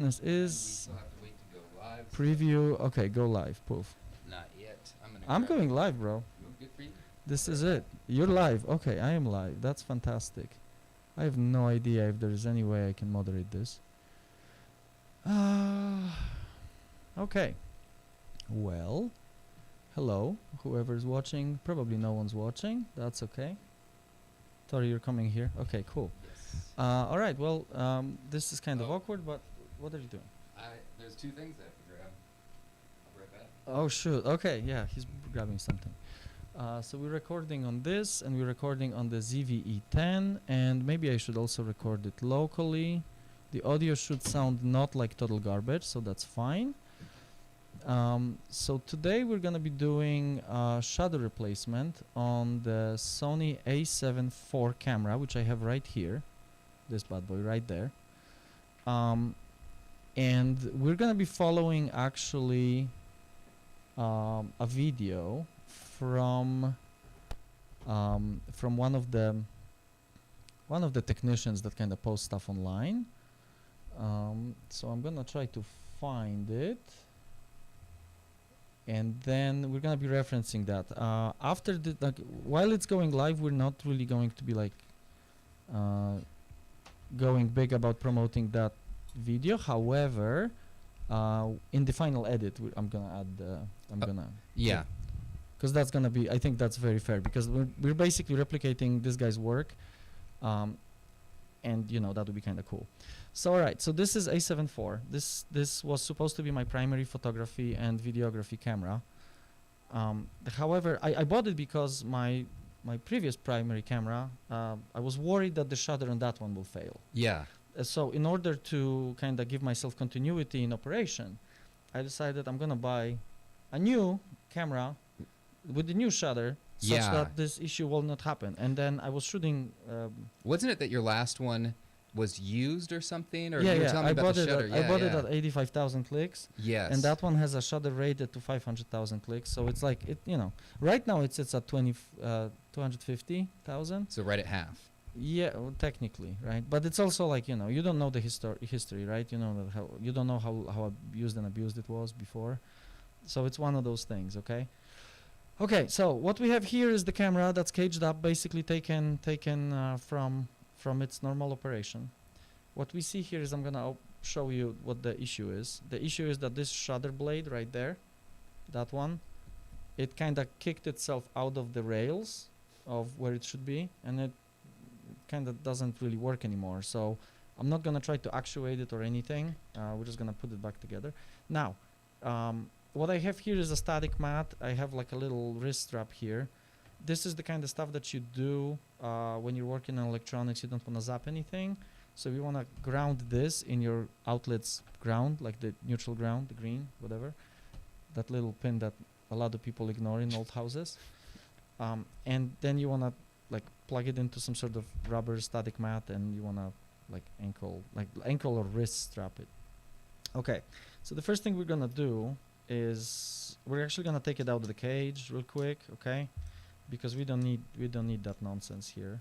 This And we is still have to wait to go live. preview. Okay, go live. Poof. Not yet. I'm going live, bro. Good for you. This is it. You're live. Okay, I am live. That's fantastic. I have no idea if there is any way I can moderate this. Okay. Well, hello, whoever is watching. Probably no one's watching. That's okay. Tori, you're coming here. Okay, cool. Yes. All right. Well, this is kind of awkward, but what are you doing? There's two things I have to grab. I'll be right back. Oh shoot. Okay, yeah, he's grabbing something. So we're recording on this, and we're recording on the ZVE10, and maybe I should also record it locally. The audio should sound not like total garbage, so that's fine. So today we're gonna be doing shutter replacement on the Sony a7 IV camera, which I have right here, this bad boy right there. And we're gonna be following actually a video from one of the technicians that kind of post stuff online. So I'm gonna try to find it, and then we're gonna be referencing that. After the while it's going live, we're not really going to be like going big about promoting that video. However, in the final edit, I'm gonna add the Yeah. because that's gonna be, I think that's very fair, because we're basically replicating this guy's work, and you know that would be kind of cool. So all right, so this is a7 IV. This was supposed to be my primary photography and videography camera. However, I bought it because my previous primary camera, I was worried that the shutter on that one will fail. Yeah. So in order to kind of give myself continuity in operation, I decided I'm gonna buy a new camera with the new shutter, such that this issue will not happen. And then I was shooting. Wasn't it that your last one was used or something? Or yeah, you were yeah. telling me about the shutter. I bought it at 85,000 clicks. Yes. And that one has a shutter rated to 500,000 clicks. So it's like right now it's at 250,000. So right at half. Yeah, well, technically, right? But it's also like, you don't know the history, right? You don't know how abused and abused it was before. So it's one of those things, okay? Okay, so what we have here is the camera that's caged up, basically taken from its normal operation. What we see here is, I'm gonna show you what the issue is. The issue is that this shutter blade right there, that one, it kind of kicked itself out of the rails of where it should be, and it kind of doesn't really work anymore. So I'm not gonna try to actuate it or anything. We're just gonna put it back together. Now, what I have here is a static mat. I have like a little wrist strap here. This is the kind of stuff that you do when you're working on electronics. You don't want to zap anything. So you want to ground this in your outlet's ground, like the neutral ground, the green, whatever. That little pin that a lot of people ignore in old houses. And then you want to like plug it into some sort of rubber static mat, and you want to like ankle or wrist strap it. Okay, so the first thing we're going to do is we're actually gonna take it out of the cage real quick, okay? Because we don't need that nonsense here.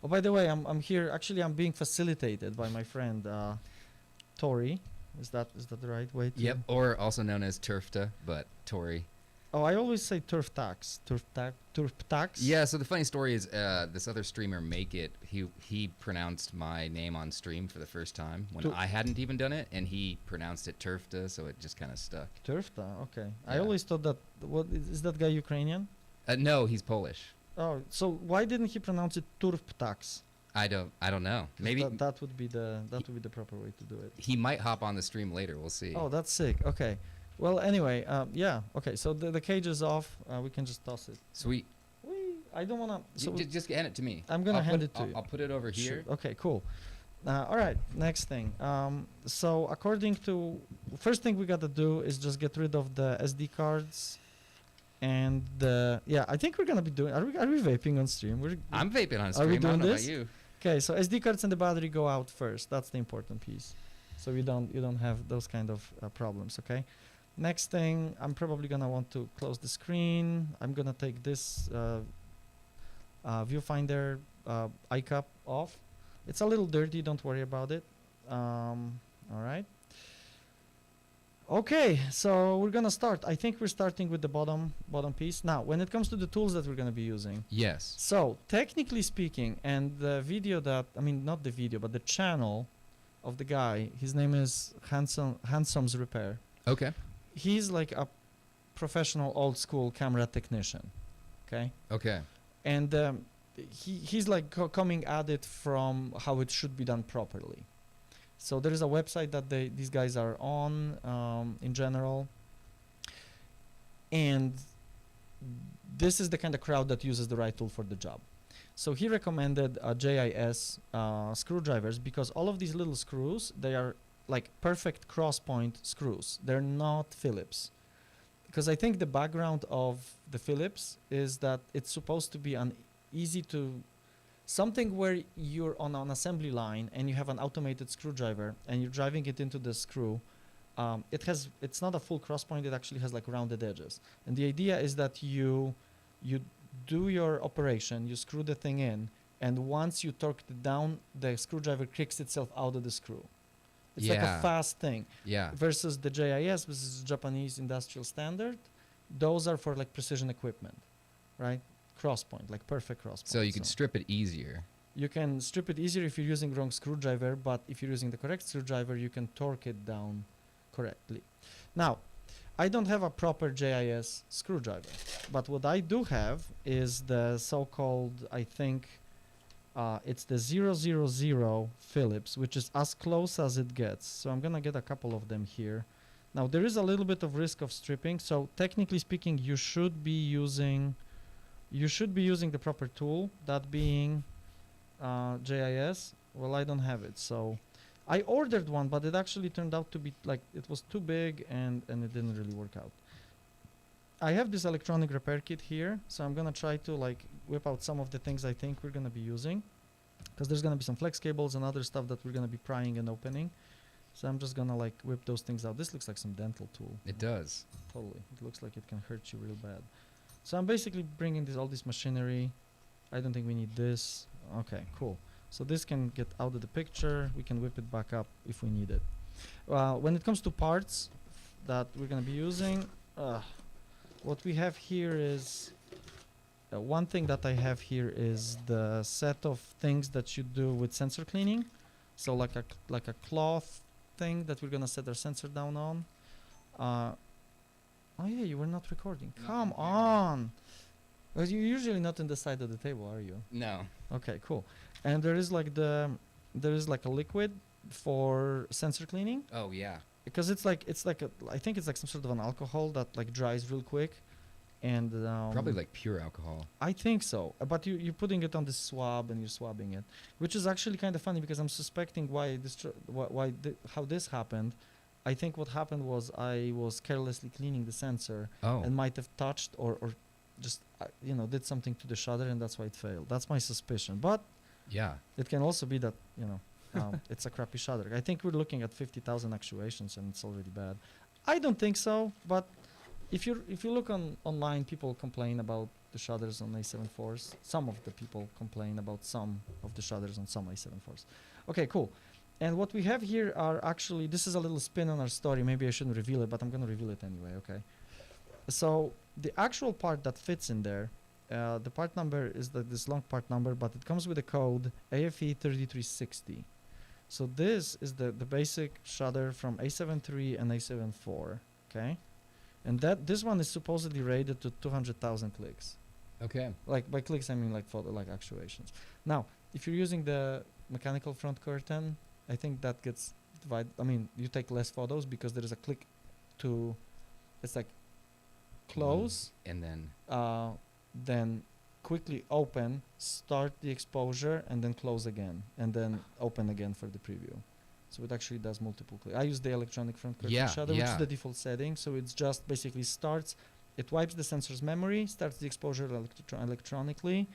Oh, by the way, I'm here. Actually, I'm being facilitated by my friend Tori. Is that the right way to? Yep. Or also known as Turfta, but Tori. Oh, I always say turf tax. Yeah, so the funny story is this other streamer, Make It, he pronounced my name on stream for the first time when I hadn't even done it, and he pronounced it Turfta, so it just kind of stuck. Turfta, okay. Yeah. I always thought that, what is that guy Ukrainian? No, he's Polish. Oh, so why didn't he pronounce it turftax? I don't know. Maybe that would be the proper way to do it. He might hop on the stream later, we'll see. Oh, that's sick. Okay. Well, anyway, yeah. Okay, so the cage is off. We can just toss it. Sweet. I don't want to. So just hand it to me. I'm gonna hand it to you. I'll put it over here. Sure. Okay, cool. All right. Next thing. So according to first thing we gotta do is just get rid of the SD cards, and I think we're gonna be doing. Are we vaping on stream? I'm vaping on stream. Are we doing I don't this? know about you. Okay, so SD cards and the battery go out first. That's the important piece. So you don't have those kind of problems. Okay. Next thing, I'm probably gonna want to close the screen. I'm gonna take this viewfinder iCap off. It's a little dirty, don't worry about it. All right. Okay, so we're gonna start. I think we're starting with the bottom piece. Now, when it comes to the tools that we're gonna be using. Yes. So, technically speaking, and the video that, I mean, not the video, but the channel of the guy, his name is Handsome's Repair. Okay. He's like a professional old school camera technician. Okay. Okay. And he's like coming at it from how it should be done properly. So there is a website that these guys are on in general, and this is the kind of crowd that uses the right tool for the job. So he recommended JIS screwdrivers because all of these little screws, they are like perfect cross point screws. They're not Phillips. Because I think the background of the Phillips is that it's supposed to be an easy to something where you're on an assembly line and you have an automated screwdriver and you're driving it into the screw. It's not a full cross point, it actually has like rounded edges. And the idea is that you do your operation, you screw the thing in, and once you torque it down, the screwdriver kicks itself out of the screw. It's like a fast thing. Yeah. Versus the JIS, which is Japanese industrial standard, those are for like precision equipment, right? Cross point, like perfect cross point. So you can strip it easier. You can strip it easier if you're using wrong screwdriver, but if you're using the correct screwdriver, you can torque it down correctly. Now, I don't have a proper JIS screwdriver, but what I do have is the so-called, I think, it's the 000 Phillips, which is as close as it gets. So I'm gonna get a couple of them here. Now, there is a little bit of risk of stripping, so technically speaking, you should be using the proper tool, that being JIS. Well, I don't have it, so I ordered one, but it actually turned out to be like it was too big and it didn't really work out. I have this electronic repair kit here, so I'm gonna try to like whip out some of the things I think we're gonna be using, because there's gonna be some flex cables and other stuff that we're gonna be prying and opening. So I'm just gonna like whip those things out. This looks like some dental tool. It does. Totally. It looks like it can hurt you real bad. So I'm basically bringing all this machinery. I don't think we need this. Okay, cool. So this can get out of the picture. We can whip it back up if we need it. When it comes to parts that we're gonna be using, what we have here is one thing that I have here is the set of things that you do with sensor cleaning. So like a cloth thing that we're gonna set our sensor down on. Oh yeah, you were not recording. Come on. Well, you're usually not in the side of the table, are you? No. Okay, cool. And there is like a liquid for sensor cleaning. Oh yeah. Because I think it's like some sort of an alcohol that like dries real quick, and probably like pure alcohol. I think so. But you're putting it on this swab and you're swabbing it, which is actually kind of funny because I'm suspecting how this happened. I think what happened was I was carelessly cleaning the sensor and might have touched or just did something to the shutter, and that's why it failed. That's my suspicion. But yeah, it can also be that it's a crappy shutter. I think we're looking at 50,000 actuations and it's already bad. I don't think so, but if you look online, people complain about the shutters on A7 IVs. Some of the people complain about some of the shutters on some A7 IVs. Okay, cool. And what we have here are actually, this is a little spin on our story. Maybe I shouldn't reveal it, but I'm going to reveal it anyway, okay? So the actual part that fits in there, the part number is this long part number, but it comes with a code AFE3360. So this is the basic shutter from A7 III and A7 IV, okay? And this one is supposedly rated to 200,000 clicks. Okay. Like by clicks, I mean like actuations. Now, if you're using the mechanical front curtain, I think that gets divided. I mean, you take less photos because there is a click to, it's like close and then quickly open, start the exposure, and then close again, and then open again for the preview. So it actually does multiple clicks. I use the electronic front curtain shutter, which is the default setting. So it's just basically starts, it wipes the sensor's memory, starts the exposure electronically,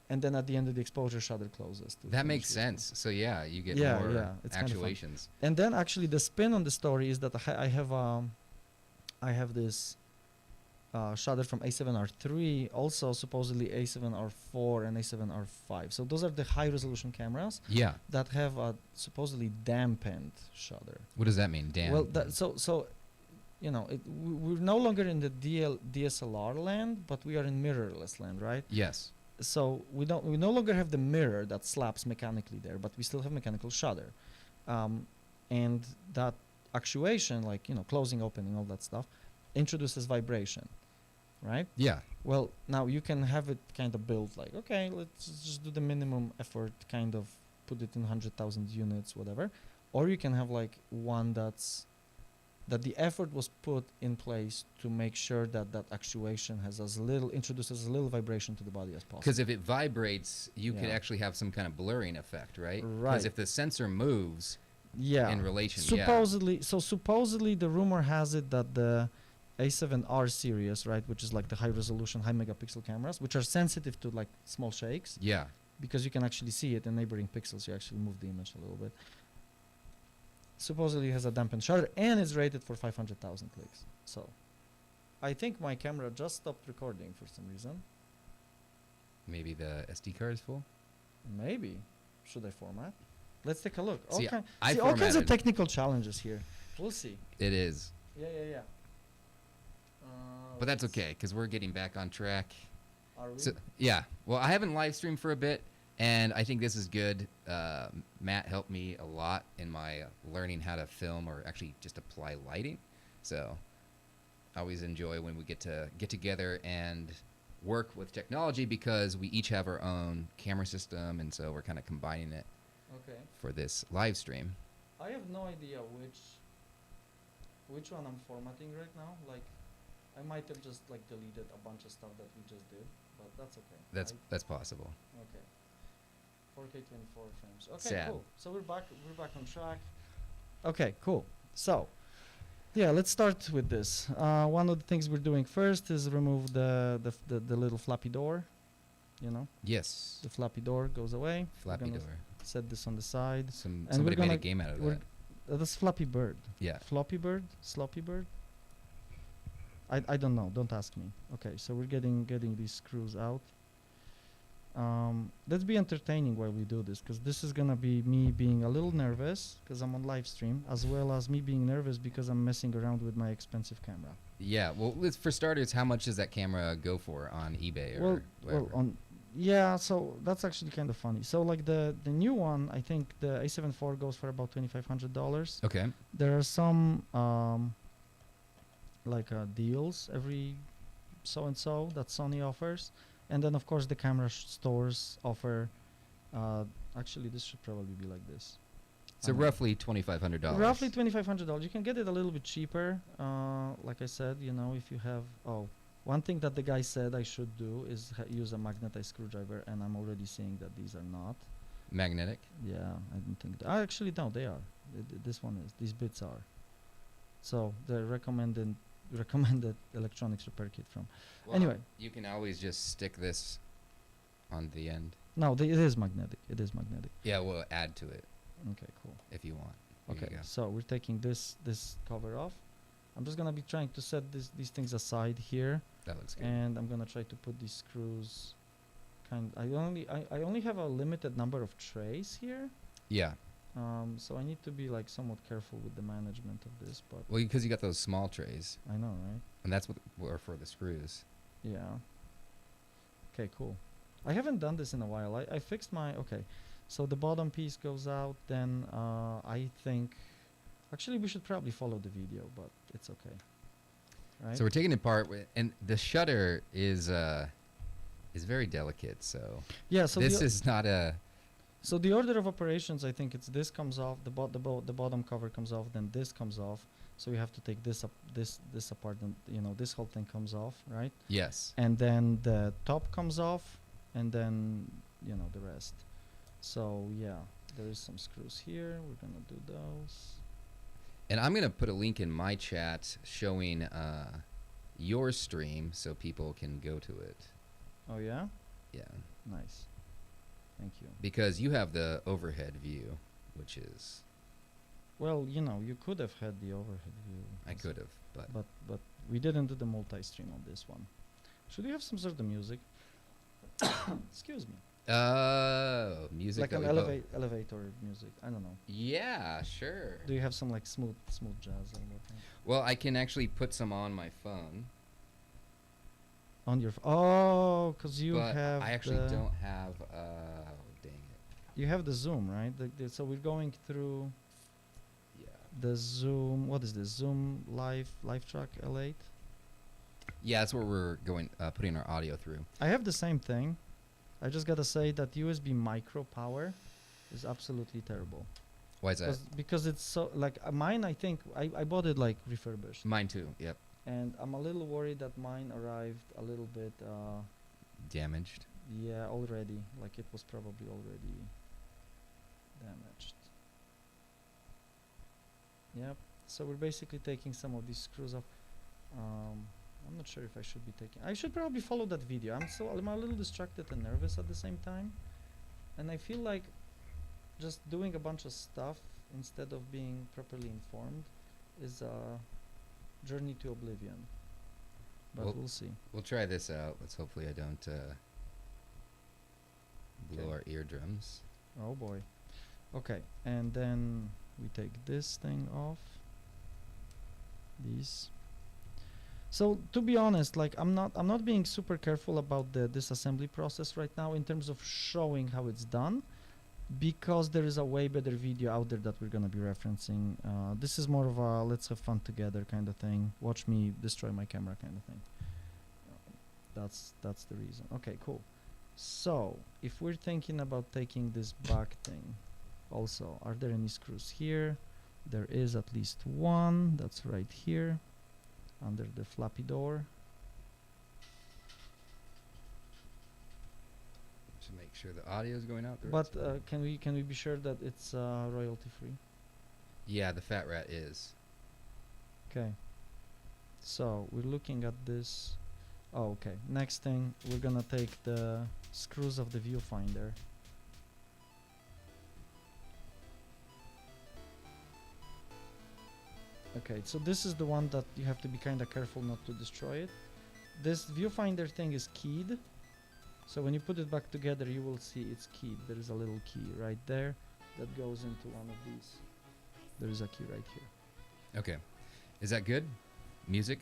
and then at the end of the exposure, shutter closes. That makes sense. So yeah, you get more actuations. And then actually the spin on the story is that I have this shutter from A7R3, also supposedly A7R4 and A7R5. So those are the high resolution cameras Yeah. that have a supposedly dampened shutter. What does that mean? Damn. Well, so you know, we're no longer in the DSLR land, but we are in mirrorless land, right? Yes. So we no longer have the mirror that slaps mechanically there, but we still have mechanical shutter, and that actuation, like, you know, closing, opening, all that stuff, introduces vibration, right? Yeah. Well, now you can have it kind of built like, okay, let's just do the minimum effort, kind of put it in 100,000 units, whatever, or you can have like one that the effort was put in place to make sure that that actuation has introduces as little vibration to the body as possible. Because if it vibrates, you could Yeah. actually have some kind of blurring effect, right? Right. Because if the sensor moves in relation, supposedly the rumor has it that the A7R series, right, which is like the high resolution, high megapixel cameras, which are sensitive to like small shakes, yeah. because you can actually see it in neighboring pixels. You actually move the image a little bit. Supposedly has a dampened shutter and is rated for 500,000 clicks. So I think my camera just stopped recording for some reason. Maybe the SD card is full. Maybe. Should I format? Let's take a look. See, all I kinds of formatted. technical challenges here. We'll see. It is. Yeah. But that's okay, because we're getting back on track. Are we? So, yeah. Well, I haven't live streamed for a bit, and I think this is good. Matt helped me a lot in my learning how to film or actually just apply lighting. So I always enjoy when we get together and work with technology, because we each have our own camera system, and so we're kind of combining it Okay. for this live stream. I have no idea which one I'm formatting right now. Like, I might have just like deleted a bunch of stuff that we just did, but that's okay. That's right? that's possible. Okay. 4K 24 frames. Okay, Sad. cool. So we're back on track. Okay, cool. So, yeah, let's start with this. One of the things we're doing first is remove the little flappy door. You know, Yes. the flappy door goes away. Flappy gonna door. Set this on the side. And Somebody we're made a gonna- game out of we're- that. That's Flappy Bird. Yeah. Floppy Bird? Sloppy Bird? I don't know. Don't ask me. Okay, so we're getting these screws out. Let's be entertaining while we do this, because this is gonna be me being a little nervous because I'm on live stream, as well as me being nervous because I'm messing around with my expensive camera. Yeah. Well, for starters, how much does that camera go for on eBay or whatever? So that's actually kind of funny. So like the new one, I think the A7 IV goes for about $2,500. Okay. There are some deals every so and so that Sony offers, and then of course the camera stores offer. Actually, this should probably be like this. So roughly $2,500. Roughly $2,500. You can get it a little bit cheaper. Like I said, you know, if you have one thing that the guy said I should do is use a magnetized screwdriver, and I'm already seeing that these are not. Magnetic. Yeah, I don't think. Actually, no, they are. This one is. These bits are. So the recommended electronics repair kit from. Well, Anyway. you can always just stick this on the end. No, it is magnetic. It is magnetic. Yeah, we'll add to it Okay, cool. if you want. Here Okay, you go. so we're taking this cover off. I'm just gonna be trying to set these things aside here, That looks good. and I'm gonna try to put these screws. I only have a limited number of trays here, Yeah. so I need to be like somewhat careful with the management of this. But Well, because you got those small trays, I know, right? and that's what are for the screws. Yeah. Okay, cool. I haven't done this in a while. I fixed my okay. So the bottom piece goes out. Then I think, actually, we should probably follow the video, but it's okay. Right. So we're taking it apart, and the shutter is very delicate. So yeah. So this is not a. So the order of operations, I think it's this comes off, the bottom cover comes off, then this comes off. So we have to take this apart, and this whole thing comes off, right? Yes. And then the top comes off, and then the rest. So yeah, there is some screws here. We're gonna do those. And I'm gonna put a link in my chat showing your stream so people can go to it. Oh yeah, Yeah. nice. Thank you. Because you have the overhead view, which is Well, you could have had the overhead view. I could have, but But We didn't do the multi-stream on this one. Should we have some sort of music? Excuse me. Music Like that an we both- elevator music. I don't know. Yeah, sure. Do you have some like smooth jazz or whatever? Well, I can actually put some on my phone. On your oh, because you but have I actually don't have. Dang it. You have the Zoom, right? So we're going through Yeah. the Zoom. What is this? Zoom live track L8. Yeah, that's where we're going. Putting our audio through. I have the same thing. I just gotta say that USB micro power is absolutely terrible. Why is that? Because it's so like mine. I think I bought it like refurbished, Mine too. Yep. and I'm a little worried that mine arrived a little bit. Damaged. Yeah, already. Like it was probably already damaged. Yep. So we're basically taking some of these screws off. I'm not sure if I should be taking. I should probably follow that video. I'm a little distracted and nervous at the same time, and I feel like just doing a bunch of stuff instead of being properly informed is a journey to oblivion. But Well, we'll see. We'll try this out. Let's hopefully I don't blow Okay. our eardrums. Oh boy. Okay, and then we take this thing off. These. So to be honest, like I'm not being super careful about the disassembly process right now in terms of showing how it's done, because there is a way better video out there that we're gonna be referencing. This is more of a let's have fun together kind of thing. Watch me destroy my camera kind of thing. That's the reason. Okay, cool. So if we're thinking about taking this back thing, also, are there any screws here? There is at least one. That's right here, under the flappy door. To make sure the audio is going out. The right But side. can we be sure that it's royalty free? Yeah, the Fat Rat is. Okay. So we're looking at this. Oh, okay. Next thing, we're gonna take the screws of the viewfinder. Okay, so this is the one that you have to be kind of careful not to destroy it. This viewfinder thing is keyed, so when you put it back together, you will see it's keyed. There is a little key right there that goes into one of these. There is a key right here. Okay. Is that good? Music?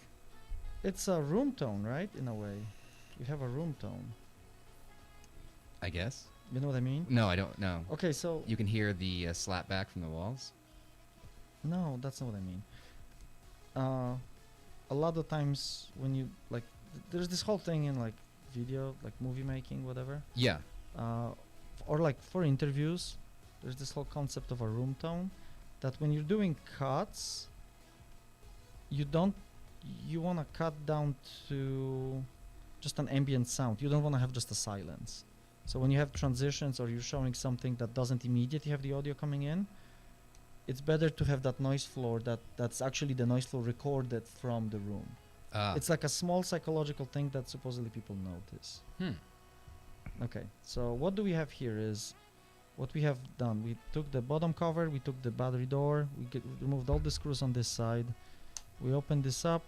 It's a room tone, right? In a way, you have a room tone. I guess. You know what I mean? No, I don't know. Okay, so You can hear the slap back from the walls. no, that's not what I mean. A lot of times when you like, there's this whole thing in like video, like movie making, whatever, Yeah. or like for interviews, there's this whole concept of a room tone that when you're doing cuts, you want to cut down to just an ambient sound. You don't want to have just a silence. So when you have transitions or you're showing something that doesn't immediately have the audio coming in, it's better to have that noise floor that's actually the noise floor recorded from the room. It's like a small psychological thing that supposedly people notice. Okay, so what do we have here is what we have done. We took the bottom cover, we took the battery door, we removed all the screws on this side. We opened this up.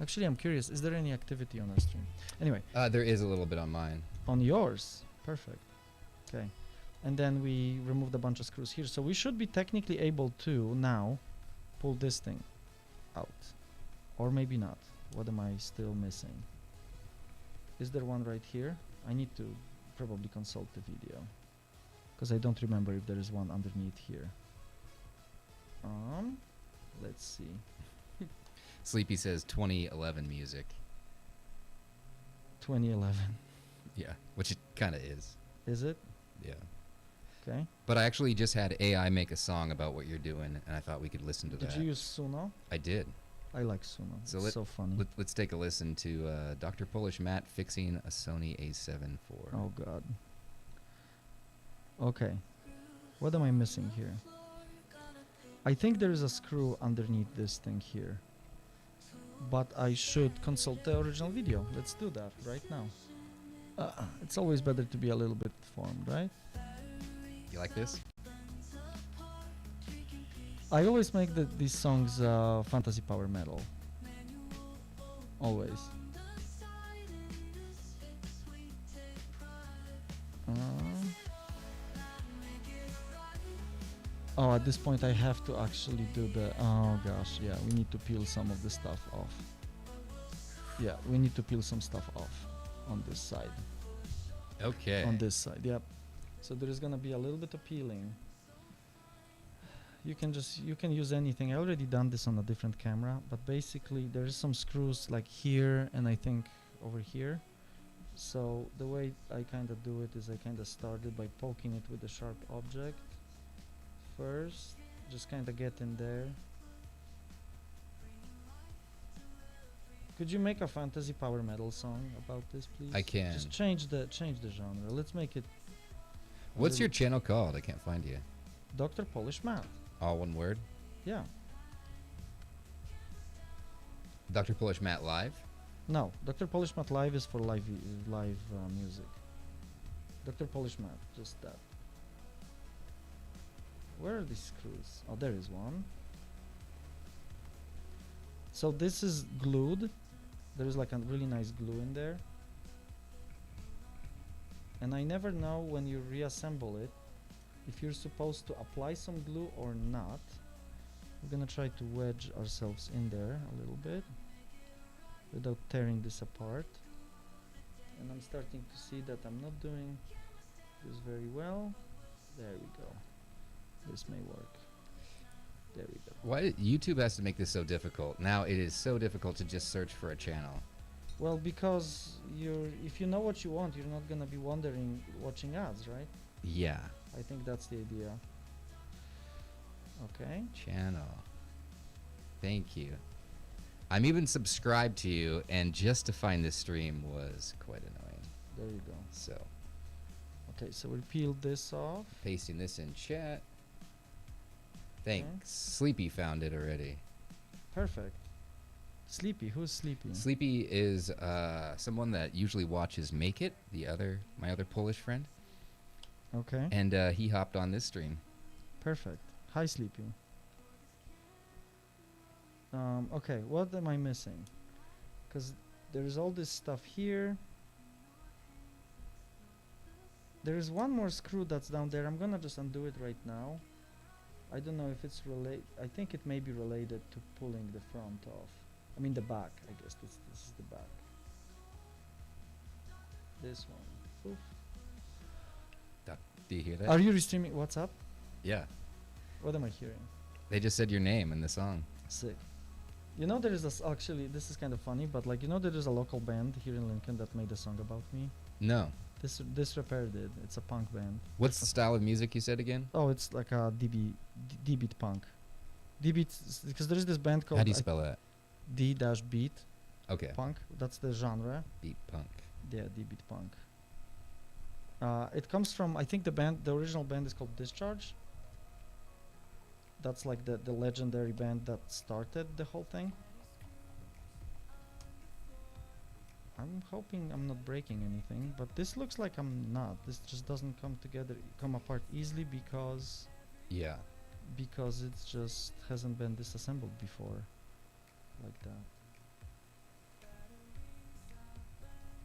Actually, I'm curious, is there any activity on our stream? Anyway, There is a little bit on mine. on yours, perfect. Okay, and then we removed a bunch of screws here. So we should be technically able to now pull this thing out. Or maybe not. What am I still missing? Is there one right here? I need to probably consult the video, because I don't remember if there is one underneath here. Let's see. Sleepy says 2011 music. 2011. Yeah, which it kind of is. Is it? Yeah. Okay. But I actually just had AI make a song about what you're doing, and I thought we could listen to Did that. you use Suno? I did. I like Suno. So It's so funny. Let's take a listen to Dr. Polish Matt fixing a Sony A7 IV. Oh God. Okay. What am I missing here? I think there is a screw underneath this thing here. But I should consult the original video. Let's do that right now. It's always better to be a little bit formed, right? You like this? I always make these songs fantasy power metal. Always. Oh, at this point I have to actually do the... Oh gosh, yeah, we need to peel some of the stuff off. Yeah, we need to peel some stuff off on this side. Okay. On this side, yep. So there is gonna be a little bit of peeling. You can use anything. I already done this on a different camera, but basically there is some screws like here and I think over here. So the way I kind of do it is I kind of started by poking it with a sharp object first, just kind of get in there. Could you make a fantasy power metal song about this, please? I can. Just change the genre. Let's make it. What's your channel called? I can't find you. Dr. Polish Matt. All one word? Yeah. Dr. Polish Matt Live? No, Dr. Polish Matt Live is for live music. Dr. Polish Matt, just that. Where are these screws? Oh, there is one. So this is glued. There is like a really nice glue in there. And I never know when you reassemble it if you're supposed to apply some glue or not. We're gonna try to wedge ourselves in there a little bit without tearing this apart. And I'm starting to see that I'm not doing this very well. There we go. This may work. There we go. Why YouTube has to make this so difficult? Now it is so difficult to just search for a channel. Well, because if you know what you want, you're not gonna be watching ads, right? Yeah. I think that's the idea. Okay. Channel. Thank you. I'm even subscribed to you, and just to find this stream was quite annoying. There you go. So. Okay, so we'll peel this off. Pasting this in chat. Thanks. Okay. Sleepy found it already. Perfect. Sleepy, who's Sleepy? Sleepy is someone that usually watches Make It, my other Polish friend. Okay. And he hopped on this stream. Perfect. Hi, Sleepy. Okay, what am I missing? Because there's all this stuff here. There is one more screw that's down there. I'm gonna just undo it right now. I don't know if it's related. I think it may be related to pulling the front off. I mean the back, I guess. This is the back. This one. Oof. Do you hear that? Are you restreaming? What's up? Yeah. What am I hearing? They just said your name in the song. Sick. You know there is actually, this is kind of funny, but like, you know there is a local band here in Lincoln that made a song about me? No. This Repair did. It's a punk band. What's the style of music you said again? Oh, it's like a D-beat punk. D-beat, because there is this band called... How do you spell that? D-beat Okay. punk. That's the genre. Beat punk. Yeah, D-beat punk. It comes from, I think the original band is called Discharge. That's like the legendary band that started the whole thing. I'm hoping I'm not breaking anything, but this looks like I'm not. This just doesn't come apart easily because Yeah. it just hasn't been disassembled before like that.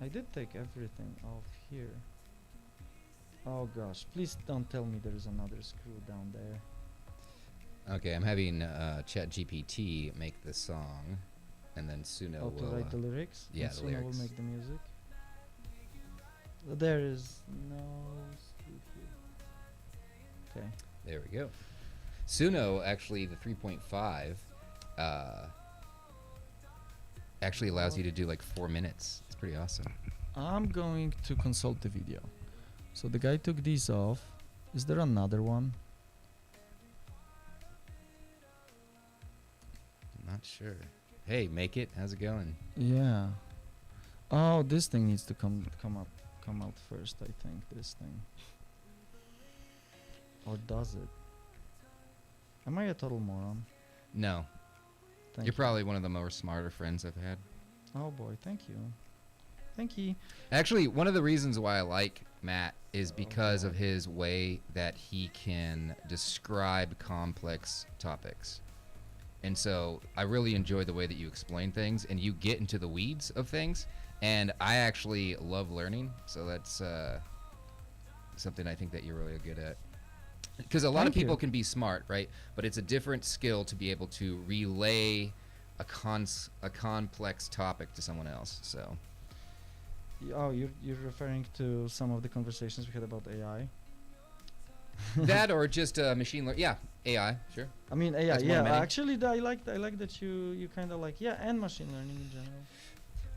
I did take everything off here. Oh gosh, please don't tell me there is another screw down there. Okay, I'm having ChatGPT make the song, and then Suno Oh, to will... write the lyrics? yeah, And the Suna lyrics. will make the music. There is no screw here. Okay. There we go. Suno, actually, the 3.5 actually allows you to do like 4 minutes. It's pretty awesome. I'm going to consult the video. So the guy took these off. Is there another one? Not sure. Hey, Make It. How's it going? Yeah. Oh, this thing needs to come out first, I think. This thing. Or does it? Am I a total moron? No. Thank You're you. probably one of the more smarter friends I've had. Oh boy, thank you. Thank you. Actually, one of the reasons why I like Matt is because of his way that he can describe complex topics. And so I really enjoy the way that you explain things and you get into the weeds of things. And I actually love learning. So that's something I think that you're really good at. Because a lot of people can be smart, right? But it's a different skill to be able to relay a complex topic to someone else. So. Oh, you're referring to some of the conversations we had about AI? That or just machine learning? Yeah, AI, sure. I mean AI. Yeah, actually, I like that you kind of like and machine learning in general.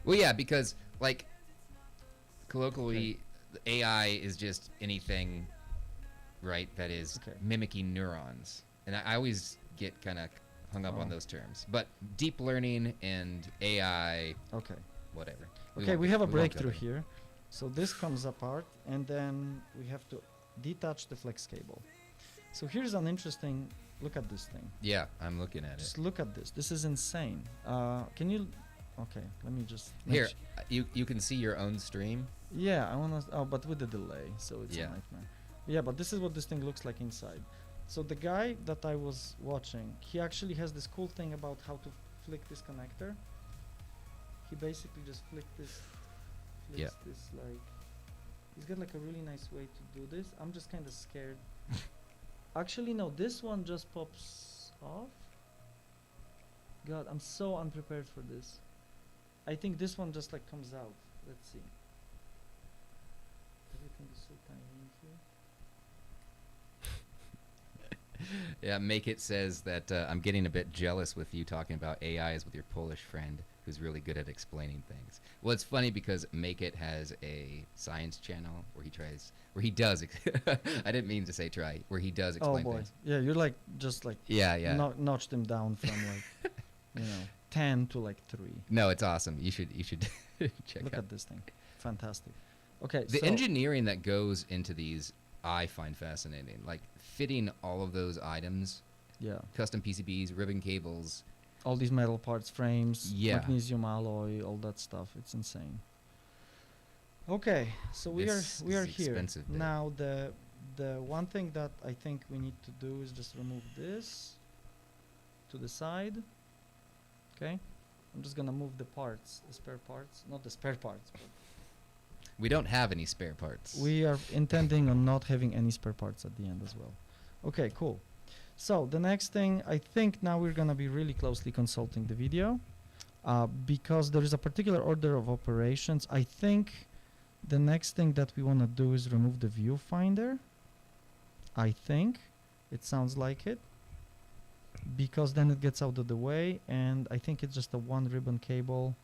Well, yeah, because like colloquially, AI is just anything, right? That is mimicking neurons, and I always get kind of hung up on those terms. But deep learning and AI. Okay. Whatever. Okay, we have a breakthrough here. So this comes apart, and then we have to detach the flex cable. So here's an interesting look at this thing. Yeah, I'm looking at Just it. look at this. This is insane. Can you? Okay, let me just. Here, you can see your own stream. Yeah, I wanna. Oh, but with the delay, so it's a nightmare. Yeah, but this is what this thing looks like inside. So the guy that I was watching, he actually has this cool thing about how to flick this connector. He basically just flicks this like, he's got like a really nice way to do this. I'm just kind of scared. Actually, no, this one just pops off. God, I'm so unprepared for this. I think this one just like comes out. Let's see. Everything is so tiny in here. Yeah, Make It says that I'm getting a bit jealous with you talking about AIs with your Polish friend who's really good at explaining things. Well, it's funny because Make It has a science channel where he does I didn't mean to say try, where he does explain things. Yeah, you're like just like notched him down from like 10 to like 3. No, it's awesome. You should check Look out. at this thing. Fantastic. Okay, The engineering that goes into these I find fascinating. Like fitting all of those items. Yeah. Custom PCBs, ribbon cables. All these metal parts, frames, magnesium alloy, all that stuff. It's insane. Okay, so we are here. Now the one thing that I think we need to do is just remove this to the side. Okay? I'm just gonna move the parts, the spare parts. Not the spare parts, but we don't have any spare parts. we are intending on not having any spare parts at the end as well. Okay, cool. So the next thing, I think now we're gonna be really closely consulting the video because there is a particular order of operations. I think the next thing that we wanna do is remove the viewfinder. I think it sounds like it, because then it gets out of the way, and I think it's just a one ribbon cable.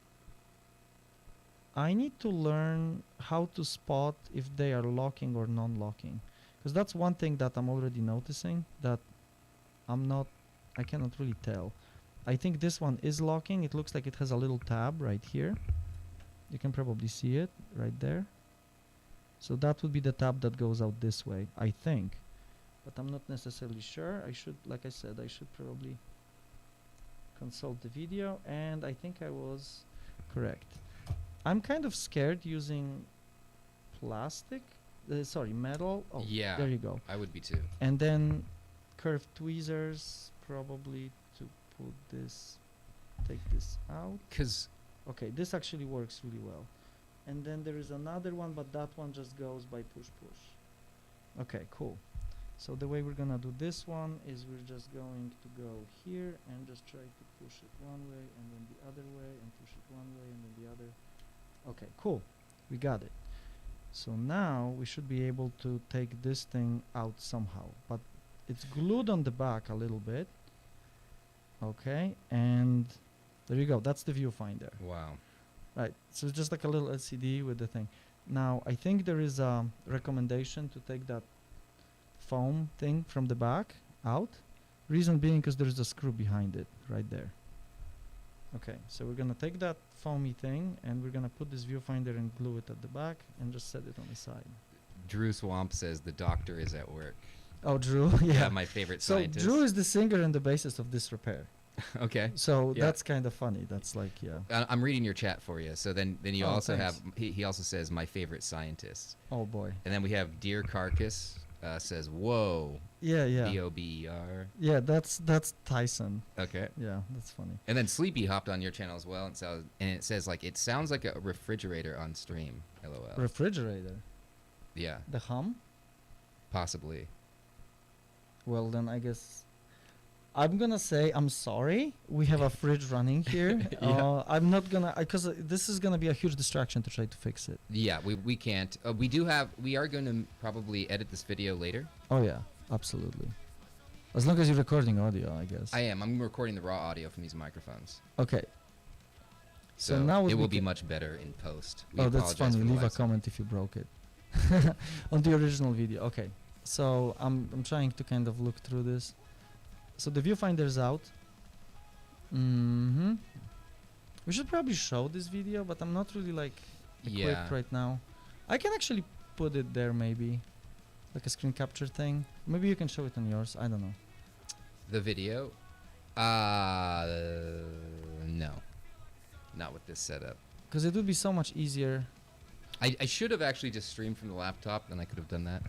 I need to learn how to spot if they are locking or non-locking, because that's one thing that I'm already noticing that I cannot really tell. I think this one is locking. It looks like it has a little tab right here. You can probably see it right there. So that would be the tab that goes out this way, I think. But I'm not necessarily sure. I should, like I said, I should probably consult the video, and I think I was correct. I'm kind of scared using plastic, metal. Oh, yeah, there you go. I would be too. And then curved tweezers, probably to put this, take this out. Okay, this actually works really well. And then there is another one, but that one just goes by push. Okay, cool. So the way we're gonna do this one is we're just going to go here and just try to push it one way and then the other way and push it one way and then the other. Okay, cool. We got it. So now we should be able to take this thing out somehow, but it's glued on the back a little bit. Okay, and there you go. That's the viewfinder. Wow. Right, so it's just like a little LCD with the thing. Now, I think there is a recommendation to take that foam thing from the back out. Reason being because there's a screw behind it right there. Okay, so we're gonna take that foamy thing and we're gonna put this viewfinder and glue it at the back and just set it on the side. Drew Swamp says the doctor is at work. Oh, Drew? Yeah, my favorite so scientist. Drew is the singer and the bassist of This Repair. Okay. So Yeah. that's kind of funny. That's like, yeah. I'm reading your chat for you. So then you Oh, also thanks. have he also says my favorite scientist, Oh boy. and then we have Deer Carcass says whoa, Yeah, yeah. Bober. Yeah, that's Tyson. Okay. Yeah, that's funny. And then Sleepy hopped on your channel as well, and it says like it sounds like a refrigerator on stream. LOL. Refrigerator. Yeah, The hum? possibly. Well, then I guess I'm gonna say I'm sorry. We have a fridge running here. Yeah. I'm not gonna, because this is gonna be a huge distraction to try to fix it. Yeah, we can't. We are going to probably edit this video later. Oh yeah, absolutely. As long as you're recording audio, I guess. I am. I'm recording the raw audio from these microphones. Okay. So now it we will be ca- much better in post. We Oh, that's apologize funny. for the Leave a lag sound. comment if you broke it. On the original video. Okay. So I'm trying to kind of look through this. So the viewfinder's out. Mm-hmm. We should probably show this video, but I'm not really like equipped Yeah. right now. I can actually put it there maybe. Like a screen capture thing. Maybe you can show it on yours. I don't know. The video? No. Not with this setup. Because it would be so much easier. I should have actually just streamed from the laptop, then I could have done that.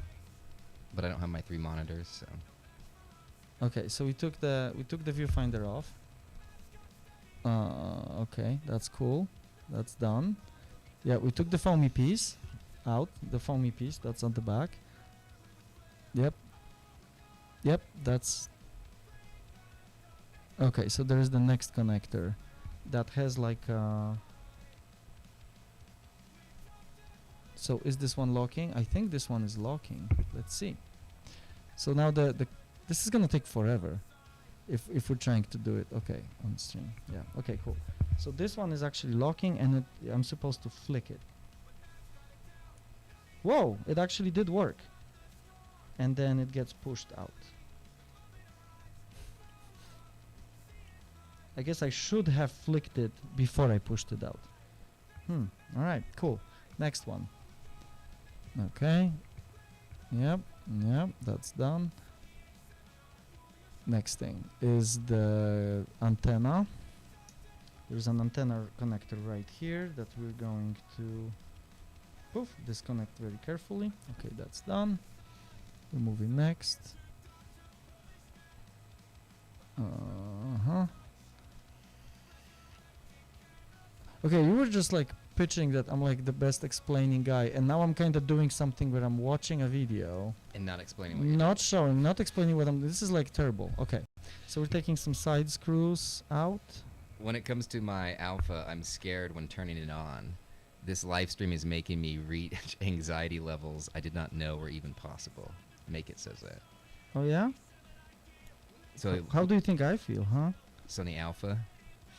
But I don't have my 3 monitors, so. Okay, so we took the viewfinder off. Okay, that's cool. That's done. Yeah, we took the foamy piece out. The foamy piece that's on the back. Yep. Yep, that's okay. So there is the next connector that has like. So is this one locking? I think this one is locking. Let's see. So now the this is gonna take forever if we're trying to do it. Okay, on stream. Yeah. Okay, cool. So this one is actually locking, and I'm supposed to flick it. Whoa! It actually did work. And then it gets pushed out. I guess I should have flicked it before I pushed it out. All right. Cool. Next one. Okay. Yep. Yep. That's done. Next thing is the antenna. There's an antenna connector right here that we're going to disconnect very carefully. Okay, that's done. We're moving next. Okay, you were just like pitching that I'm like the best explaining guy, and now I'm kind of doing something where I'm watching a video And not explaining what you're not showing, not explaining what I'm. This is like terrible. Okay, so we're taking some side screws out. When it comes to my alpha, I'm scared when turning it on. This live stream is making me reach anxiety levels I did not know were even possible. Make it says that. Oh yeah. So How do you think I feel, huh? Sony Alpha.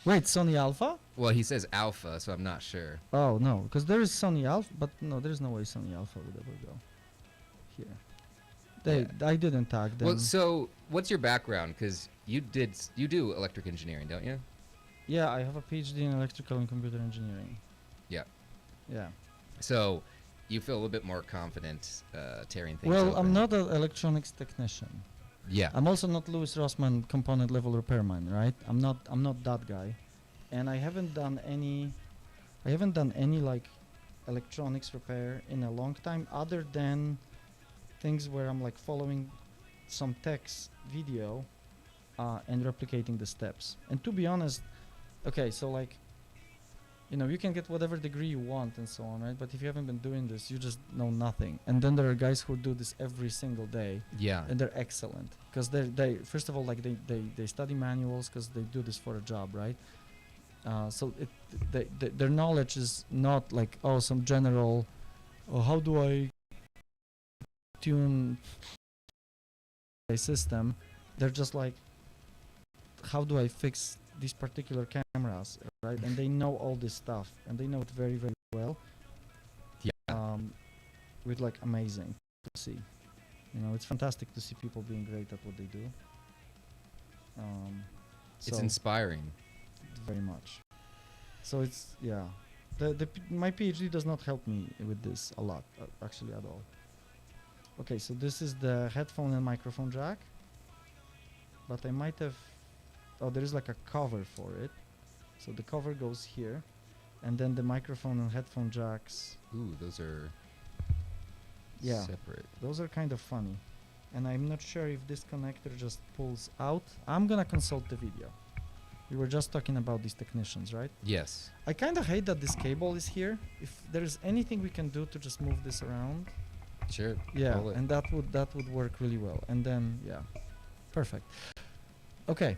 Wait, Sony Alpha? Well, he says Alpha, so I'm not sure. Oh no, because there is Sony Alpha, but no, there's no way Sony Alpha would ever go here. I didn't tag them. Well, so what's your background? Because you do electric engineering, don't you? Yeah, I have a PhD in electrical and computer engineering. Yeah. Yeah. So you feel a little bit more confident tearing things Well, open. I'm not an electronics technician. Yeah. I'm also not Louis Rossmann component level repairman, right? I'm not that guy, and I haven't done any like electronics repair in a long time, other than things where I'm like following some tech's video and replicating the steps. And to be honest, okay, so like, you know, you can get whatever degree you want and so on, right? But if you haven't been doing this, you just know nothing. And then there are guys who do this every single day, Yeah. and they're excellent because they first of all, like they study manuals because they do this for a job, right? So their knowledge is not like, oh, some general, oh, how do I tune a system? They're just like, how do I fix these particular cameras, right? And they know all this stuff, and they know it very, very well. Yeah. With like amazing to see. You know, it's fantastic to see people being great at what they do. It's So inspiring. very much. So it's, yeah. My PhD does not help me with this a lot, actually at all. Okay, so this is the headphone and microphone jack. But I might have oh, there is like a cover for it. So the cover goes here, and then the microphone and headphone jacks. Ooh, those are Yeah, separate. those are kind of funny. And I'm not sure if this connector just pulls out. I'm gonna consult the video. We were just talking about these technicians, right? Yes. I kind of hate that this cable is here. If there's anything we can do to just move this around, Sure. yeah, Pull it. and that would work really well. And then yeah, perfect. Okay,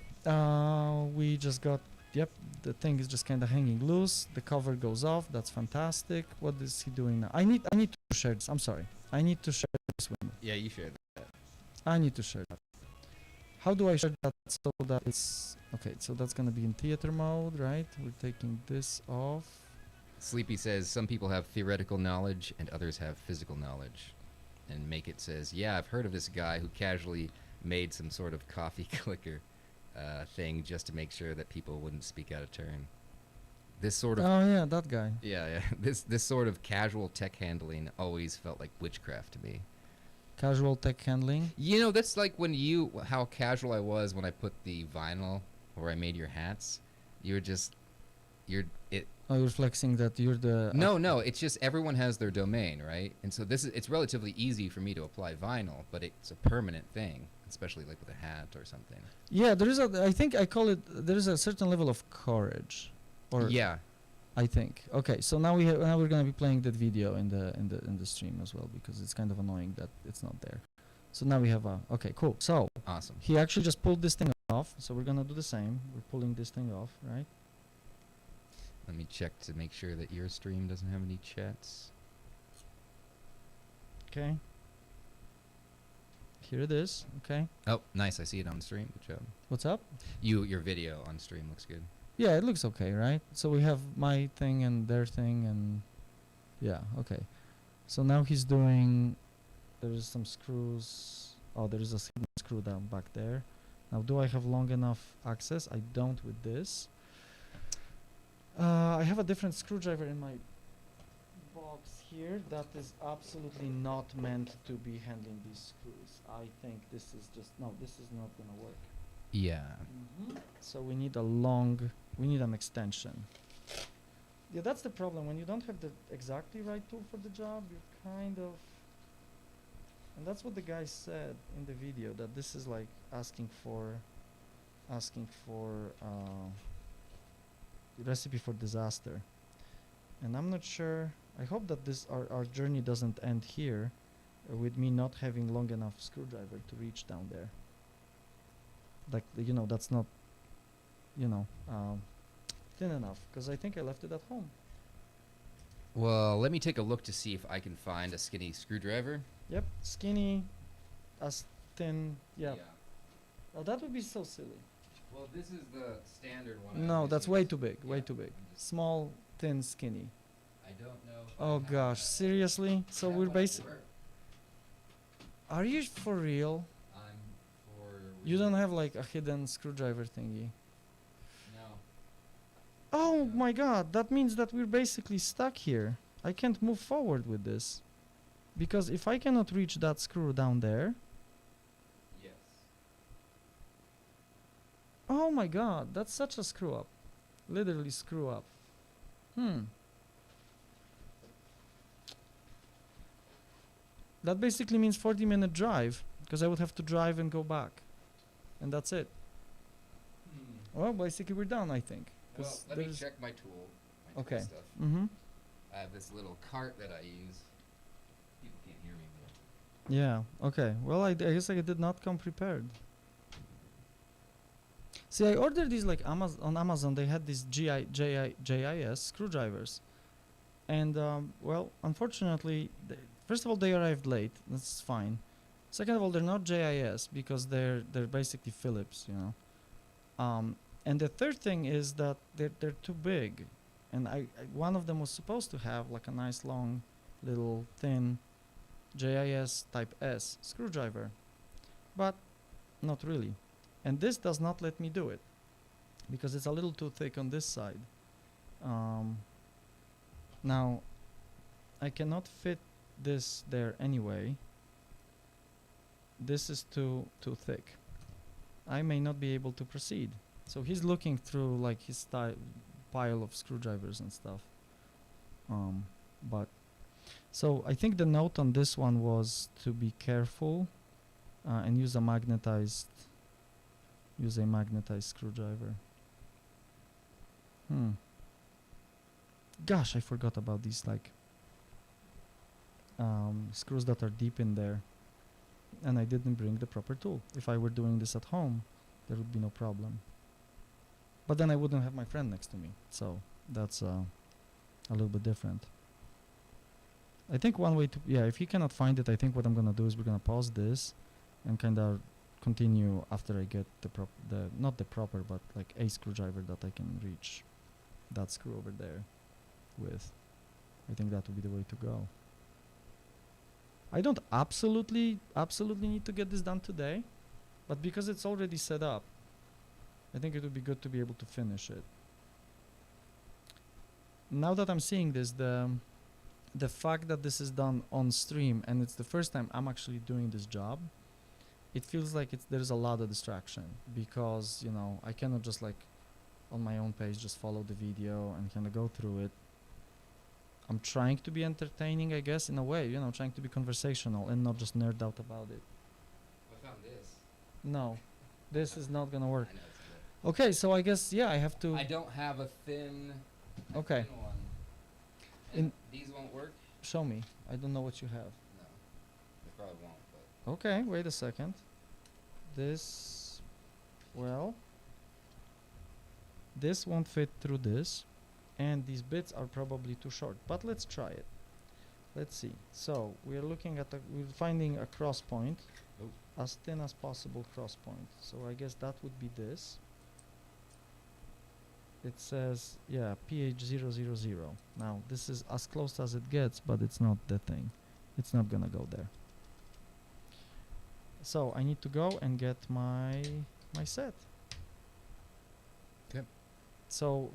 we just got, yep, the thing is just kind of hanging loose. The cover goes off. That's fantastic. What is he doing now? I need to share this. I'm sorry. I need to share this window. Yeah, you shared that. I need to share that. How do I share that so that it's okay? So that's gonna be in theater mode, right? We're taking this off. Sleepy says some people have theoretical knowledge and others have physical knowledge. And Make It says, yeah, I've heard of this guy who casually made some sort of coffee clicker thing just to make sure that people wouldn't speak out of turn. This sort of Oh yeah, that guy. yeah. This sort of casual tech handling always felt like witchcraft to me. Casual tech handling. You know, that's like how casual I was when I put the vinyl where I made your hats. You're it. Oh, you're flexing that you're the. No, it's just everyone has their domain, right? And so it's relatively easy for me to apply vinyl, but it's a permanent thing, especially like with a hat or something. Yeah, there is I think I call it. There is a certain level of courage, or Yeah. I think. Okay, so now now we're gonna be playing that video in the stream as well because it's kind of annoying that it's not there. So now we have a. Okay, cool. So Awesome. he actually just pulled this thing off. So we're gonna do the same. We're pulling this thing off, right? Let me check to make sure that your stream doesn't have any chats. Okay. Here it is. Okay. Oh, nice. I see it on stream. Good job. What's up? Your video on stream looks good. Yeah, it looks okay, right? So we have my thing and their thing and yeah, okay. So now he's doing, there's some screws. Oh, there is a hidden screw down back there. Now, do I have long enough access? I don't with this. I have a different screwdriver in my box here that is absolutely not meant to be handling these screws. I think this is just, no, this is not gonna work. Yeah. So we need we need an extension. Yeah, that's the problem. When you don't have the exactly right tool for the job, you're kind of, and that's what the guy said in the video, that this is like asking for recipe for disaster. And I'm not sure, I hope that our journey doesn't end here with me not having long enough screwdriver to reach down there. Like, you know, that's not, you know, thin enough, because I think I left it at home. Well, let me take a look to see if I can find a skinny screwdriver. Yep, skinny, as thin, yeah. Oh, that would be so silly. Well, this is the standard one. No, that's way too big, way too big. Small, thin, skinny. I don't know. Oh gosh, seriously? So we're basically. Are you for real? I'm for. You don't have like a hidden screwdriver thingy? No. Oh my god, that means that we're basically stuck here. I can't move forward with this. Because if I cannot reach that screw down there. Yes. Oh my god, that's such a screw up. Literally screw up. That basically means 40-minute drive, because I would have to drive and go back. And that's it. Well, basically we're done, I think. Well, let me check my tool. My Okay. tool stuff. Mm-hmm. I have this little cart that I use. People can't hear me. Yeah, okay. Well, I guess I did not come prepared. See, I ordered these like on Amazon. They had these JIS screwdrivers. And, well, unfortunately, first of all, they arrived late. That's fine. Second of all, they're not JIS because they're basically Phillips, you know. And the third thing is that they're too big. And one of them was supposed to have like a nice long little thin JIS type S screwdriver, but not really. And this does not let me do it because it's a little too thick on this side. Now I cannot fit this there anyway. This is too thick. I may not be able to proceed. So he's looking through like his pile of screwdrivers and stuff. But so I think the note on this one was to be careful and use a magnetized screwdriver. Gosh, I forgot about these like screws that are deep in there, and I didn't bring the proper tool. If I were doing this at home, there would be no problem. But then I wouldn't have my friend next to me, so that's a little bit different. I think one way to, if he cannot find it, I think what I'm gonna do is we're gonna pause this and kind of continue after I get not the proper, but like a screwdriver that I can reach that screw over there with. I think that would be the way to go. I don't absolutely need to get this done today, but because it's already set up, I think it would be good to be able to finish it. Now that I'm seeing this, the fact that this is done on stream and it's the first time I'm actually doing this job, it feels like there's a lot of distraction, because I cannot just like on my own pace just follow the video and kind of go through it. I'm trying to be entertaining, I guess, in a way, trying to be conversational and not just nerd out about it. I found this. No, this is not gonna work. I know it's good. Okay, so I guess I have to. I don't have a thin. Okay. Thin one. And these won't work. Show me. I don't know what you have. No, they probably won't. But Okay, wait a second. This, well, this won't fit through this, and these bits are probably too short. But let's try it. Let's see. So we're looking at we're finding a cross point, as thin as possible cross point. So I guess that would be this. It says, PH000. Now this is as close as it gets, but it's not the thing. It's not gonna go there. So I need to go and get my set. Okay. So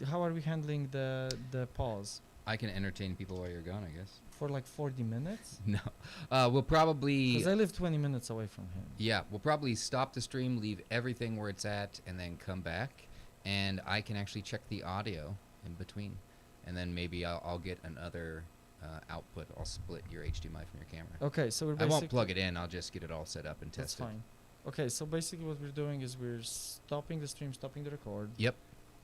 how are we handling the pause? I can entertain people while you're gone, I guess. For like 40 minutes? No. We'll probably. Because I live 20 minutes away from him. Yeah, we'll probably stop the stream, leave everything where it's at, and then come back. And I can actually check the audio in between. And then maybe I'll get another output. I'll split your HDMI from your camera. Okay, so we're I basically... won't plug it in. I'll just get it all set up and test it. That's fine. Okay, so basically what we're doing is we're stopping the stream, stopping the record. Yep.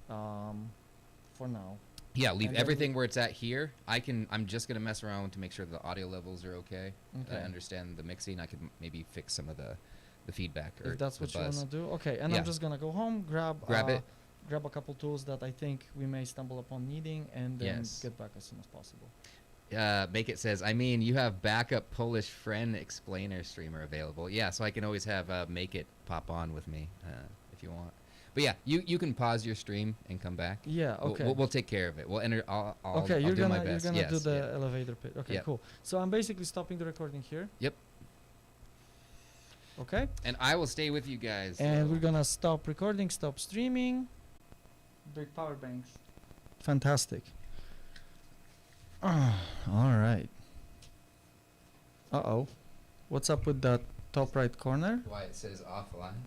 For now. Yeah, leave And everything where it's at here. I'm just gonna mess around to make sure the audio levels are okay. Okay. I understand the mixing. I could maybe fix some of the feedback or If that's the what you buzz. want to do. Okay, and Yeah. I'm just going to go home, grab it. grab a couple tools that I think we may stumble upon needing, and then Yes. get back as soon as possible. Make it says, I mean, you have backup Polish friend explainer streamer available. Yeah, so I can always have Make It pop on with me if you want. But yeah, you can pause your stream and come back. Yeah, okay. We'll take care of it. We'll enter. I'll You're do my gonna best. do Yes, the yeah. elevator pit. Okay, Yep. cool. So I'm basically stopping the recording here. Yep. Okay. And I will stay with you guys. And so- we're gonna stop recording, stop streaming. Big power banks. Fantastic. All right. Uh-oh. What's up with that top right corner? Why it says offline?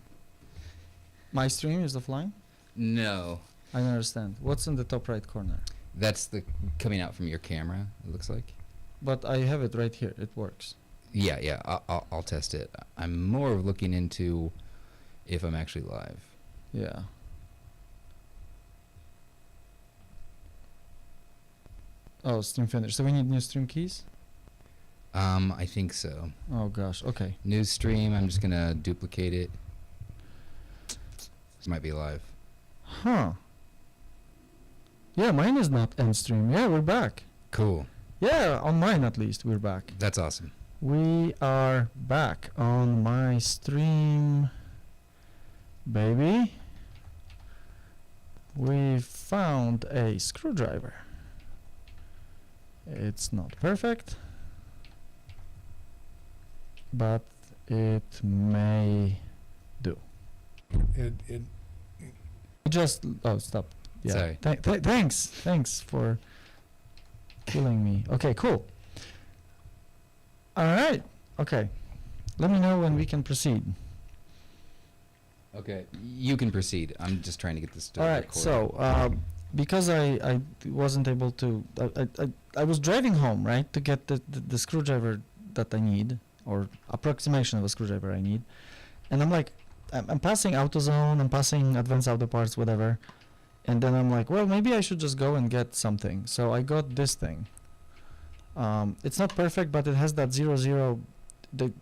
My stream is offline? No, I don't understand. What's in the top right corner? that's the coming out from your camera. It looks like. But I have it right here. It works. Yeah. I'll test it. I'm more looking into if I'm actually live. Yeah. Oh, stream finished. So we need new stream keys? I think so. Oh gosh. Okay. New stream. I'm just gonna duplicate it. This might be live. Huh. Yeah, mine is not end stream. Yeah, we're back. Cool. Yeah, on mine at least, we're back. That's awesome. We are back on my stream, baby. We found a screwdriver. It's not perfect, but it may do. It Just, oh, stop. Yeah. Sorry. Thanks for killing me. Okay, cool. All right. Okay. Let me know when we can proceed. Okay, you can proceed. I'm just trying to get this. All right. So because I wasn't able to, I was driving home, right, to get the screwdriver that I need, or approximation of a screwdriver I need, and I'm like, I'm passing AutoZone, I'm passing Advanced Auto Parts, whatever, and then I'm like, well, maybe I should just go and get something. So I got this thing. It's not perfect, but it has that 00.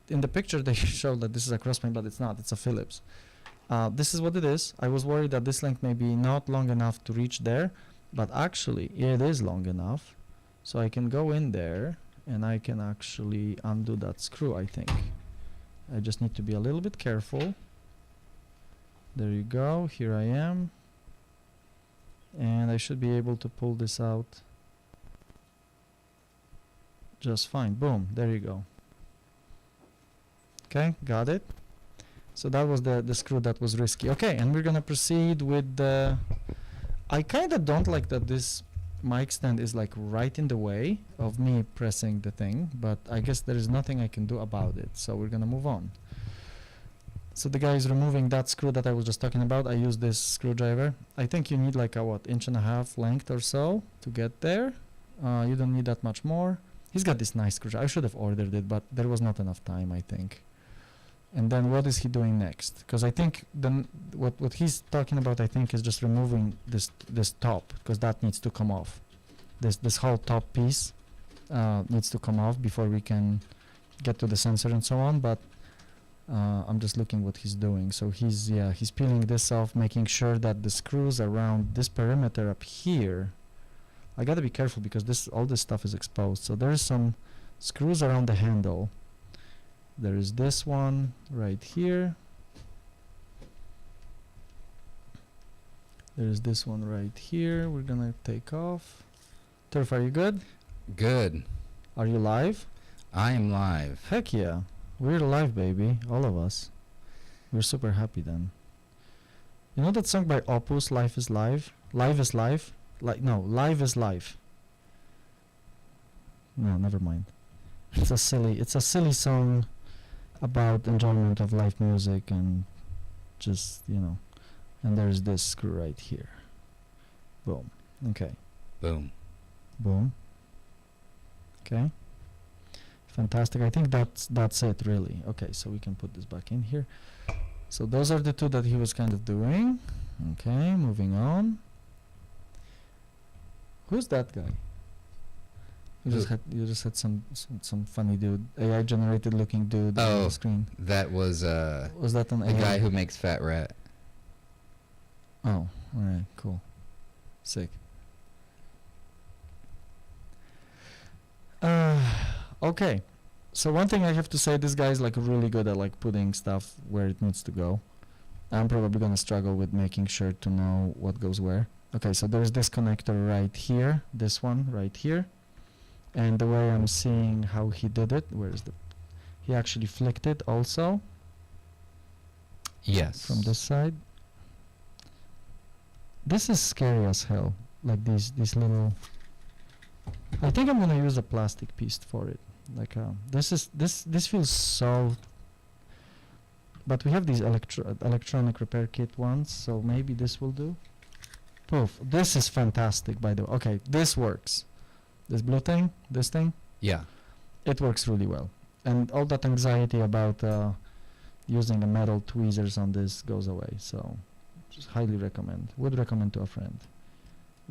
In the picture they show that this is a crossplane, but it's not. It's a Phillips. This is what it is. I was worried that this length may be not long enough to reach there, but actually it is long enough. So I can go in there and I can actually undo that screw, I think. I just need to be a little bit careful. There you go. Here I am. And I should be able to pull this out just fine. Boom. There you go. Okay, got it. So that was the screw that was risky. Okay, and we're gonna proceed with the... I kind of don't like that this mic stand is like right in the way of me pressing the thing, but I guess there is nothing I can do about it. So we're gonna move on. So the guy is removing that screw that I was just talking about. I use this screwdriver. I think you need like a, what, 1.5 inch length or so to get there. You don't need that much more. He's got this nice screwdriver. I should have ordered it, but there was not enough time, I think. And then what is he doing next? Because I think then what he's talking about, I think, is just removing this top, because that needs to come off. This whole top piece needs to come off before we can get to the sensor and so on. But I'm just looking what he's doing. So he's peeling this off, making sure that the screws around this perimeter up here. I gotta be careful because all this stuff is exposed. So there's some screws around the handle. There is this one right here. There is this one right here. We're gonna take off. Turf, are you good? Good. Are you live? I am live. Heck yeah. We're live, baby. All of us. We're super happy then. You know that song by Opus, Life is Live? Live is Life? No, Live is Life. No, never mind. It's a silly song about enjoyment of live music and just, you know. And there's this screw right here. Boom. Okay. Boom. Boom. Okay. Fantastic. I think that's it really. Okay, so we can put this back in here. So those are the two that he was kind of doing. Okay, moving on. Who's that guy? You just had some funny dude, AI generated looking dude on the screen. That was that an AI? guy who makes Fat Rat. Oh, alright, cool. Sick. Okay. So one thing I have to say, this guy is like really good at like putting stuff where it needs to go. I'm probably gonna struggle with making sure to know what goes where. Okay, so there's this connector right here, this one right here. And the way I'm seeing how he did it, he actually flicked it also. Yes. From this side. This is scary as hell. Like these little. I think I'm gonna use a plastic piece for it. Like this feels so. But we have these electronic repair kit ones, so maybe this will do. Poof! This is fantastic, by the way. Okay, this works. This blue thing, this thing. Yeah. It works really well, and all that anxiety about using a metal tweezers on this goes away. So, just highly recommend. Would recommend to a friend.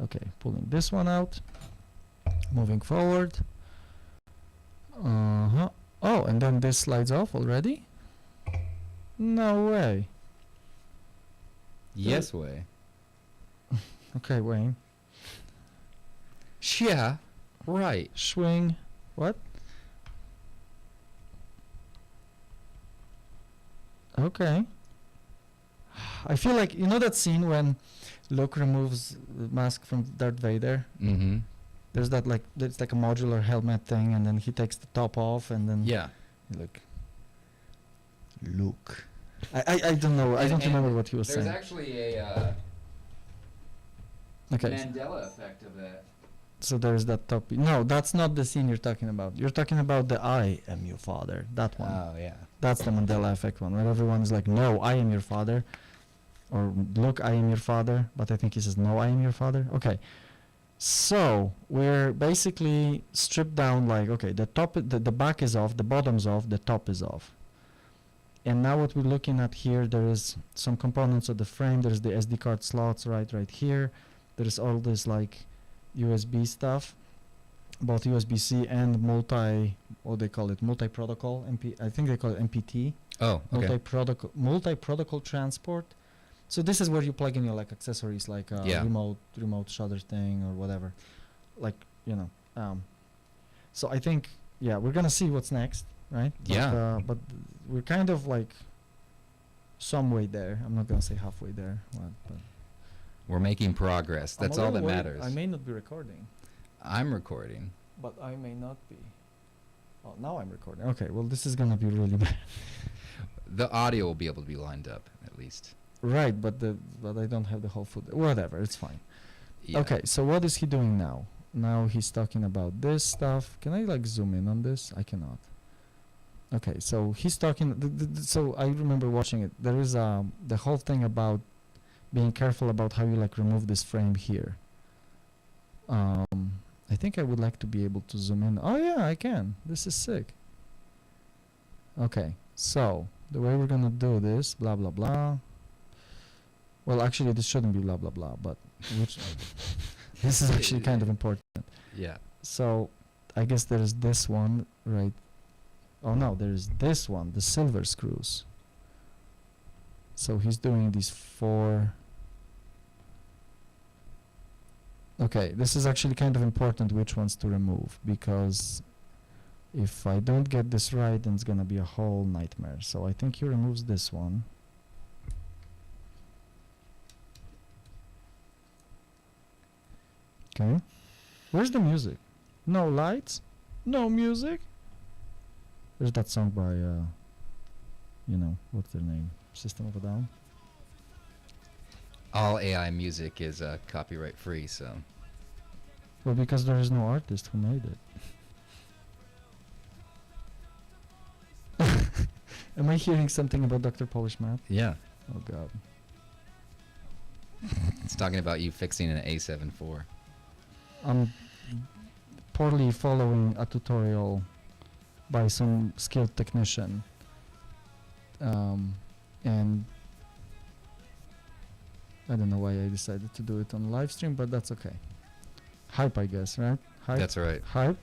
Okay, pulling this one out. Moving forward. Oh, and then this slides off already? No way. Yes way. Okay, Wayne. Yeah, right. Swing. What? Okay. I feel like, you know that scene when Luke removes the mask from Darth Vader? Mm-hmm. There's that like, it's like a modular helmet thing, and then he takes the top off, and then Yeah. Luke. I don't know. I don't remember what he was There's saying. actually a Okay. Mandela effect of that. So there's that top. No, that's not the scene you're talking about. You're talking about the "I am your father." That one. Oh yeah. That's the Mandela effect one, where everyone's like, "No, I am your father." or look, I am your father, but I think he says, no, I am your father. Okay. So we're basically stripped down like, okay, the back is off, the bottom's off, the top is off. And now what we're looking at here, there is some components of the frame. There's the SD card slots right here. There's all this like USB stuff, both USB-C and what they call it, multi-protocol, I think they call it MPT. Oh, okay. Multi-protocol transport. So this is where you plug in your like accessories, like remote shutter thing or whatever, like so I think we're gonna see what's next, right? But we're kind of like some way there. I'm not gonna say halfway there, but we're making progress. That's all that matters. I may not be recording. I'm recording. But I may not be. Oh, now I'm recording. Okay, well this is gonna be really bad. The audio will be able to be lined up at least. Right, but I don't have the whole footage. Whatever, it's fine. Yeah. Okay, so what is he doing now? Now he's talking about this stuff. Can I like zoom in on this? I cannot. Okay, so he's talking. So I remember watching it. There is the whole thing about being careful about how you like remove this frame here. I think I would like to be able to zoom in. Oh yeah, I can. This is sick. Okay, so the way we're gonna do this, blah blah blah. Well, actually, this shouldn't be blah blah blah, but this is actually kind of important. Yeah. So I guess there's this one, right? Oh no, there's this one, the silver screws. So he's doing these 4. Okay, this is actually kind of important which ones to remove, because if I don't get this right, then it's gonna be a whole nightmare. So I think he removes this one. Okay. Where's the music? No lights? No music? There's that song by, what's their name? System of a Down? All AI music is copyright free, so. Well, because there is no artist who made it. Am I hearing something about Dr. Polish Matt? Yeah. Oh god. It's talking about you fixing an A7 IV. I'm poorly following a tutorial by some skilled technician. And I don't know why I decided to do it on live stream, but that's okay. Hype, I guess, right? Hype? That's right. Hype?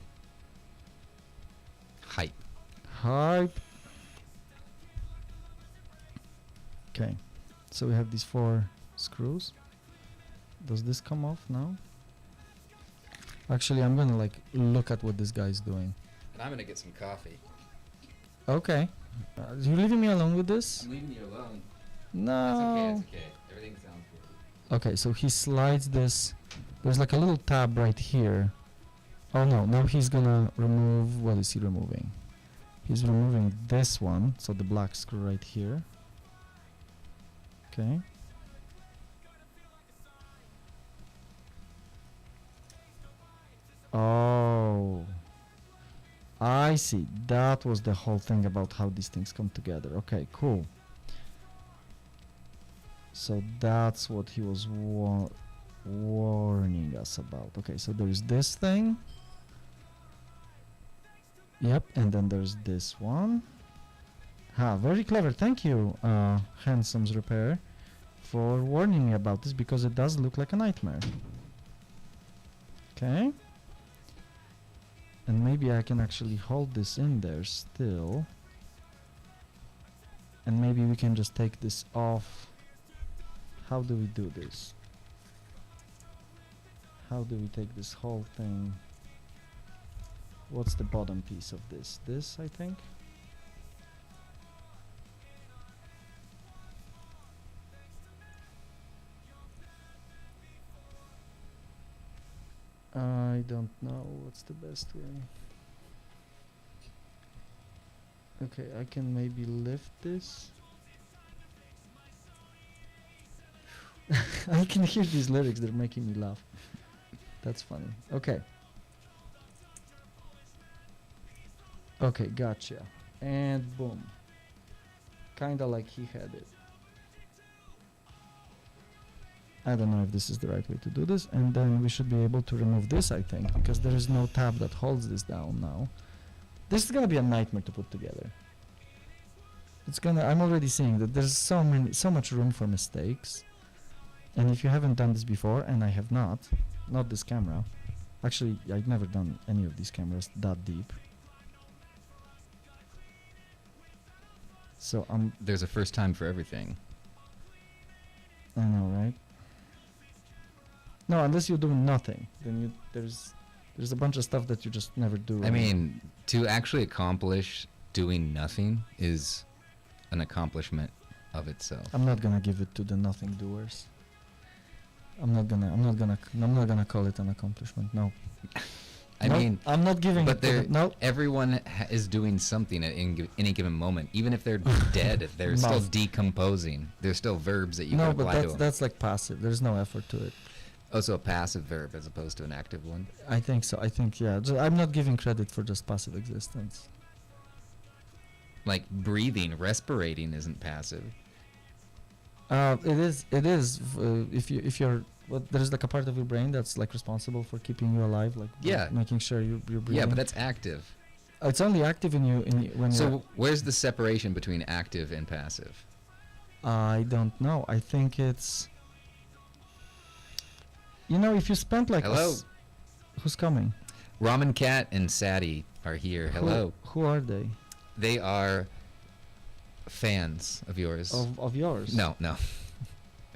Hype. Hype. Okay. So we have these 4 screws. Does this come off now? Actually, I'm gonna like look at what this guy's doing. And I'm gonna get some coffee. Okay. You leaving me alone with this? I'm leaving you alone. No. It's okay. Everything sounds good. Okay, so he slides this. There's like a little tab right here. Oh no, now he's gonna remove, what is he removing? He's removing this one, so the black screw right here. Okay. Oh, I see. That was the whole thing about how these things come together. Okay, cool. So that's what he was warning us about. Okay, so there's this thing. Yep, and then there's this one. Very clever. Thank you, Handsome's Repair, for warning me about this, because it does look like a nightmare. Okay. And maybe I can actually hold this in there still. And maybe we can just take this off. How do we do this? How do we take this whole thing? What's the bottom piece of this? This, I think? I don't know what's the best way. Okay, I can maybe lift this. I can hear these lyrics, they're making me laugh. That's funny. Okay. Okay, gotcha. And boom. Kinda like he had it. I don't know if this is the right way to do this, and then we should be able to remove this, I think, because there is no tab that holds this down now. This is gonna be a nightmare to put together. I'm already seeing that there's so much room for mistakes, and if you haven't done this before, and I have not this camera, actually I've never done any of these cameras that deep. So There's a first time for everything. I know, right? No, unless you're doing nothing, then there's a bunch of stuff that you just never do. I mean, to actually accomplish doing nothing is an accomplishment of itself. I'm not gonna give it to the nothing doers. I'm not gonna call it an accomplishment. No. I mean, I'm not giving but it. No. Everyone is doing something at any given moment. Even if they're dead, they're still decomposing. There's still verbs that you can apply to them. No, but that's like passive. There's no effort to it. Oh, so a passive verb as opposed to an active one? I think so. I think, yeah. I'm not giving credit for just passive existence. Like breathing, respirating isn't passive. It is. If you're, there's like a part of your brain that's like responsible for keeping you alive, like making sure you're breathing. Yeah, but that's active. It's only active when you're. So where's the separation between active and passive? I don't know. I think it's. If you spent like. Hello. Who's coming? Ramen Cat and Sadie are here. Hello. Who are they? They are fans of yours. Of yours? No.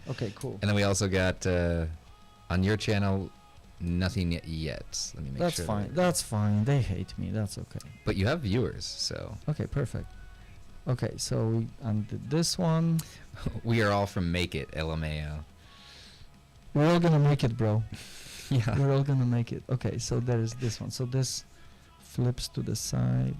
Okay, cool. And then we also got on your channel, nothing yet. Let me make That's sure. Fine. That's fine. They hate me. That's okay. But you have viewers, so. Okay, perfect. Okay, so we undid this one. We are all from Make It, LMAO. We're all gonna make it, bro. Yeah. We're all gonna make it. Okay, so there's this one. So this flips to the side.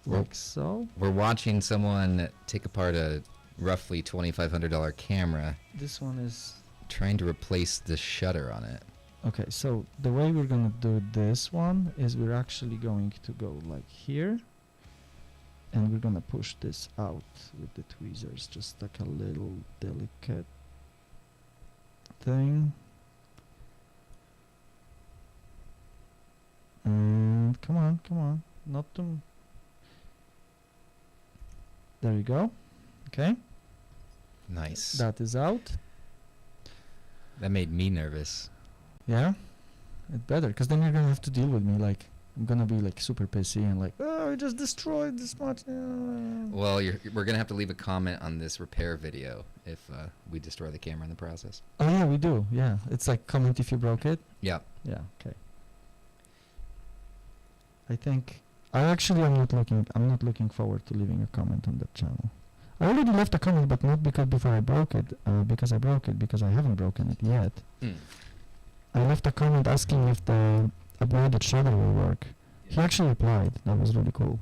Like so. We're watching someone take apart a roughly $2,500 camera. This one is trying to replace the shutter on it. Okay, so the way we're gonna do this one is we're actually going to go like here, and we're gonna push this out with the tweezers, just like a little delicate thing. And come on, not too. There you go. Okay. Nice. That is out. That made me nervous. Yeah, it better, because then you're gonna have to deal with me. Like, I'm gonna be like super pissy and like, oh, I just destroyed this much. Well, we're gonna have to leave a comment on this repair video if we destroy the camera in the process. Oh yeah, we do. Yeah, it's like comment if you broke it. Yeah. Yeah. Okay. I think I'm not looking forward to leaving a comment on that channel. I already left a comment, but not because I broke it, because I haven't broken it yet. I left a comment asking if the upgraded shutter will work. He actually replied. That was really cool.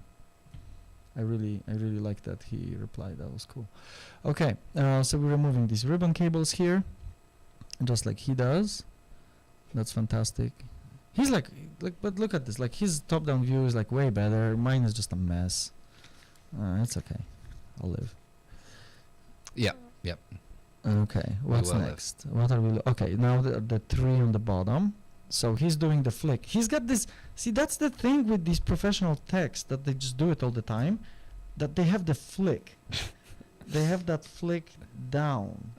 I really liked that he replied. That was cool. Okay, so we're removing these ribbon cables here, just like he does. That's fantastic. He's like, but look at this. Like, his top-down view is like way better. Mine is just a mess. It's okay. I'll live. Yep. Okay, what's next? What are we? Okay, now the three on the bottom. So he's doing the flick. He's got this. See, that's the thing with these professional techs, that they just do it all the time. That they have the flick. They have that flick down,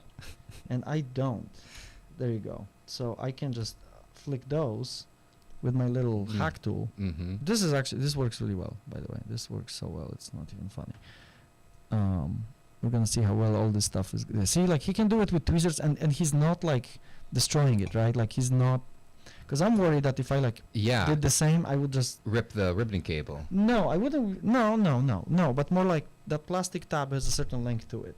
and I don't. There you go. So I can just flick those with my little hack tool. Mm-hmm. This works really well, by the way. This works so well, it's not even funny. We're gonna see how well all this stuff is. See, like, he can do it with tweezers, and he's not like destroying it, right? Like, he's not, because I'm worried that if I did the same, I would just rip the ribbon cable. No, I wouldn't. No. But more like that plastic tab has a certain length to it,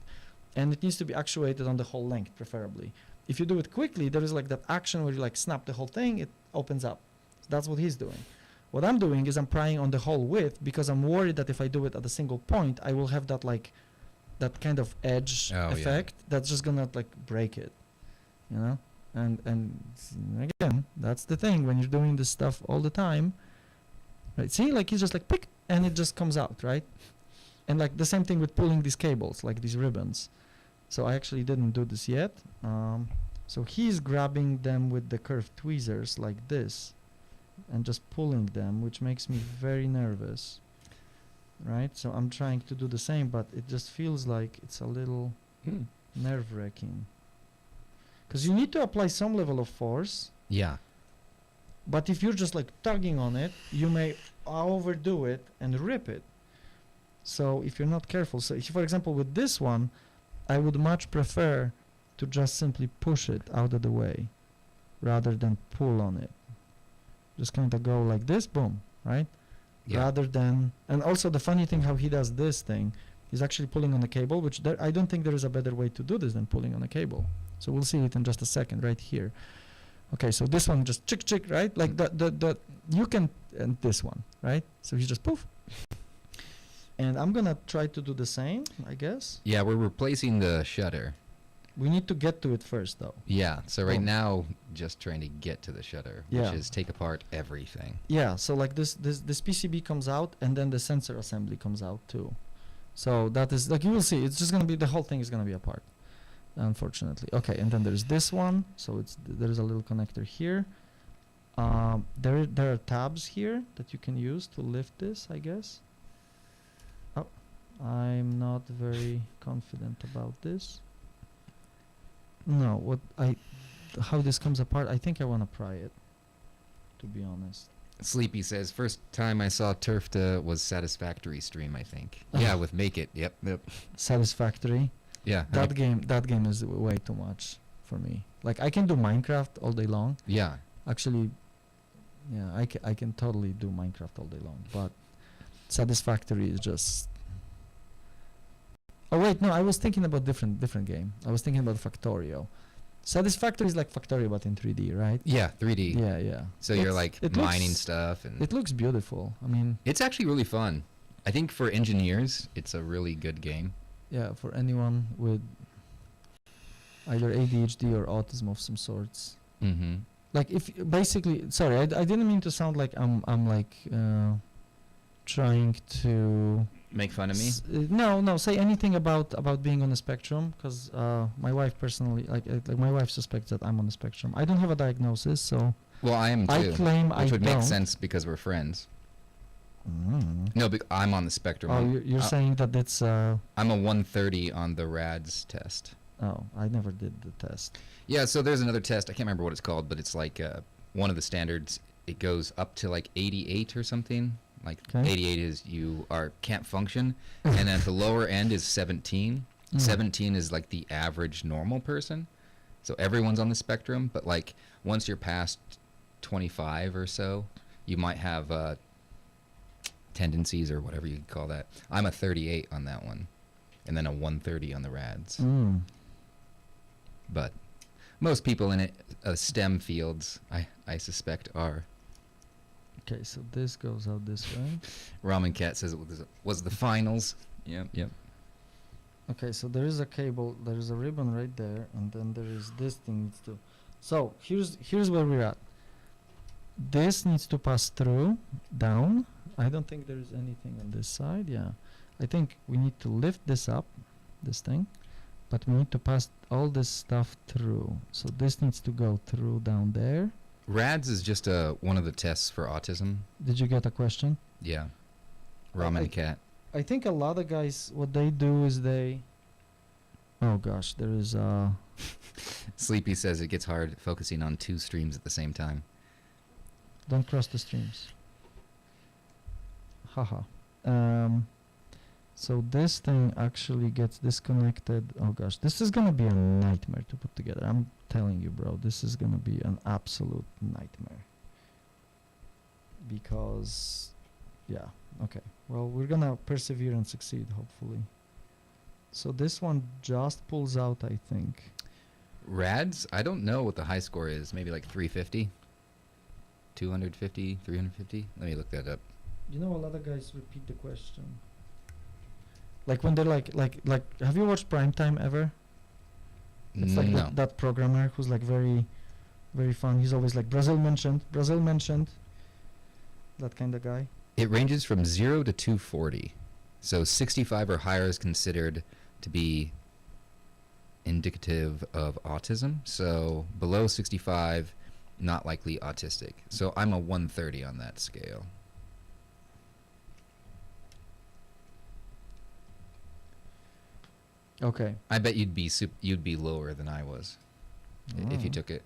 and it needs to be actuated on the whole length, preferably. If you do it quickly, there is like that action where you like snap the whole thing, it opens up. So that's what he's doing. What I'm doing is I'm prying on the whole width, because I'm worried that if I do it at a single point, I will have that like that kind of edge effect that's just gonna like break it, you know. And again, that's the thing when you're doing this stuff all the time, right? See, like, he's just like pick, and it just comes out, right? And like the same thing with pulling these cables, like these ribbons. So I actually didn't do this yet. So he's grabbing them with the curved tweezers like this and just pulling them, which makes me very nervous. Right? So I'm trying to do the same, but it just feels like it's a little nerve-wracking. Because you need to apply some level of force. Yeah. But if you're just like tugging on it, you may overdo it and rip it. So if you're not careful, so if, for example, with this one, I would much prefer to just simply push it out of the way rather than pull on it. Just kind of go like this, boom, right? Yeah. Rather than, and also the funny thing how he does this thing is actually pulling on the cable, which I don't think there is a better way to do this than pulling on a cable. So we'll see it in just a second right here. Okay, so this one just chick, right? Like the you can, and this one, right? So he just poof. And I'm gonna try to do the same, I guess. Yeah, we're replacing the shutter. We need to get to it first, though. Yeah, so right Oh. now, just trying to get to the shutter, Yeah. which is take apart everything. Yeah, so like this PCB comes out, and then the sensor assembly comes out too. So that is, like, you will see, it's just gonna be, the whole thing is gonna be apart, unfortunately. Okay, and then there's this one, so there's a little connector here. There are tabs here that you can use to lift this, I guess. Oh, I'm not very confident about this. No, how this comes apart, I think I want to pry it, to be honest. Sleepy says, first time I saw Turfta was Satisfactory stream, I think. Yeah, with Make It. Yep. Satisfactory. Yeah. That game is way too much for me. Like, I can do Minecraft all day long. Yeah. Actually, yeah, I can totally do Minecraft all day long, but Satisfactory is just... Oh wait, no, I was thinking about different game. I was thinking about Factorio. Satisfactory is like Factorio but in 3D, right? Yeah, 3D. Yeah. So you're like mining stuff, and it looks beautiful. I mean, it's actually really fun. I think for engineers, it's a really good game. yeah, for anyone with either ADHD or autism of some sorts. Mm-hmm. Like, if basically, sorry, I didn't mean to sound like I'm like trying to Make fun of me? No, say anything about being on the spectrum, because my wife personally, like my wife suspects that I'm on the spectrum. I don't have a diagnosis, so Well, I am too. I claim which I would don't. make sense because we're friends. Mm. No, I'm on the spectrum. Oh, you're saying that it's I'm a 130 on the RADS test. Oh, I never did the test. Yeah, so there's another test. I can't remember what it's called, but it's like one of the standards. It goes up to like 88 or something. Like 88 is you can't function, and at the lower end is 17. 17 is like the average normal person. So everyone's on the spectrum, but like once you're past 25 or so, you might have tendencies or whatever you call that. I'm a 38 on that one, and then a 130 on the RADS. But most people in STEM fields, I suspect, are. Okay, so this goes out this way. Ramen Cat says it was the finals. Yep. Okay, so there is a cable, there is a ribbon right there, and then there is this thing needs to. So here's where we're at. This needs to pass through, down. I don't think there is anything on this side. Yeah, I think we need to lift this up, this thing, but we need to pass all this stuff through. So this needs to go through down there. RADS is just one of the tests for autism. Did you get a question? Yeah. Ramen Cat. I think a lot of guys, what they do is they... Oh gosh, there is Sleepy says it gets hard focusing on two streams at the same time. Don't cross the streams. Haha. So this thing actually gets disconnected. Oh gosh, this is gonna be a nightmare to put together. I'm telling you, bro, this is gonna be an absolute nightmare. Because, yeah, okay. Well, we're gonna persevere and succeed, hopefully. So this one just pulls out, I think. RADS, I don't know what the high score is. Maybe like 350? 250? 350? Let me look that up. You know, a lot of guys repeat the question. Like when they're like, have you watched Primetime ever? It's like No. that programmer who's like very, very fun. He's always like, Brazil mentioned. That kind of guy. It ranges from 0 to 240. So 65 or higher is considered to be indicative of autism. So below 65, not likely autistic. So I'm a 130 on that scale. Okay. I bet you'd be lower than I was if you Oh. took it.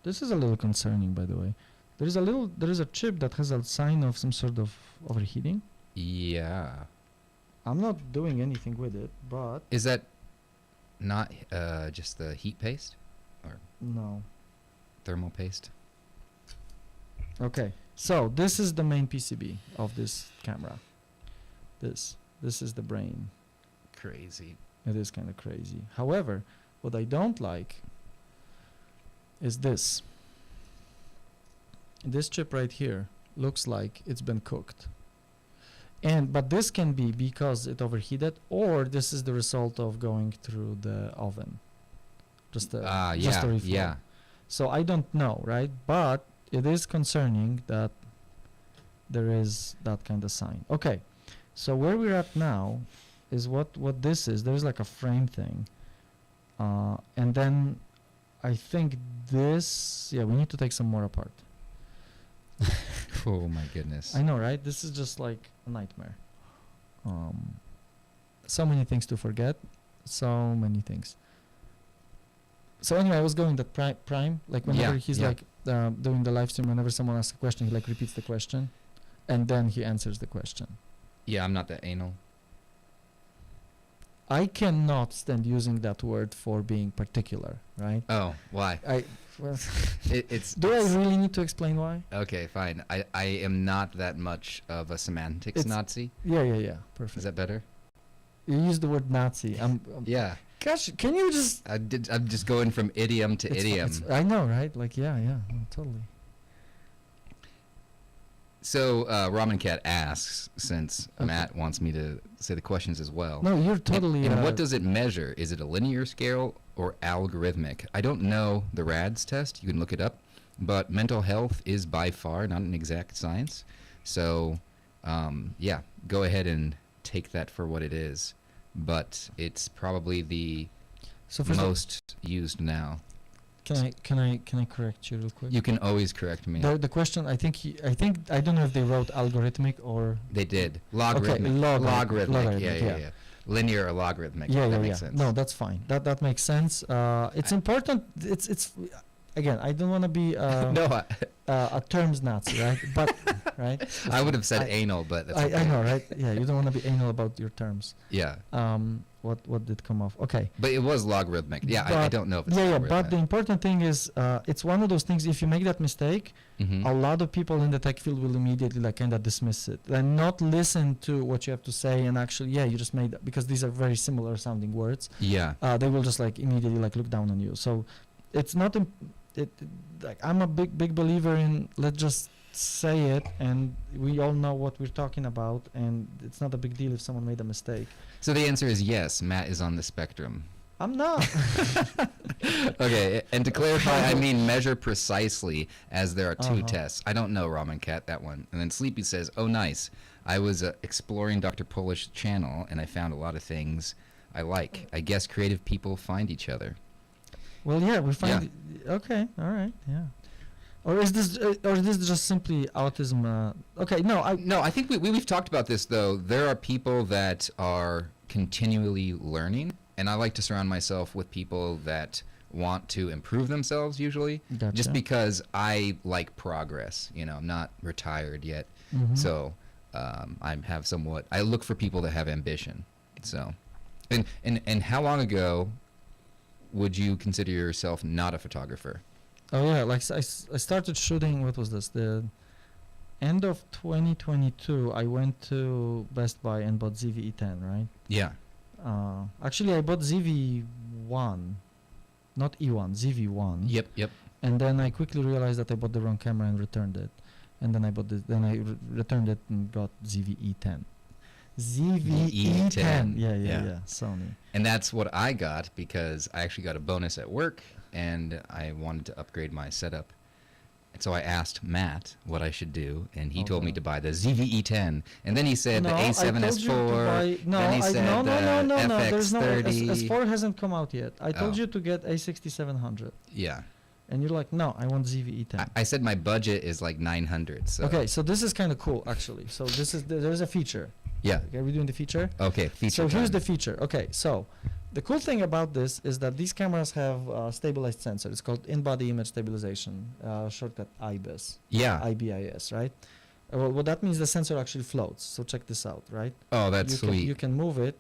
This is a little concerning, by the way. There is a chip that has a sign of some sort of overheating. Yeah. I'm not doing anything with it, but Is that not just the heat paste or no. thermal paste? Okay. So this is the main PCB of this camera. This is the brain. Crazy. It is kind of crazy. However, what I don't like is this. This chip right here looks like it's been cooked. But this can be because it overheated, or this is the result of going through the oven. Just a reflow. Yeah. So I don't know, right? But it is concerning that there is that kind of sign. Okay. So where we're at now is what this is. There's like a frame thing. And then I think this, we need to take some more apart. Oh my goodness. I know, right? This is just like a nightmare. So many things to forget. So many things. So anyway, I was going that Prime, like whenever he's like doing the live stream, whenever someone asks a question, he like repeats the question, and then he answers the question. Yeah, I'm not that anal. I cannot stand using that word for being particular, right? Oh, why? Well, Do I really need to explain why? Okay, fine. I am not that much of a semantics Nazi. Yeah. Perfect. Is that better? You use the word Nazi. Yeah. Gosh, can you just? I'm just going from idiom to idiom. I know, right? Like, totally. So Ramen Cat asks, since Matt wants me to say the questions as well. No, you're totally. And what does it measure? Is it a linear scale or algorithmic? I don't know the RADS test. You can look it up. But mental health is by far not an exact science. So, go ahead and take that for what it is. But it's probably the most used now. Can I correct you real quick? You can always correct me. The question, I don't know if they wrote algorithmic or they did logarithmic. Okay, logarithmic. Yeah. Linear or logarithmic. That makes sense. No, that's fine. That makes sense. It's important. It's again. I don't want to be a terms Nazi, right? But right. I would have said anal, but that's okay. I know, right? Yeah, you don't want to be anal about your terms. Yeah. What did come off? Okay. But it was logarithmic. Yeah, I don't know if it's logarithmic. But the important thing is, it's one of those things, if you make that mistake, a lot of people in the tech field will immediately like kind of dismiss it and not listen to what you have to say, and actually, you just made that, because these are very similar sounding words. Yeah. They will just like immediately like look down on you. So it's not, like I'm a big believer in, let's just say it, and we all know what we're talking about, and it's not a big deal if someone made a mistake. So the answer is yes, Matt is on the spectrum. I'm not. Okay, and to clarify, I mean measure precisely, as there are two tests. I don't know, Ramen Cat, that one. And then Sleepy says, oh, nice. I was exploring Dr. Polish's channel, and I found a lot of things I like. I guess creative people find each other. Well, yeah, we find. Yeah. Okay, all right, yeah. Or is this just simply autism? Okay, no, I think we've talked about this though. There are people that are continually learning, and I like to surround myself with people that want to improve themselves. Usually, Gotcha. Just because I like progress. I'm not retired yet, so I look for people that have ambition. So, and how long ago would you consider yourself not a photographer? Oh yeah, like I started shooting. What was this? The end of 2022. I went to Best Buy and bought ZV-E10, right? Yeah. Actually, I bought ZV-1, not E1, ZV-1. Yep. And then I quickly realized that I bought the wrong camera and returned it. And then I bought this. Then I returned it and got ZV-E10. ZV-E10. Yeah. Sony. And that's what I got because I actually got a bonus at work, and I wanted to upgrade my setup. So I asked Matt what I should do, and he told me Okay. to buy the ZVE10, and then he said the I told you to A7S4. buy- No, then he said no. There's no FX30. S4 hasn't come out yet. I told Oh. you to get A6700, Yeah, and you're like, no, I want ZVE10. I said my budget is like 900. So Okay, so this is kind of cool actually. So there's a feature. yeah. Okay, are we doing the feature? Okay, feature So here's time. the feature. Okay, so the cool thing about this is that these cameras have a stabilized sensor. It's called in-body image stabilization, shortcut IBIS. Yeah. IBIS, right? Well, what that means, the sensor actually floats. So check this out, right? Oh, that's you sweet. you can move it,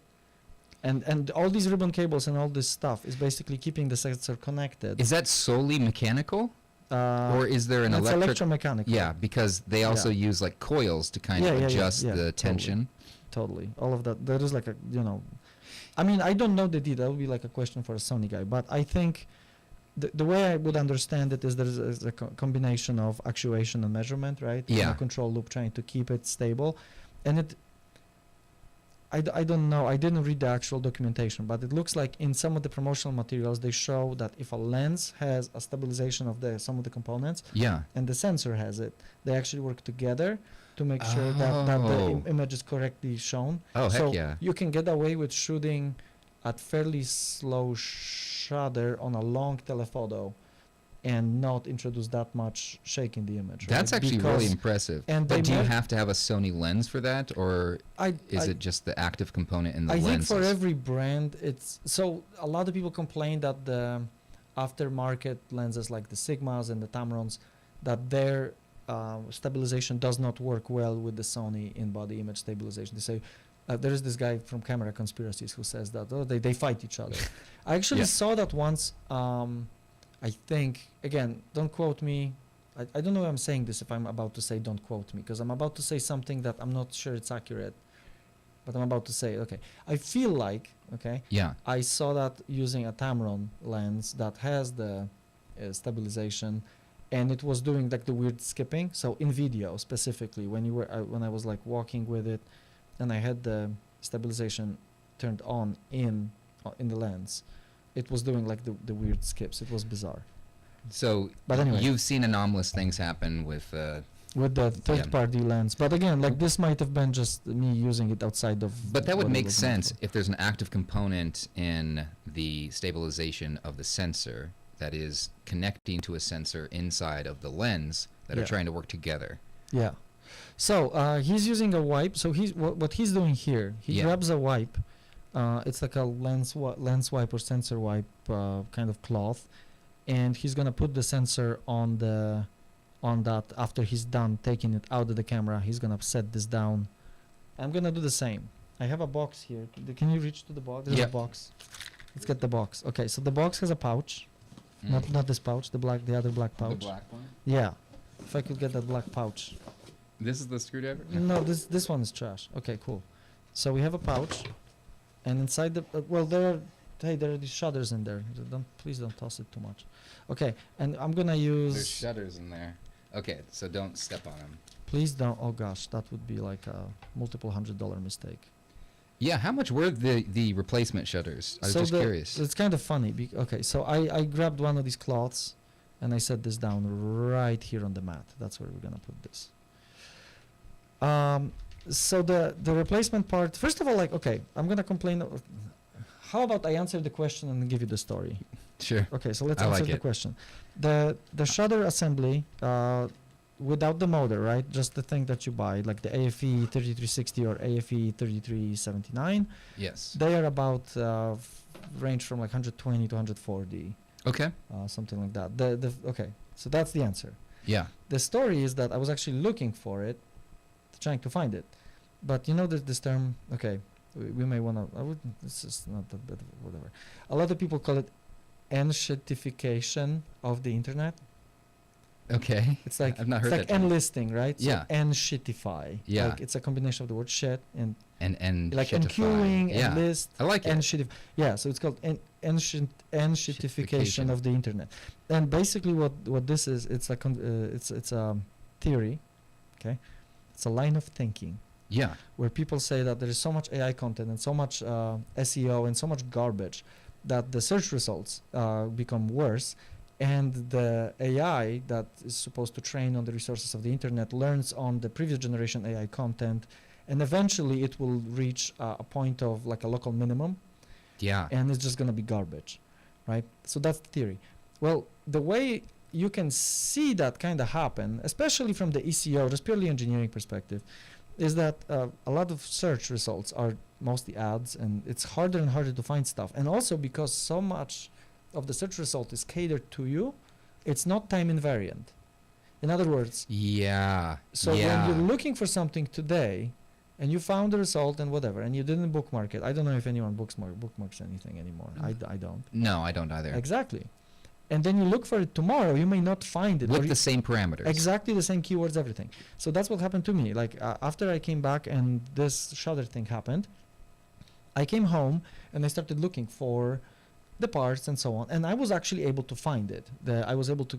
and all these ribbon cables and all this stuff is basically keeping the sensor connected. Is that solely mechanical, or is there an that's electric? electromechanical. Yeah, because they also use like coils to kind of adjust the tension. Totally. All of that. There is like a, I mean, I don't know the detail. That would be like a question for a Sony guy. But I think the way I would understand it is there is a combination of actuation and measurement, right? Yeah. And a control loop trying to keep it stable. And I don't know. I didn't read the actual documentation, but it looks like in some of the promotional materials they show that if a lens has a stabilization of some of the components Yeah. and the sensor has it, they actually work together to make sure that the Oh. image is correctly shown. Oh, heck So yeah. you can get away with shooting at fairly slow shutter on a long telephoto and not introduce that much shake in the image. That's right? actually really Because impressive. and But they do you meas- have to have a Sony lens for that, or is I it just the active component in the I think lenses? for every brand, it's so a lot of people complain that the aftermarket lenses like the Sigmas and the Tamrons, that their stabilization does not work well with the Sony in-body image stabilization. They say there is this guy from Camera Conspiracies who says that they fight each other. I actually Yeah. saw that once. I think again, don't quote me. I don't know why I'm saying this if I'm about to say don't quote me, because I'm about to say something that I'm not sure it's accurate. But I'm about to say, okay, I feel like, okay, Yeah. I saw that using a Tamron lens that has the stabilization, and it was doing like the weird skipping. So in video specifically, when when I was like walking with it, and I had the stabilization turned on in the lens, it was doing like the weird skips. It was bizarre. So But anyway. you've seen anomalous things happen with. With the third-party lens, but again, like this might have been just me using it outside of. But that would what it make was meant sense for. if there's an active component in the stabilization of the sensor that is connecting to a sensor inside of the lens that are Yeah. trying to work together. Yeah. So he's using a wipe. So he's what he's doing here. He Yeah. grabs a wipe. It's like a lens wipe or sensor wipe kind of cloth, and he's gonna put the sensor on that after he's done taking it out of the camera. He's gonna set this down. I'm gonna do the same. I have a box here. Can you reach to the box? There's Yeah. a box. Let's get the box. Okay, so the box has a pouch. Not this pouch. The other black pouch. The black one. Yeah. If I could get that black pouch. This is the screwdriver. No, this one is trash. Okay, cool. So we have a pouch, and inside the there are these shutters in there. Please don't toss it too much. Okay, and I'm gonna use. There's shutters in there. Okay, so don't step on them. Please don't. Oh gosh, that would be like a multiple $100 mistake. Yeah, how much were the replacement shutters? I was just curious. It's kind of funny. Okay, so I grabbed one of these cloths, and I set this down right here on the mat. That's where we're gonna put this. So the replacement part. First of all, like, okay, I'm gonna complain. How about I answer the question and give you the story? Sure. Okay, so let's I answer like the it. question. The shutter assembly without the motor, right? Just the thing that you buy, like the AFE 3360 or AFE 3379. Yes. They are about range from like 120 to 140, Okay. something like that. Okay, so that's the answer. Yeah. The story is that I was actually looking for it, trying to find it, but you know this term. Okay, we may wanna. This is not that bad. Whatever. A lot of people call it enshittification of the internet. Okay. It's like I've not heard it's like that term. enlisting, right? Yeah. So enshittify. Yeah. Like it's a combination of the word shit and And like shitify. enqueuing, Yeah. enlist, I like it. Yeah, so it's called enshittification of the internet. And basically, what this is, it's a it's a theory, okay? It's a line of thinking Yeah. where people say that there is so much AI content and so much SEO and so much garbage that the search results become worse, and the AI that is supposed to train on the resources of the internet learns on the previous generation AI content, and eventually it will reach a point of like a local minimum, Yeah. and it's just going to be garbage, right? So that's the theory. Well, the way you can see that kind of happen, especially from the ECO, just purely engineering perspective, is that a lot of search results are mostly ads, and it's harder and harder to find stuff. And also because so much of the search result is catered to you, it's not time invariant. In other words, Yeah. so when you're looking for something today, and you found the result and whatever, and you didn't bookmark it. I don't know if anyone bookmarks anything anymore. I don't. No, I don't either. Exactly. And then you look for it tomorrow, you may not find it. With the same parameters. Exactly the same keywords, everything. So that's what happened to me. Like after I came back and this Shudder thing happened, I came home and I started looking for the parts and so on. And I was actually able to find it. I was able to,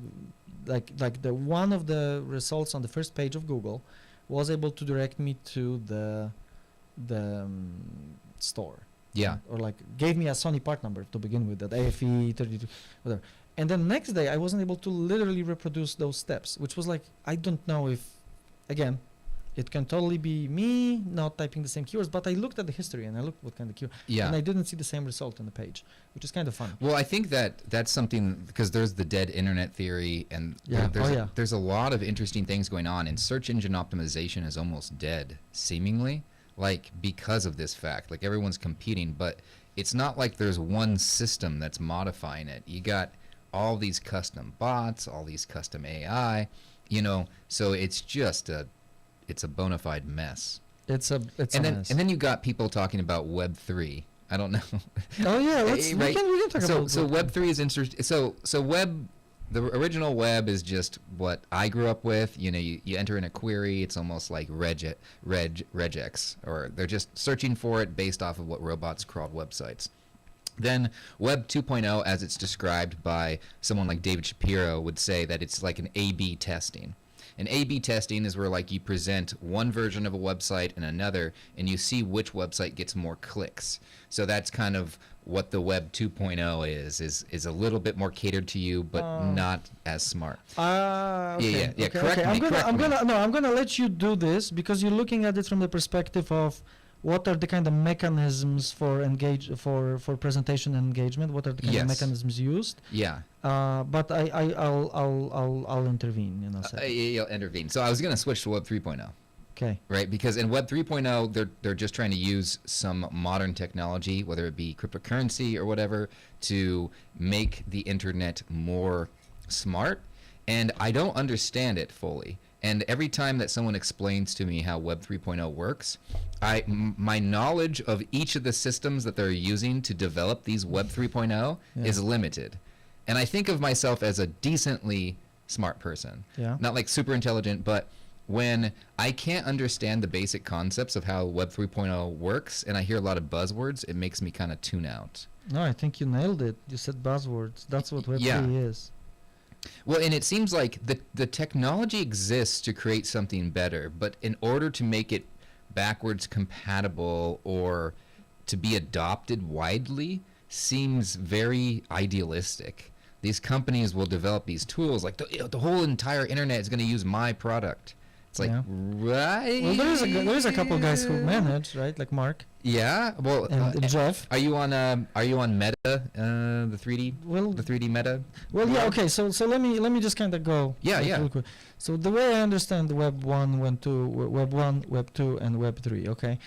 like the one of the results on the first page of Google was able to direct me to the store. Yeah. Or like gave me a Sony part number to begin with, that AFE 32, whatever. And then next day I wasn't able to literally reproduce those steps, which was like, I don't know if, again, it can totally be me not typing the same keywords, but I looked at the history and I looked what kind of keyword, Yeah. and I didn't see the same result on the page, which is kind of fun. Well, I think that's something, because there's the dead internet theory, and Yeah. there's a lot of interesting things going on, and search engine optimization is almost dead, seemingly, like because of this fact. Like everyone's competing, but it's not like there's one system that's modifying it. You got all these custom bots, all these custom AI, so it's just it's a bona fide mess. It's a mess. And then you got people talking about Web3. I don't know. Oh yeah, Right? we can talk about So Web3 is interesting. So the original web is just what I grew up with. You enter in a query. It's almost like regex, or they're just searching for it based off of what robots crawled websites. Then Web 2.0, as it's described by someone like David Shapiro, would say that it's like an A/B testing. And A/B testing is where like you present one version of a website and another, and you see which website gets more clicks. So that's kind of what the Web 2.0 is a little bit more catered to you, but not as smart. Okay. Yeah. Okay, Correct me. I'm gonna let you do this because you're looking at it from the perspective of what are the kind of mechanisms for presentation and engagement. What are the kind of mechanisms used? Yeah. But I'll intervene in a second. You'll intervene. So I was going to switch to Web 3.0. Okay. Right, because in Web 3.0, they're just trying to use some modern technology, whether it be cryptocurrency or whatever, to make the internet more smart. And I don't understand it fully. And every time that someone explains to me how Web 3.0 works, my knowledge of each of the systems that they're using to develop these Web 3.0 is limited. And I think of myself as a decently smart person. Yeah. Not like super intelligent, but when I can't understand the basic concepts of how Web 3.0 works and I hear a lot of buzzwords, it makes me kind of tune out. No, I think you nailed it. You said buzzwords. That's what Web 3 is. Well, and it seems like the technology exists to create something better, but in order to make it backwards compatible or to be adopted widely seems very idealistic. These companies will develop these tools like the whole entire internet is going to use my product. It's like, right? Well, there is a couple guys who manage, right? Like Mark. Yeah. Well, and Jeff. Are you on Meta? The 3D. Well, the 3D Meta. Well, yeah. Okay. So let me just kind of go. Yeah. Real quick. So the way I understand the Web 1, Web 2, Web 2, and Web 3. Okay.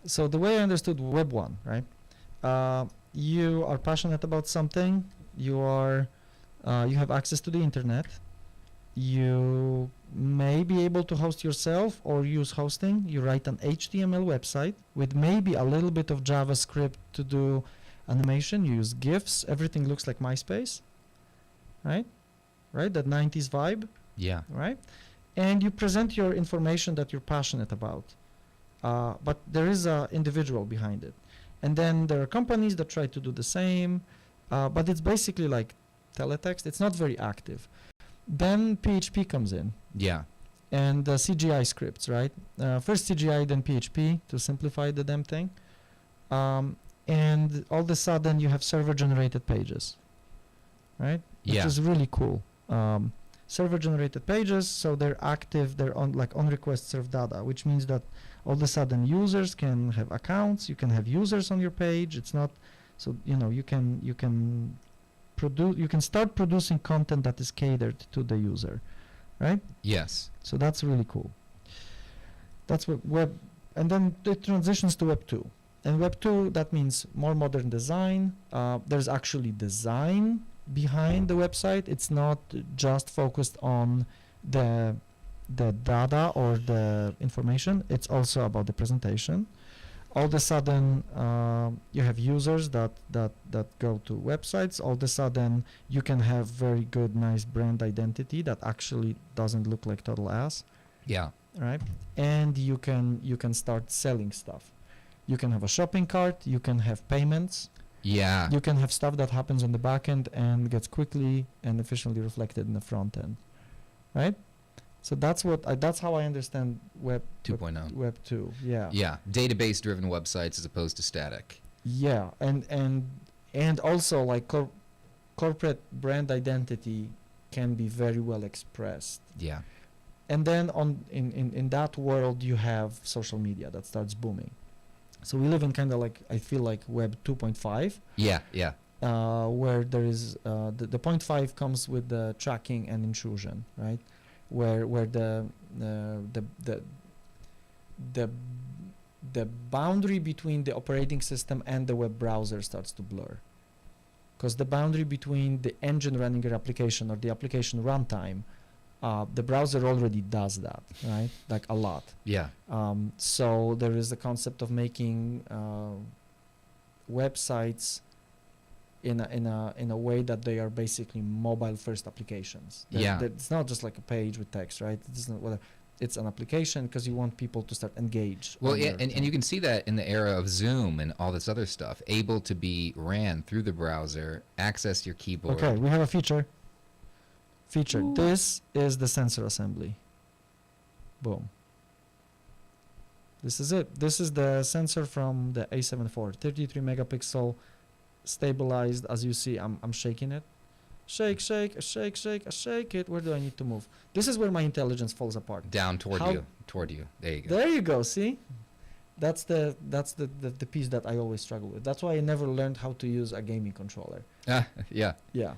So the way I understood Web 1, right? You are passionate about something. You have access to the internet. You may be able to host yourself or use hosting. You write an HTML website with maybe a little bit of JavaScript to do animation. You use GIFs. Everything looks like MySpace, right? Right? That 90s vibe. Yeah. Right? And you present your information that you're passionate about. But there is an individual behind it. And then there are companies that try to do the same. But it's basically like teletext. It's not very active. Then PHP comes in. Yeah. And CGI scripts, right? First CGI, then PHP to simplify the damn thing. And all of a sudden you have server-generated pages. right? Which Yeah. is really cool. Server-generated pages, so they're active. They're on like on-request served data, which means that all of a sudden users can have accounts. You can have users on your page. It's not so you can produce. You can start producing content that is catered to the user, right? Yes. So that's really cool. That's what web, and then it transitions to Web 2. And Web 2, that means more modern design. There's actually design behind the website. It's not just focused on the data or the information. It's also about the presentation. All of a sudden, you have users that go to websites. All of a sudden, you can have very good, nice brand identity that actually doesn't look like total ass. Yeah. Right, and you can start selling stuff. You can have a shopping cart. You can have payments. Yeah. You can have stuff that happens on the back end and gets quickly and efficiently reflected in the front end, right? So that's how I understand Web 2.0. Web 2. Yeah. Yeah. Database-driven websites as opposed to static. Yeah, and also like corporate brand identity can be very well expressed. Yeah. And then in that world you have social media that starts booming. So we live in kind of like, I feel like Web 2.5. Yeah. Yeah. Where there is the 0.5 comes with the tracking and intrusion, right? Where the boundary between the operating system and the web browser starts to blur. Because the boundary between the engine running your application or the application runtime, the browser already does that, right? Like a lot. Yeah. So there is the concept of making websites in a way that they are basically mobile first applications. Yeah. It's not just like a page with text, right? It's not whether it's an application because you want people to start engage. Well, yeah, and you can see that in the era of Zoom and all this other stuff, able to be ran through the browser, access your keyboard. Okay, we have a feature. Ooh. This is the sensor assembly. Boom. This is it. This is the sensor from the A7 IV, 33 megapixel, stabilized. As you see, I'm shaking it. Shake it. Where do I need to move? This is where my intelligence falls apart. Down toward How- you. There you go. There you go. See, that's the piece that I always struggle with. That's why I never learned how to use a gaming controller. Yeah. Yeah,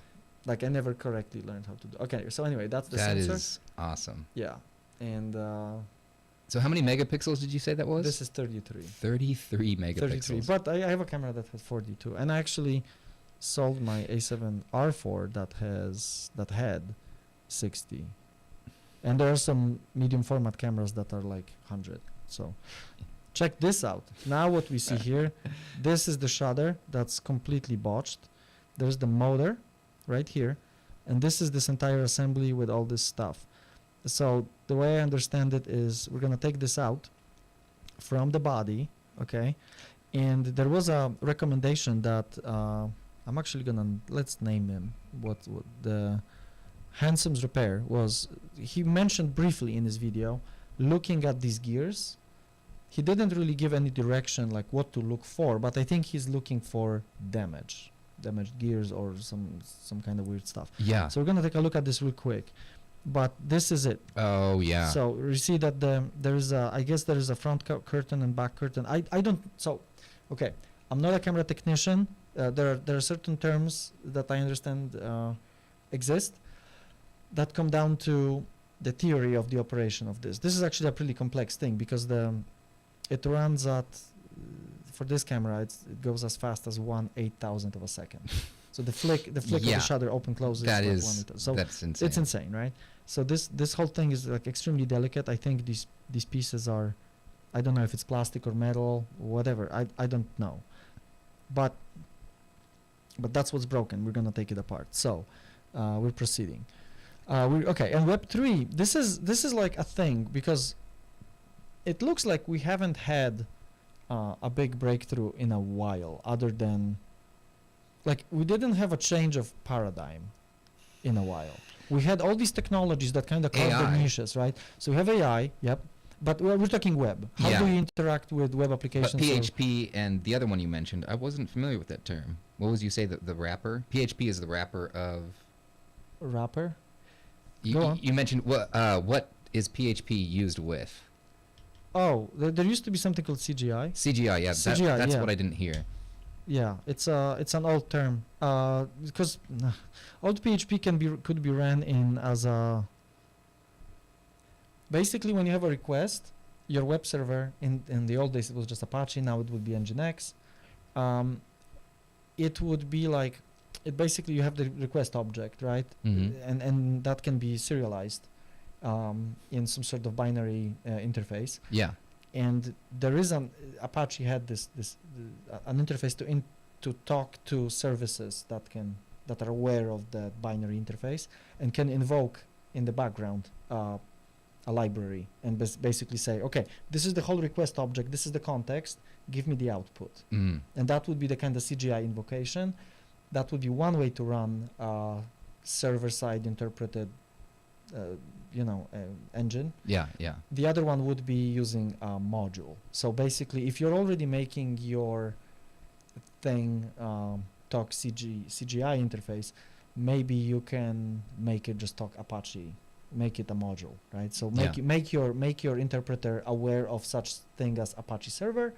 like I never correctly learned how to do. Okay, so anyway, that's the That sensor. is awesome. Yeah, and So how many megapixels did you say that was? this is 33. 33 megapixels. 33. But I have a camera that has 42, and I actually sold my A7 R4 that had 60. And there are some medium format cameras that are like 100. So check this out. Now what we see here, this is the shutter that's completely botched. There's the motor right here, and this is this entire assembly with all this stuff. So the way I understand it is we're gonna take this out from the body, okay? And there was a recommendation that I'm actually gonna, let's name him. What the Handsome's Repair was, he mentioned briefly in his video, looking at these gears. He didn't really give any direction like what to look for, but I think he's looking for damaged gears or some kind of weird stuff. Yeah. So we're gonna take a look at this real quick. But this is it. Oh yeah. So you see that there's a, I guess there is a front curtain and back curtain. I don't, so okay, I'm not a camera technician. There are certain terms that I understand exist that come down to the theory of the operation of this. This is actually a pretty complex thing because it runs at, for this camera it goes as fast as 1/8,000th of a second. So the flick of Yeah. the shutter open closes. That like is 1/8,000. So that's insane. it's insane, right? So this whole thing is like extremely delicate. I think these pieces are, I don't know if it's plastic or metal, whatever. I don't know, but that's what's broken. We're gonna take it apart. So we're proceeding. Okay, and Web3. This is like a thing because it looks like we haven't had a big breakthrough in a while, other than like we didn't have a change of paradigm in a while. We had all these technologies that kind of carved their AI. niches, right? So we have AI, yep, But we're talking web. How Yeah. do you interact with web But applications? PHP and the other one you mentioned, I wasn't familiar with that term. What was you say, the wrapper? PHP is the wrapper of... Wrapper? You, Go on. you mentioned, what is PHP used with? Oh, there used to be something called CGI. CGI, yeah. CGI, That's yeah. what I didn't hear. Yeah, it's an old term. Because old PHP could be ran in as a... Basically, when you have a request, your web server, in the old days it was just Apache, now it would be Nginx. It would be like, it basically you have the request object, right? Mhm. And that can be serialized in some sort of binary interface. Yeah. And there is Apache had this an interface to talk to services that are aware of the binary interface and can invoke in the background a library and basically say, okay, this is the whole request object, this is the context, give me the output. Mm. And that would be the kind of CGI invocation. That would be one way to run server-side interpreted engine. Yeah, yeah. The other one would be using a module. So basically, if you're already making your thing talk CGI interface, maybe you can make it just talk Apache, make it a module, right? So make your interpreter aware of such thing as Apache server,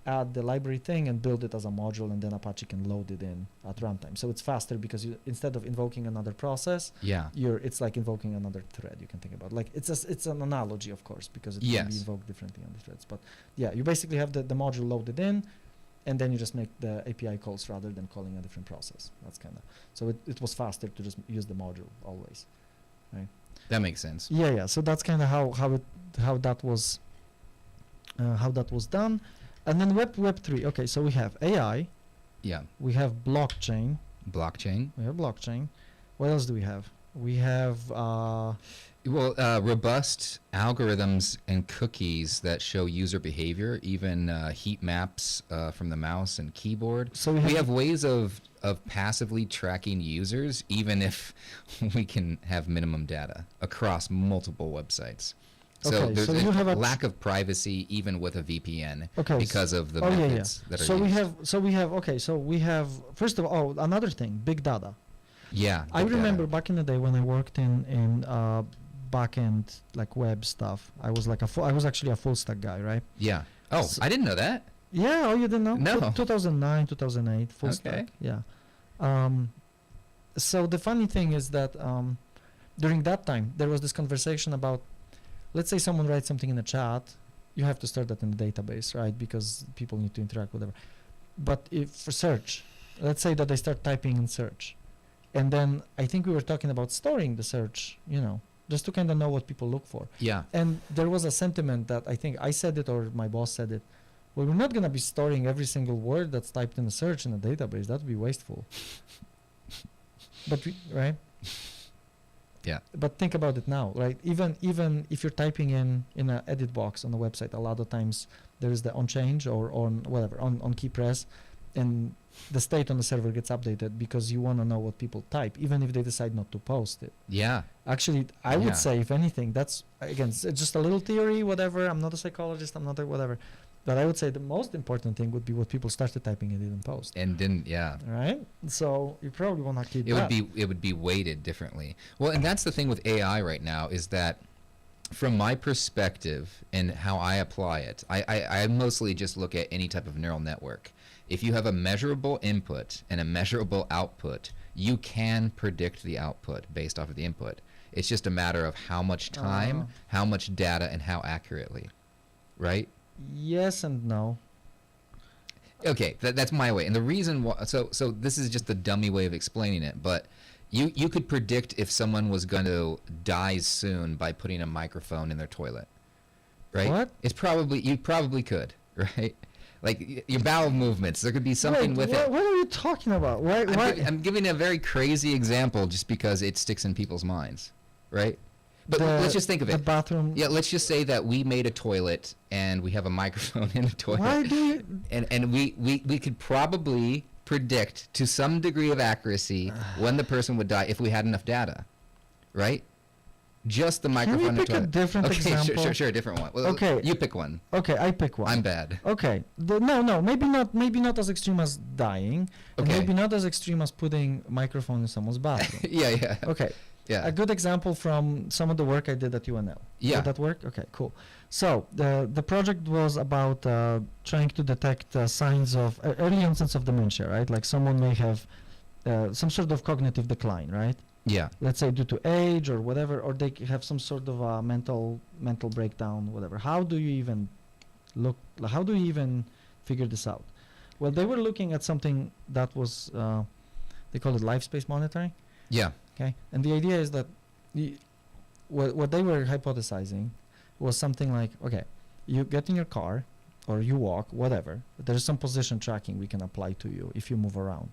add the library thing and build it as a module, and then Apache can load it in at runtime. So it's faster because instead of invoking another process, Yeah. it's like invoking another thread. You can think about like it's an analogy, of course, because it can be Yes. invoked differently on the threads. But yeah, you basically have the module loaded in, and then you just make the API calls rather than calling a different process. That's kind of so it was faster to just use the module always. That makes sense. Yeah. So that's kind of how that was done. And then Web 3. Okay, so we have AI, Yeah. we have blockchain, Blockchain. What else do we have? We have Robust algorithms and cookies that show user behavior, even heat maps from the mouse and keyboard. so We have ways of passively tracking users, even if we can have minimum data across multiple websites. So Okay, there's so a you have a lack of privacy even with a VPN okay, because of the oh, yeah, methods that are so used. we have first of all another thing, big data. Yeah. I big remember data. back in the day when I worked in backend like web stuff. I was like I was actually a full stack guy, right? Yeah. Oh, So- I didn't know that. Yeah. Oh, you didn't know? No. 2009, 2008, full Okay. stack. Yeah. So the funny thing is that during that time there was this conversation about, let's say someone writes something in the chat, you have to store that in the database, right? Because people need to interact, whatever. But if for search, let's say that they start typing in search, and then I think we were talking about storing the search, just to kind of know what people look for. Yeah. And there was a sentiment that I think I said it or my boss said it. Well, we're not going to be storing every single word that's typed in a search in a database. That would be wasteful. Right? Yeah. But think about it now, right? Even if you're typing in an edit box on the website, a lot of times there is the on change or on whatever, on key press, and the state on the server gets updated because you want to know what people type, even if they decide not to post it. Yeah. Actually, I Yeah. would say, if anything, that's, again, it's just a little theory, whatever. I'm not a psychologist, I'm not a whatever. But I would say the most important thing would be what people started typing and didn't post. And didn't, yeah. Right? So you probably want to keep It that. would be weighted differently. Well, and that's the thing with AI right now is that from my perspective and how I apply it, I mostly just look at any type of neural network. If you have a measurable input and a measurable output, you can predict the output based off of the input. It's just a matter of how much time, how much data, and how accurately, right? Yes and no. Okay, that's my way. And the reason why, so this is just the dummy way of explaining it, but you could predict if someone was going to die soon by putting a microphone in their toilet, right? What? You probably could, right? Like your bowel movements, there could be something with it. What are you talking about? Why? I'm giving a very crazy example just because it sticks in people's minds, right? But let's just think of The it. bathroom. Yeah, let's just say that we made a toilet and we have a microphone in the toilet. Why do you? And we could probably predict to some degree of accuracy when the person would die if we had enough data, right? just the Can microphone. we pick a different okay, example? sure, a different one. Well, Okay. you pick one. Okay, I pick one. I'm bad. Okay. No, maybe not as extreme as dying, and Okay. maybe not as extreme as putting microphone in someone's bathroom. yeah. Okay. Yeah. A good example from some of the work I did at UNL. Yeah. Did that work? Okay, cool. So the project was about trying to detect signs of early onset of dementia, right? Like someone may have some sort of cognitive decline, right? Yeah. Let's say due to age or whatever, or they have some sort of a mental breakdown, whatever. How do you even how do you even figure this out? Well, they were looking at something that was they call it life space monitoring. Yeah. Okay, and the idea is that what they were hypothesizing was something like, okay, you get in your car or you walk, whatever. There's some position tracking we can apply to you if you move around.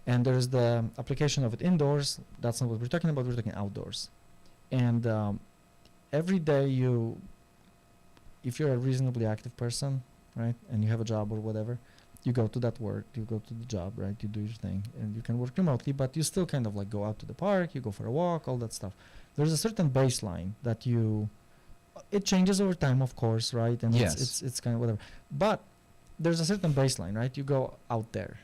And there's the application of it indoors. That's not what we're talking about. We're talking outdoors. And every day if you're a reasonably active person, right, and you have a job or whatever, you go to that work, you go to the job, right, you do your thing, and you can work remotely, but you still kind of like go out to the park, you go for a walk, all that stuff. There's a certain baseline that it changes over time, of course, right, and Yes. it's kind of whatever. But there's a certain baseline, right, you go out there,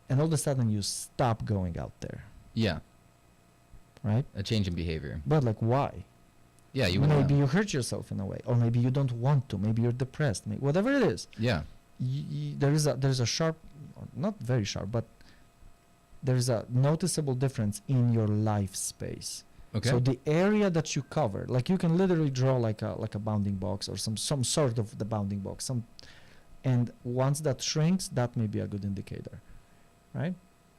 and all of a sudden you stop going out there, Yeah. right? A change in behavior. But like, why? Yeah. You Maybe know. you hurt yourself in a way, or maybe you don't want to, maybe you're depressed, whatever it is. Yeah. There's a sharp, or not very sharp, but there's a noticeable difference in your life space. Okay. So the area that you cover, like you can literally draw like a bounding box or some sort of the bounding box. And once that shrinks, that may be a good indicator, right?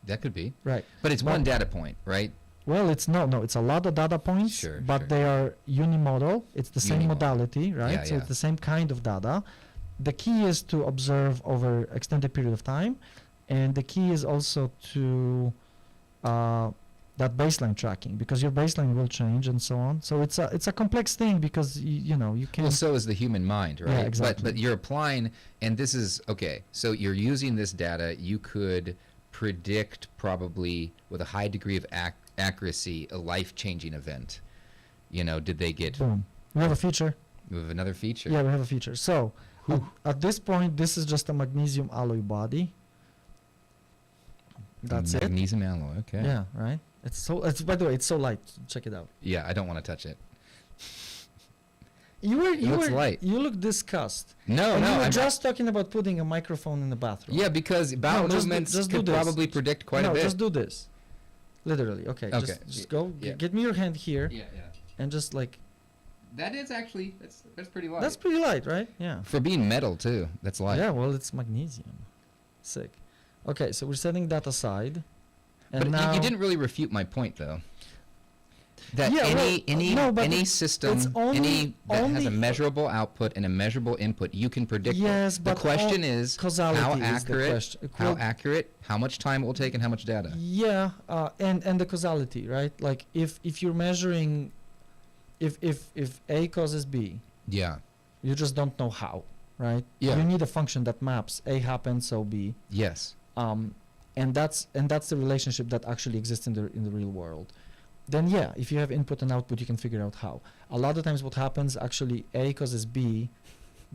That could be. Right. But it's But- one data point, right? Well, it's it's a lot of data points, Sure, but sure. they are unimodal. It's the same Unimodal. modality, right? Yeah, So yeah. it's the same kind of data. The key is to observe over extended period of time, and the key is also to that baseline tracking, because your baseline will change and so on. So it's a complex thing because you can't. Well, so is the human mind, right? Yeah, exactly. But you're applying, and this is okay. So you're using this data. You could predict probably with a high degree of accuracy a life-changing event. Did they get Boom. We have a feature. with another feature? Yeah, we have a feature. So at this point, this is just a magnesium alloy body. That's it. Magnesium alloy. Okay. Yeah, right. It's by the way, it's so light. Check it out. Yeah, I don't want to touch it. You looks light. You look disgust. No, And no. you were I'm just talking about putting a microphone in the bathroom. yeah, because bowel No, just do- movements just do could this. probably predict quite no, a bit. just do this. Literally. Okay. Okay. Just go. Yeah. Get me your hand here, yeah. and just like That is actually that's pretty light. that's pretty light, right? Yeah. For being metal too. That's light. Yeah. Well, it's magnesium. Sick. Okay, so we're setting that aside, and But now you didn't really refute my point though. That Yeah, well, no, but any it's system only- that has a only- measurable output and a measurable input, you can predict. it. Yes, the but question is causality how is the accurate, question. how accurate, how much time it will take, and how much data. Yeah, and the causality, right? Like if you're measuring, if A causes B, Yeah. you just don't know how, right? Yeah. You need a function that maps A happens, so B. Yes. And that's the relationship that actually exists in the real world. Then yeah, if you have input and output, you can figure out how. A lot of times, what happens actually, A causes B,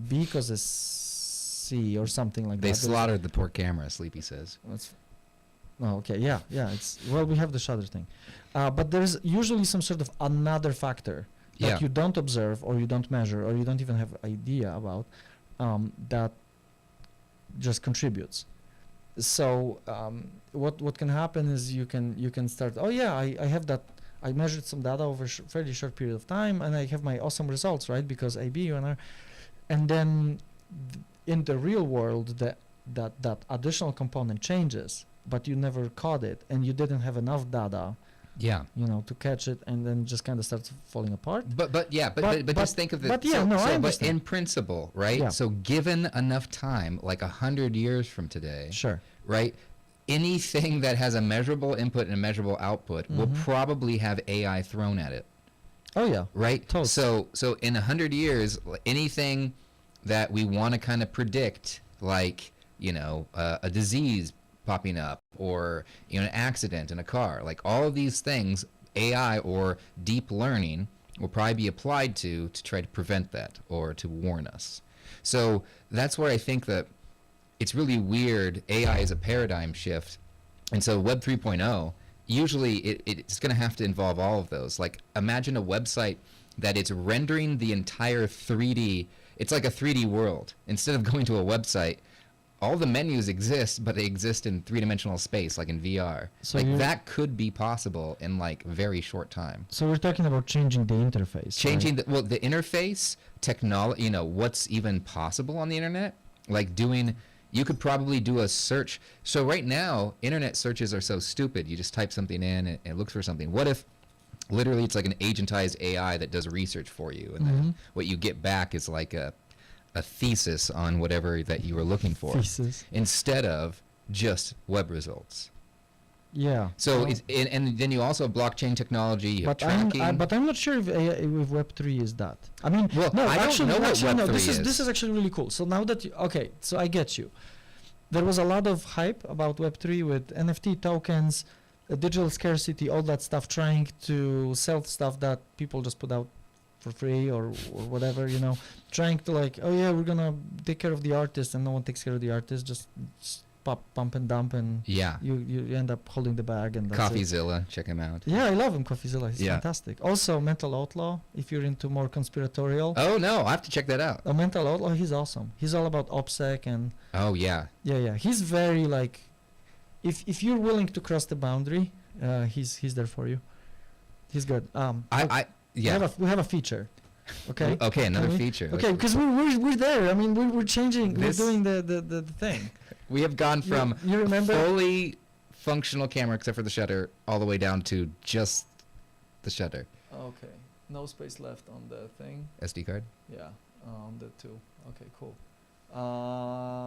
B causes C, or something like They that. slaughtered the poor camera. Sleepy says. Oh, okay, yeah. It's we have the shutter thing, but there's usually some sort of another factor that Yeah. you don't observe, or you don't measure, or you don't even have idea about, that just contributes. So what can happen is you can start. Oh yeah, I have that. I measured some data over a fairly short period of time, and I have my awesome results, right? Because A, B, and R, and then in the real world, that additional component changes, but you never caught it, and you didn't have enough data, Yeah. to catch it, and then just kind of starts falling apart. But just think of it. but yeah, so, no, I so, but understand. in principle, right? Yeah. So given enough time, like 100 years from today, Sure. right? Anything that has a measurable input and a measurable output will Mhm. probably have AI thrown at it, Oh yeah. right? Totally. So in 100 years, anything that we want to kind of predict, like a disease popping up, or an accident in a car, like all of these things, AI or deep learning will probably be applied to try to prevent that or to warn us. So that's where I think that it's really weird. AI is a paradigm shift. And so Web 3.0, usually it's going to have to involve all of those. Like, imagine a website that it's rendering the entire 3D. It's like a 3D world. Instead of going to a website, all the menus exist, but they exist in three-dimensional space, like in VR. So like, that could be possible in like very short time. So we're talking about changing the interface. Changing right? the interface, technology, what's even possible on the internet. Like you could probably do a search. So right now, internet searches are so stupid. You just type something in and it looks for something. What if literally it's like an agentized AI that does research for you, and then what you get back is like a thesis on whatever that you were looking for, instead of just web results. Yeah. So and then you also have blockchain technology. You have tracking. But I'm not sure if Web3 is that. I mean, well, no, I don't know what Web3 is. This is actually really cool. So now that so I get you. There was a lot of hype about Web3 with NFT tokens, digital scarcity, all that stuff, trying to sell stuff that people just put out for free or whatever, trying to like, oh yeah, we're gonna take care of the artist, and no one takes care of the artist, just pump and dump, and you end up holding the bag. And that's CoffeeZilla, check him out. Yeah, I love him, CoffeeZilla. He's fantastic. Also, Mental Outlaw, if you're into more conspiratorial. Oh no, I have to check that out. Mental Outlaw, he's awesome. He's all about OPSEC and. Oh yeah. Yeah. He's very like, if you're willing to cross the boundary, he's there for you. He's good. We have a feature. Okay. Okay, another feature. Okay, because we're there. I mean, we're changing. We're doing the thing. We have gone from you remember fully functional camera, except for the shutter, all the way down to just the shutter. Okay. No space left on the thing. SD card. Yeah. On the 2. Okay. Cool.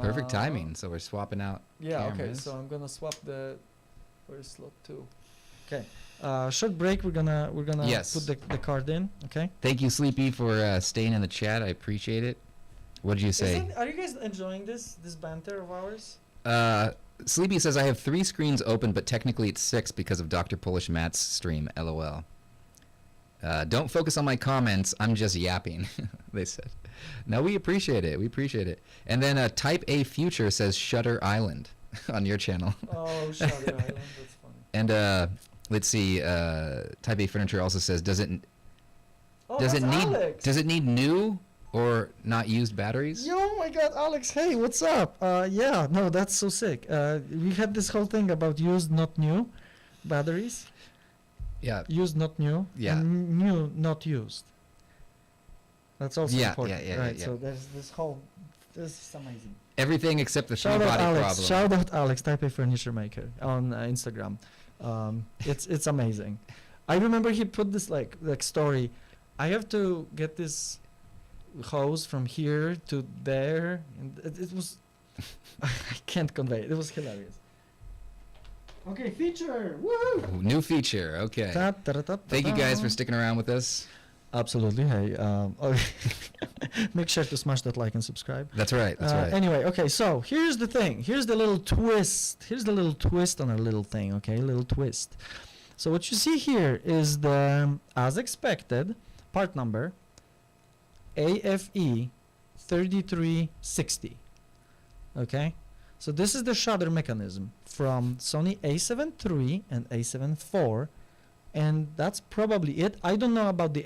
Perfect timing. So we're swapping out. Yeah. Cameras. Okay. So I'm gonna swap where's slot 2? Okay. Short break. We're gonna put the card in. Okay. Thank you, Sleepy, for staying in the chat. I appreciate it. What did you say? Are you guys enjoying this banter of ours? Sleepy says I have 3 screens open, but technically it's 6 because of Dr. Polish Matt's stream. LOL. Don't focus on my comments. I'm just yapping. They said. No, we appreciate it. We appreciate it. And then Type A Future says Shutter Island on your channel. Oh, Shutter Island. That's funny. And let's see. Type A Furniture also says, does it need new or not used batteries? Oh my God, Alex! Hey, what's up? Yeah, no, that's so sick. We had this whole thing about used, not new, batteries. Yeah. Used, not new. Yeah. And new, not used. That's also important, right? Yeah. So there's this whole. This is amazing. Everything except the three-body problem. Shout out Alex, Type A Furniture Maker on Instagram. It's amazing. I remember he put this like story. I have to get this hose from here to there, and it was I can't convey it. It was hilarious. Okay, feature. Woo! New feature. Okay. Thank you guys for sticking around with us. Absolutely. Hey, make sure to smash that like and subscribe. That's right. That's right. Anyway, okay. So here's the thing. Here's the little twist. Here's the little twist on our little thing. Okay, little twist. So what you see here is the, as expected, part number AFE 3360. Okay, so this is the shutter mechanism from Sony A7 III and A7 IV, and that's probably it. I don't know about the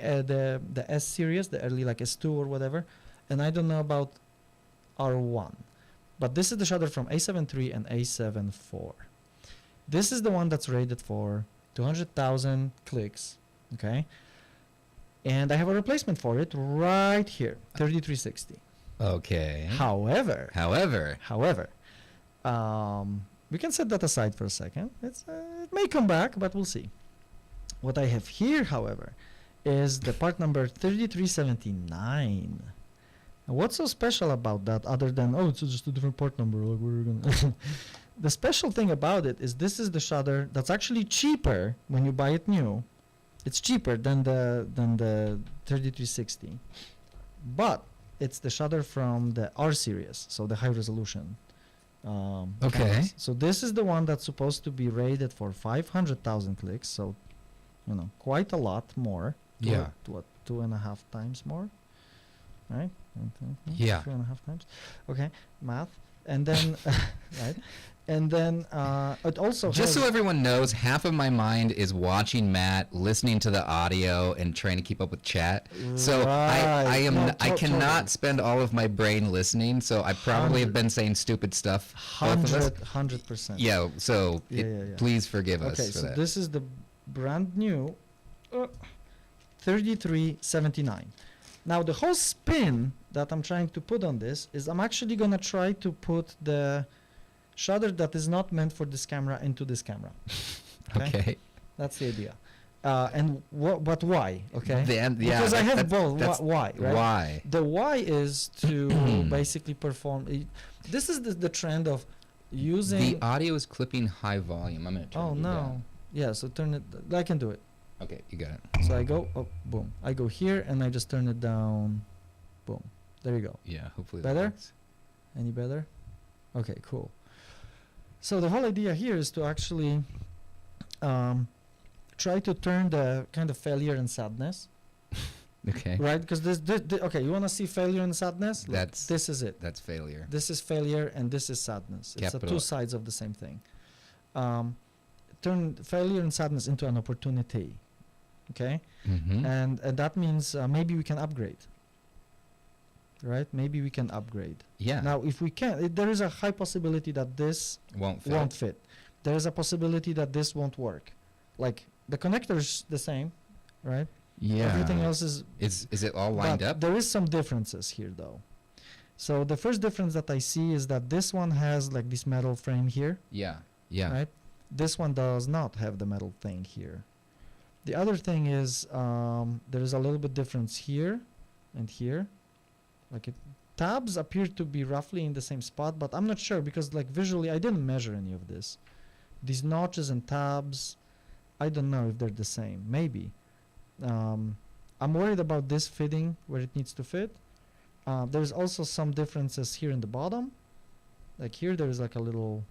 S series, the early like S2 or whatever, and I don't know about R1, but this is the shutter from A7 III and A7 IV. This is the one that's rated for 200,000 clicks. Okay. And I have a replacement for it right here, 3360. Okay. However, we can set that aside for a second. It may come back, but we'll see. What I have here, however, is the part number 3379. And what's so special about that, other than it's just a different part number? Like we're gonna. The special thing about it is this is the shutter that's actually cheaper when you buy it new. It's cheaper than the 3360, but it's the shutter from the R series, so the high resolution. Okay. So this is the one that's supposed to be rated for 500,000 clicks. So quite a lot more. Yeah. What, 2.5 times more, right? Yeah. 2.5 times. Okay, math, and then right, and then it also Just has so everyone knows, half of my mind is watching Matt, listening to the audio, and trying to keep up with chat. So I am No, I cannot totally. spend all of my brain listening. So I probably have been saying stupid stuff. Both of us. 100%. Yeah. So Yeah. please forgive us Okay, for so that. this is the brand new 3379. Now the whole spin that I'm trying to put on this is I'm actually gonna try to put the shutter that is not meant for this camera into this camera. Okay. That's the idea. But why? Okay. Because I have both. Why? Right? Why? The why is to basically perform. This is the trend of using. The audio is clipping high volume. I'm gonna turn Oh you no. down. Yeah. So turn it. I can do it. Okay, you got it. So I go. Oh, boom. I go here and I just turn it down. Boom. There you go. Yeah, hopefully Better? that works. Any better? Okay. Cool. So the whole idea here is to actually try to turn the kind of failure and sadness, Okay. right? Because okay, you want to see failure and sadness? Look, That's this is it. That's failure. This is failure and this is sadness. It's the Capital. two sides of the same thing. Turn failure and sadness into an opportunity, okay? Mm-hmm. And that means maybe we can upgrade, right? Maybe we can upgrade. Yeah. Now, if we can, there is a high possibility that this won't fit. won't fit. There is a possibility that this won't work. Like the connector is the same, right? Yeah. Everything else is. Is it all lined but up? there is some differences here, though. So the first difference that I see is that this one has like this metal frame here, Yeah. Yeah. right? This one does not have the metal thing here. The other thing is there is a little bit difference here and here. Like tabs appear to be roughly in the same spot, but I'm not sure because like visually I didn't measure any of this. These notches and tabs, I don't know if they're the same. Maybe. I'm worried about this fitting where it needs to fit. There's also some differences here in the bottom. Like here there is like a little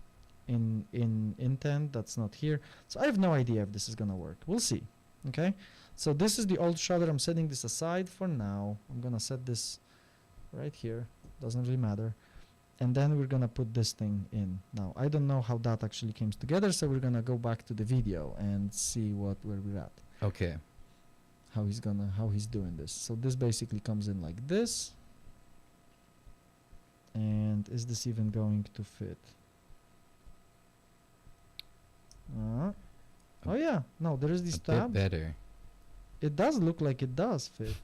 intent that's not here. So I have no idea if this is gonna work. We'll see. Okay. So this is the old shutter. I'm setting this aside for now. I'm gonna set this right here. Doesn't really matter. And then we're gonna put this thing in. Now I don't know how that actually came together, so we're gonna go back to the video and see where we're at. Okay. How he's doing this. So this basically comes in like this. And is this even going to fit? Oh yeah, no, there is this A tab. bit better. It does look like it does fit.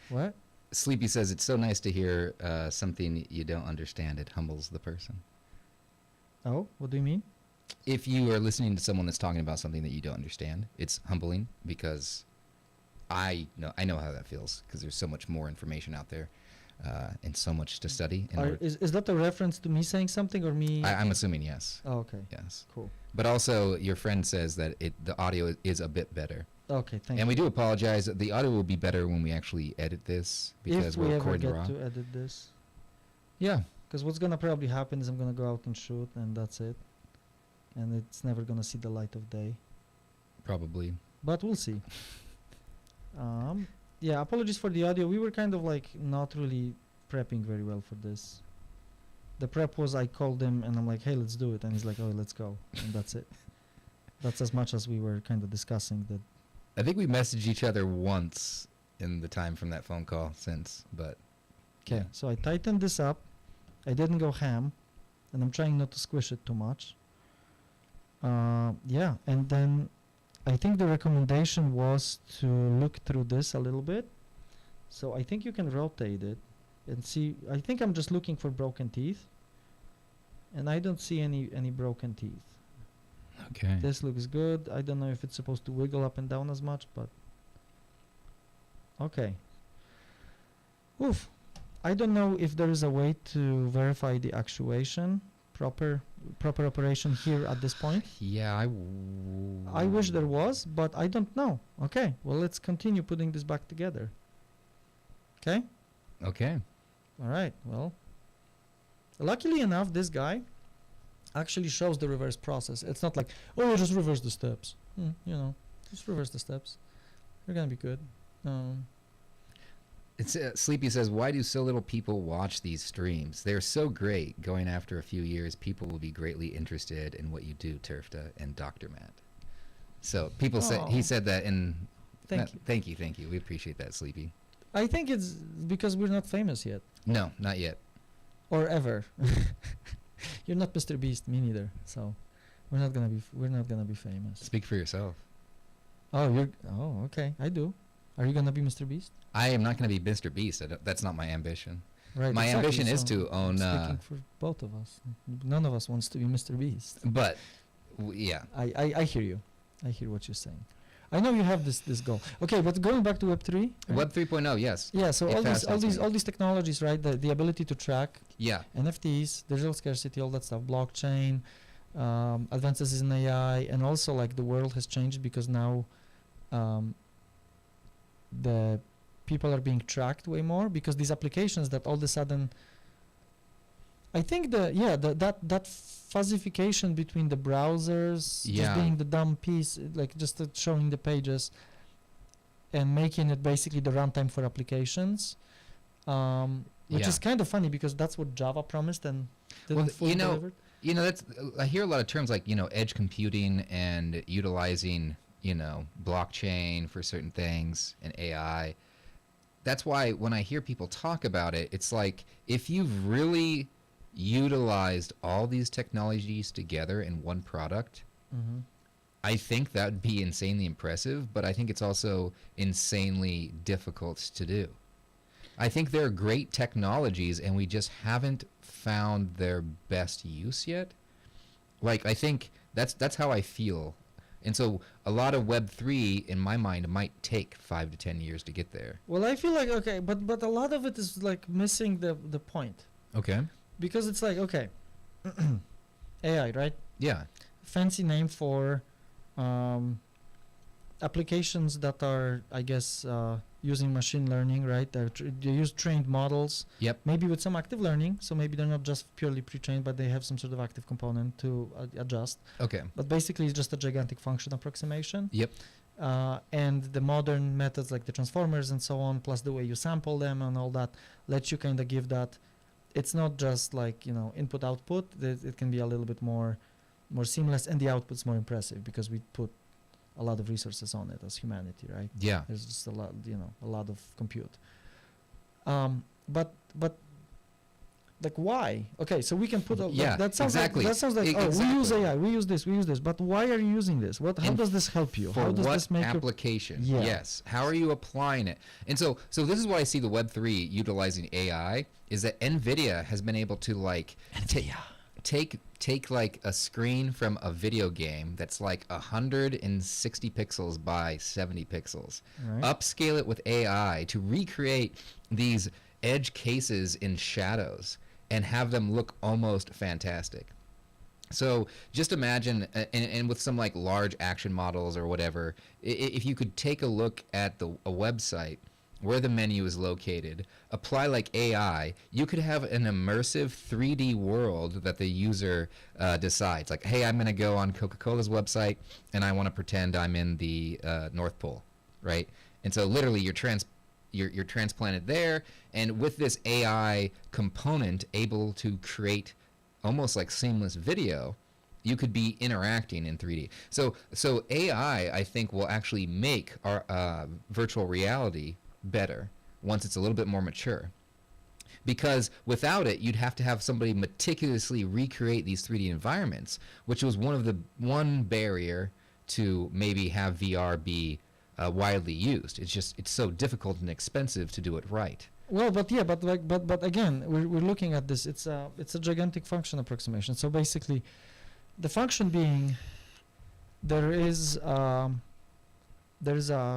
What? Sleepy says it's so nice to hear something you don't understand. It humbles the person. Oh, what do you mean? If you are listening to someone that's talking about something that you don't understand, it's humbling because I know how that feels because there's so much more information out there and so much to study. Is that a reference to me saying something or me? I'm assuming yes. Oh, okay. Yes. Cool. But also, your friend says that the audio is a bit better. Okay, thank you. And we do apologize. The audio will be better when we actually edit this because if we're we ever recording get raw. to edit this. Yeah. Because what's gonna probably happen is I'm gonna go out and shoot, and that's it. And it's never gonna see the light of day. Probably. But we'll see. Yeah, apologies for the audio. We were kind of like not really prepping very well for this. The prep was I called him and I'm like, hey, let's do it. And he's like, oh, let's go. And that's it. That's as much as we were kind of discussing that. I think we messaged each other once in the time from that phone call since, but. Okay, Yeah. so I tightened this up. I didn't go ham. And I'm trying not to squish it too much. Yeah, and then I think the recommendation was to look through this a little bit. So I think you can rotate it and see. I think I'm just looking for broken teeth. And I don't see any broken teeth. Okay. This looks good. I don't know if it's supposed to wiggle up and down as much, but okay. Oof. I don't know if there is a way to verify the actuation, proper operation here at this point. Yeah, I wish there was, but I don't know. Okay, well, let's continue putting this back together. Okay? Okay. All right, well. Luckily enough, this guy actually shows the reverse process. It's not like, oh, just reverse the steps. You know, Just reverse the steps. You're gonna be good. It's Sleepy says, why do so little people watch these streams? They're so great. Going after a few years, people will be greatly interested in what you do, Turfta and Dr. Matt. So people say, he said that in... Thank you. We appreciate that, Sleepy. I think it's because we're not famous yet. No, not yet. Or ever. You're not Mr. Beast, me neither. So we're not gonna be famous. Speak for yourself. Oh, okay. I do. Are you gonna be Mr. Beast? I am not going to be Mr. Beast. That's not my ambition. Right. My exactly. ambition is to own. Speaking for both of us, none of us wants to be Mr. Beast. But, yeah. I hear you. I hear what you're saying. I know you have this goal. Okay, but going back to Web 3. Right? Web 3.0, yes. Yeah. So all these technologies, right? The ability to track. Yeah. NFTs, digital scarcity, all that stuff, blockchain, advances in AI, and also like the world has changed because now the people are being tracked way more because these applications that all of a sudden I think that fuzzification between the browsers just being the dumb piece, like just showing the pages and making it basically the runtime for applications, which is kind of funny because that's what Java promised and didn't fully deliver. That's I hear a lot of terms like edge computing and utilizing blockchain for certain things and AI. That's why when I hear people talk about it, it's like if you've really utilized all these technologies together in one product, I think that would be insanely impressive, but I think it's also insanely difficult to do. I think they're great technologies and we just haven't found their best use yet. Like, I think that's how I feel. And so a lot of Web3 in my mind might take 5 to 10 years to get there. Well, I feel like, okay, but a lot of it is like missing the point. Okay. Because it's like, okay, AI, right? Yeah. Fancy name for applications that are, I guess, using machine learning, right? They use trained models. Yep. Maybe with some active learning, so maybe they're not just purely pre-trained, but they have some sort of active component to adjust. Okay. But basically, it's just a gigantic function approximation. Yep. And the modern methods like the transformers and so on, plus the way you sample them and all that, let you kind of give that. It's not just like input output. It can be a little bit more seamless, and the output's more impressive because we put a lot of resources on it as humanity, right? Yeah. There's just a lot of compute. But like why? Okay, so we can put that sounds exactly. Like that sounds like exactly. We use AI, we use this. But why are you using this? How does this help you? For how does what this make application? Yes. How are you applying it? And so this is why I see the Web3 utilizing AI is that NVIDIA has been able to take like a screen from a video game that's like 160 pixels by 70 pixels, right. Upscale it with AI to recreate these edge cases in shadows and have them look almost fantastic. So just imagine, and with some like large action models or whatever, if you could take a look at a website where the menu is located, apply like AI, you could have an immersive 3D world that the user decides. Like, hey, I'm going to go on Coca-Cola's website and I want to pretend I'm in the North Pole, right? And so literally you're transplanted there, and with this AI component able to create almost like seamless video, you could be interacting in 3D. So AI, I think, will actually make our virtual reality better once it's a little bit more mature, because without it you'd have to have somebody meticulously recreate these 3D environments, which was one barrier to maybe have VR be widely used. It's so difficult and expensive to do it right. Well, but again, we're looking at this. It's a gigantic function approximation. So basically, the function being there is a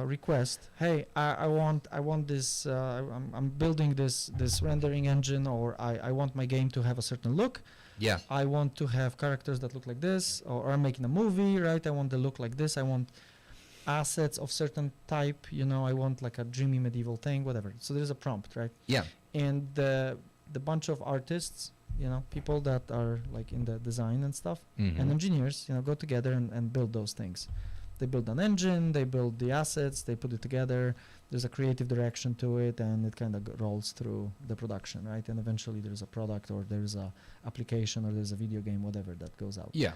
request. Hey, I want this. I'm building this rendering engine, or I want my game to have a certain look. Yeah. I want to have characters that look like this, or I'm making a movie, right? I want the look like this. I want assets of certain type. I want like a dreamy medieval thing, whatever. So there's a prompt, right? Yeah. And the bunch of artists, people that are like in the design and stuff, Mm-hmm. and engineers, go together and build those things. They build an engine, they build the assets, they put it together. There's a creative direction to it, and it kind of rolls through the production, right? And eventually there's a product, or there's a application, or there's a video game, whatever that goes out. Yeah,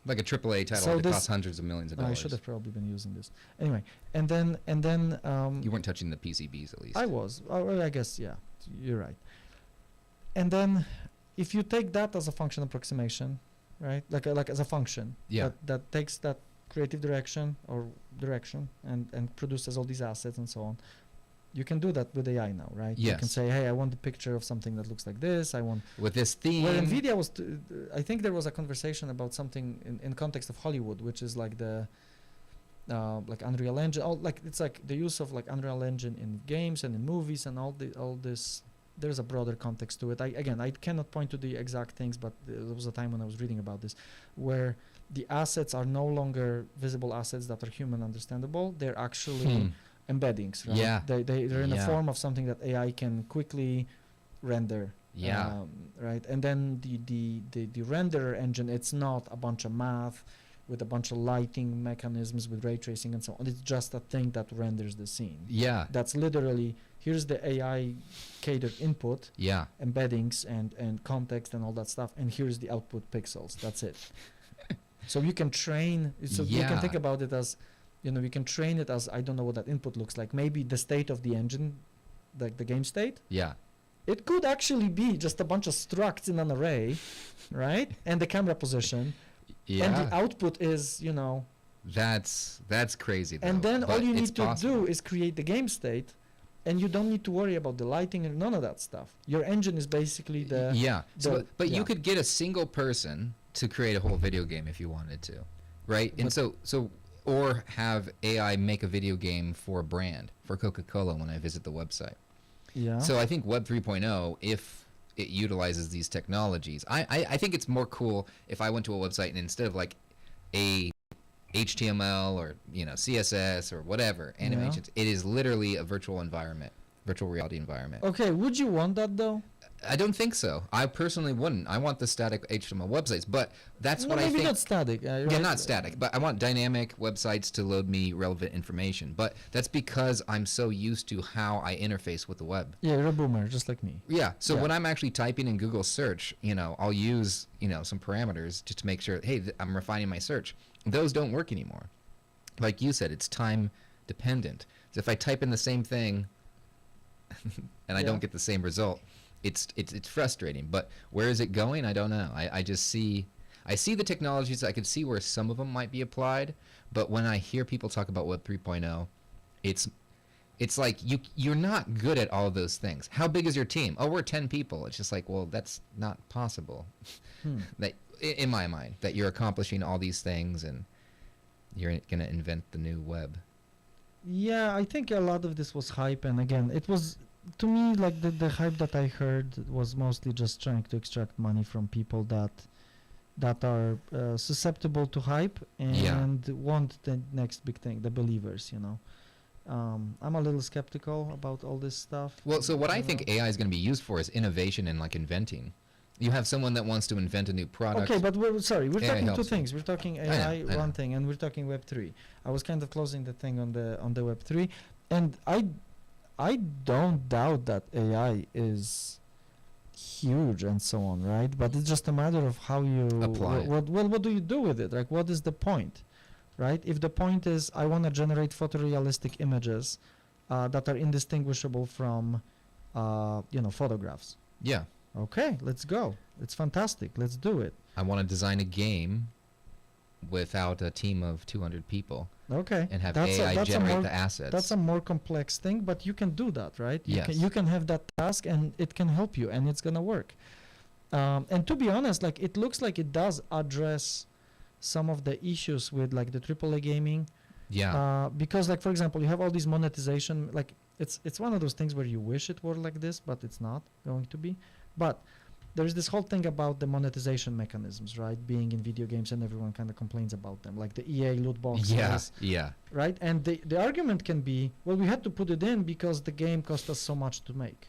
like a AAA title So that costs hundreds of millions of I dollars. should have probably been using this. Anyway, and then You weren't touching the PCBs at least. I was. Well, I guess, yeah, you're right. And then if you take that as a function approximation, right? Like as a function Yeah. that takes that creative direction and produces all these assets and so on. You can do that with AI now, right? You can Yes. say, hey, I want a picture of something that looks like this. I want With this theme. where NVIDIA was, I think there was a conversation about something in context of Hollywood, which is like the like Unreal Engine. Like it's like the use of like Unreal Engine in games and in movies and all this. There's a broader context to it. I cannot point to the exact things, but there was a time when I was reading about this, where the assets are no longer visible assets that are human understandable. They're actually embeddings, right? Yeah. They're in the Yeah. form of something that AI can quickly render. Yeah. Right. And then the renderer engine, it's not a bunch of math with a bunch of lighting mechanisms with ray tracing and so on. It's just a thing that renders the scene. Yeah. That's literally, here's the AI catered input, Yeah. embeddings and context and all that stuff, and here's the output pixels. That's it. So you can train, so you can Yeah. think about it as, you can train it as, I don't know what that input looks like. Maybe the state of the engine, like the game state. Yeah. It could actually be just a bunch of structs in an array, right? And the camera position. Yeah. And the output is, That's crazy. Though, and then all but you it's need to possible. do is create the game state, and you don't need to worry about the lighting and none of that stuff. Your engine is basically the Yeah. So, the- but yeah. you could get a single person to create a whole video game if you wanted to, right? And But- so or have AI make a video game for a brand, for Coca-Cola when I visit the website. yeah. So I think Web 3.0, if it utilizes these technologies, I think it's more cool if I went to a website and instead of like a HTML or CSS or whatever animations, it is literally a virtual environment, virtual reality environment. Okay, would you want that though? I don't think so. I personally wouldn't. I want the static HTML websites, but that's No, what I maybe think. not static. Yeah, right? not static, but I want dynamic websites to load me relevant information. But that's because I'm so used to how I interface with the web. Yeah, you're a boomer, just like me. Yeah. So Yeah. when I'm actually typing in Google search, I'll use, some parameters just to make sure, hey, I'm refining my search. Those don't work anymore. Like you said, it's time dependent. So if I type in the same thing and I Yeah. don't get the same result, it's frustrating. But where is it going? I don't know. I just see the technologies. I could see where some of them might be applied, but when I hear people talk about Web 3.0, it's like you're not good at all of those things. How big is your team? Oh, we're 10 people. It's just like, well, that's not possible. That in my mind, that you're accomplishing all these things and you're going to invent the new web. Yeah, I think a lot of this was hype, and again, it was, to me, like the hype that I heard was mostly just trying to extract money from people that are susceptible to hype and want the next big thing, the believers, I'm a little skeptical about all this stuff. Well, so what I think AI is going to be used for is innovation and like inventing. You have someone that wants to invent a new product. Okay, but we're AI talking two helps. things. We're talking know, AI, I know. one thing, and we're talking Web 3. I was kind of closing the thing on the Web 3, and I don't doubt that AI is huge and so on, right? But it's just a matter of how you Apply it. what do you do with it? Like, what is the point, right? If the point is I want to generate photorealistic images that are indistinguishable from photographs. Yeah. Okay, let's go. It's fantastic. Let's do it. I want to design a game without a team of 200 people Okay. and have That's a- AI that's a generate more- the assets. That's a more complex thing, but you can do that, right? Yes. You can have that task, and it can help you, and it's gonna work. And to be honest, like, it looks like it does address some of the issues with like the AAA gaming. Yeah. Because, like, for example, you have all these monetization. Like, it's one of those things where you wish it were like this, but it's not going to be. But there's this whole thing about the monetization mechanisms, right? Being in video games, and everyone kind of complains about them, like the EA loot boxes. Yeah. Right, and the argument can be, well, we had to put it in because the game cost us so much to make.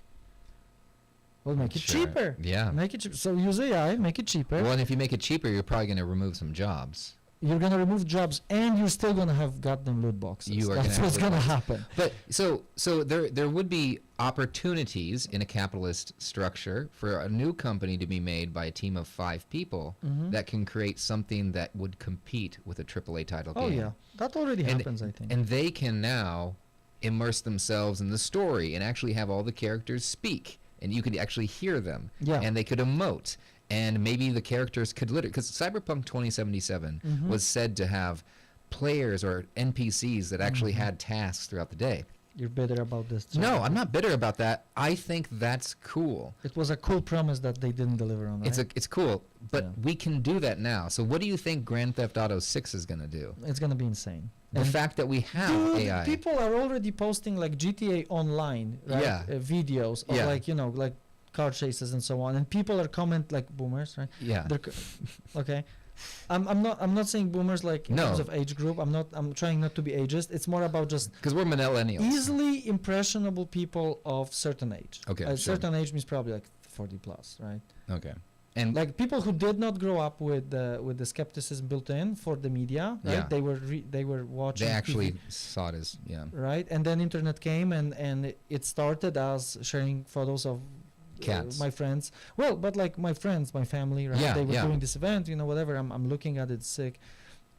Well, make it Sure. cheaper. Yeah. Make it cheaper. So use AI, make it cheaper. Well, and if you make it cheaper, you're probably going to remove some jobs. You're gonna remove jobs, and you're still gonna have goddamn loot boxes. You are That's gonna what's have loot gonna boxes. happen. But so there would be opportunities in a capitalist structure for a new company to be made by a team of 5 people Mhm. that can create something that would compete with a AAA title Oh game. yeah, that already And- happens, I think. And they can now immerse themselves in the story and actually have all the characters speak, and you could actually hear them. Yeah. And they could emote, and maybe the characters could literally, because Cyberpunk 2077 Mhm. was said to have players or NPCs that actually Mhm. had tasks throughout the day. You're bitter about this. No, I'm not bitter about that. I think that's cool. It was a cool promise that they didn't deliver on. Right? It's cool, but Yeah. we can do that now. So what do you think Grand Theft Auto 6 is going to do? It's gonna be insane. The And fact that we have dude, AI. people are already posting like GTA Online, right? Yeah. Videos of Yeah. like like car chases and so on, and people are comment like boomers, right? Yeah. They're okay. I'm not saying boomers like in No. terms of age group. I'm trying not to be ageist. It's more about just Because we're millennials. easily impressionable people of certain age. Okay, A sure. certain age means probably like 40 plus, right? Okay. And Like people who did not grow up with the skepticism built in for the media, right? Yeah. They were watching. they TV, actually saw it as, yeah. right, and then internet came, and it started as sharing photos of Cats. my friends. Well, but like my friends, my family, right? Yeah, They were yeah. doing this event, whatever. I'm looking at it, sick.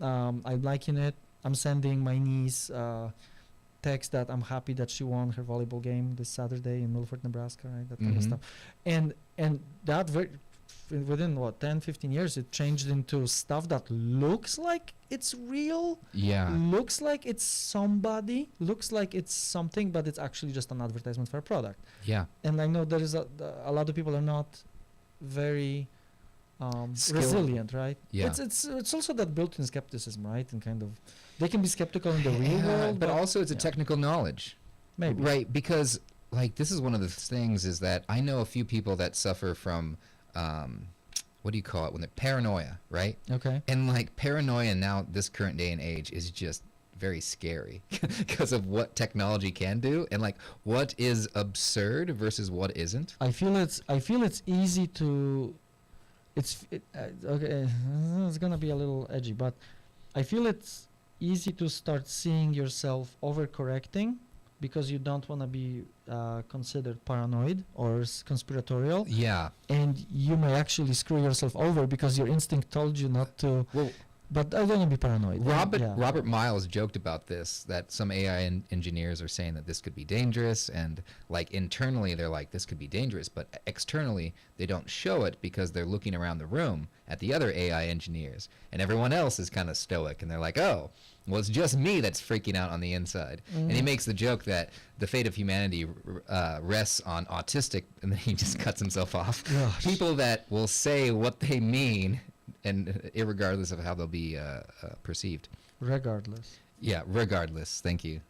I'm liking it. I'm sending my niece text that I'm happy that she won her volleyball game this Saturday in Milford, Nebraska, right? That kind of Mhm. stuff. And that within what 10-15 years it changed into stuff that looks like it's real, Yeah. looks like it's somebody, looks like it's something, but it's actually just an advertisement for a product. Yeah. And I know there is a lot of people are not very Skilled. resilient, right? Yeah. It's also that built-in skepticism, right? And kind of they can be skeptical in the real Yeah, world, but also it's a yeah. technical knowledge. maybe Right, because like this is one of the things is that I know a few people that suffer from what do you call it when they're paranoia, right? Okay. And like paranoia now this current day and age is just very scary because of what technology can do and like what is absurd versus what isn't. I feel it's easy to okay, it's gonna be a little edgy, but I feel it's easy to start seeing yourself overcorrecting because you don't want to be considered paranoid or conspiratorial, Yeah. and you may actually screw yourself over because your instinct told you not to. Well, But I don't want to be paranoid. Robert Miles joked about this, that some AI engineers are saying that this could be dangerous, and like internally they're like this could be dangerous, but externally they don't show it because they're looking around the room at the other AI engineers, and everyone else is kind of stoic, and they're like, oh, well, it's just me that's freaking out on the inside. And he makes the joke that the fate of humanity rests on autistic, and then he just cuts himself off. Gosh. People that will say what they mean, and irregardless of how they'll be perceived. Regardless. Yeah, regardless. Thank you.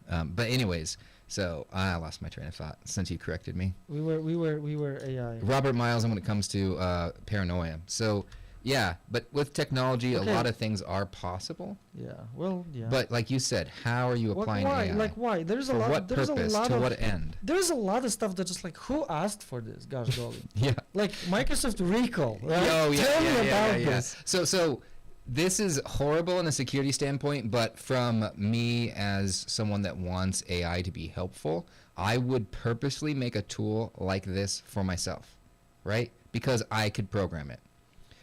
But anyways, so I lost my train of thought since you corrected me. We were AI. Robert Miles, and when it comes to paranoia. So yeah, but with technology, Okay. a lot of things are possible. Yeah. Well, yeah. But like you said, how are you applying why? AI? Like why? There's a For lot. what There's purpose? a lot To of. what end? There's a lot of stuff that just like who asked for this? Gosh golly. Yeah. Like Microsoft Recall, right? Oh, yeah, Tell me yeah, about yeah. this. So this is horrible in a security standpoint, but from me as someone that wants AI to be helpful, I would purposely make a tool like this for myself, right? Because I could program it.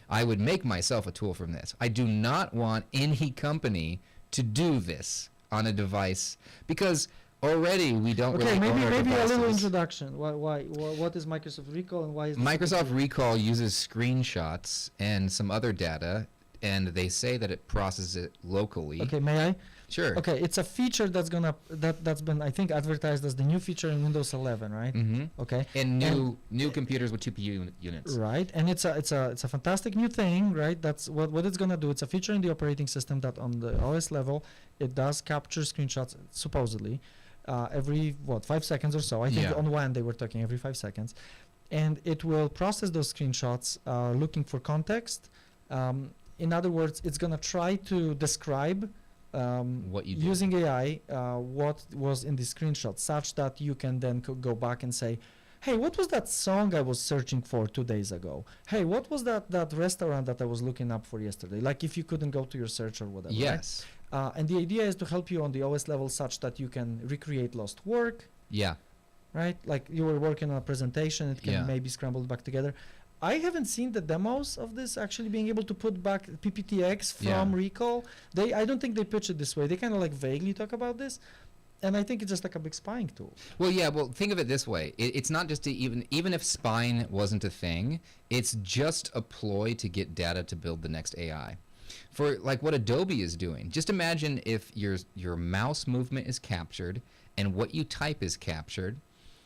I would make myself a tool from this. I do not want any company to do this on a device because already we don't Okay, really own our maybe a little devices. introduction. What is Microsoft Recall and why is this Microsoft Recall uses screenshots and some other data, and they say that it processes it locally. Okay, may I? Sure. Okay, it's a feature that's been I think advertised as the new feature in Windows 11, right? Mm-hmm. Okay. And new computers with 2 units. Right, and it's a fantastic new thing, right? That's what it's gonna do. It's a feature in the operating system that on the OS level, it does capture screenshots supposedly every 5 seconds or so. I think Yeah. on WAN they were talking every 5 seconds, and it will process those screenshots looking for context. In other words, it's gonna try to describe. What you did. Using AI, what was in the screenshot, such that you can then go back and say, hey, what was that song I was searching for 2 days ago? Hey, what was that restaurant that I was looking up for yesterday? Like if you couldn't go to your search or whatever. Yes. Right? And the idea is to help you on the OS level such that you can recreate lost work. Yeah. Right? Like you were working on a presentation, it can maybe scramble back together. I haven't seen the demos of this actually being able to put back PPTX from Recall. I don't think they pitch it this way. They kind of like vaguely talk about this. And I think it's just like a big spying tool. Well, yeah. Well, think of it this way: it's not just to even if spying wasn't a thing, it's just a ploy to get data to build the next AI. For like what Adobe is doing. Just imagine if your mouse movement is captured and what you type is captured.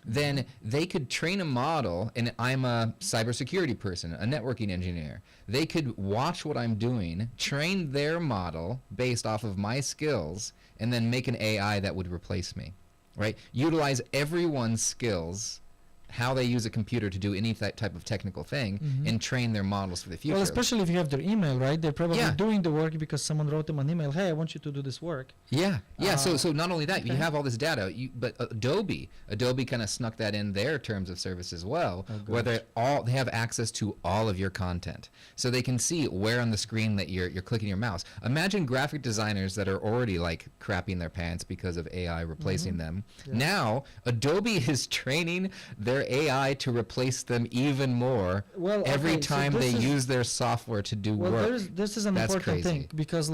Then they could train a model, and I'm a cybersecurity person, a networking engineer. They could watch what I'm doing, train their model based off of my skills, and then make an AI that would replace me, right? Utilize everyone's skills, how they use a computer to do any type of technical thing, and train their models for the future. Well, especially if you have their email, right? They're probably doing the work because someone wrote them an email. Hey, I want you to do this work. Yeah. So not only that, you have all this data, but Adobe kind of snuck that in their terms of service as well, where they have access to all of your content, so they can see where on the screen that you're clicking your mouse. Imagine graphic designers that are already like crapping their pants because of AI replacing them. Yeah. Now Adobe is training their AI to replace them even more every time they use their software to do work. This is an important thing because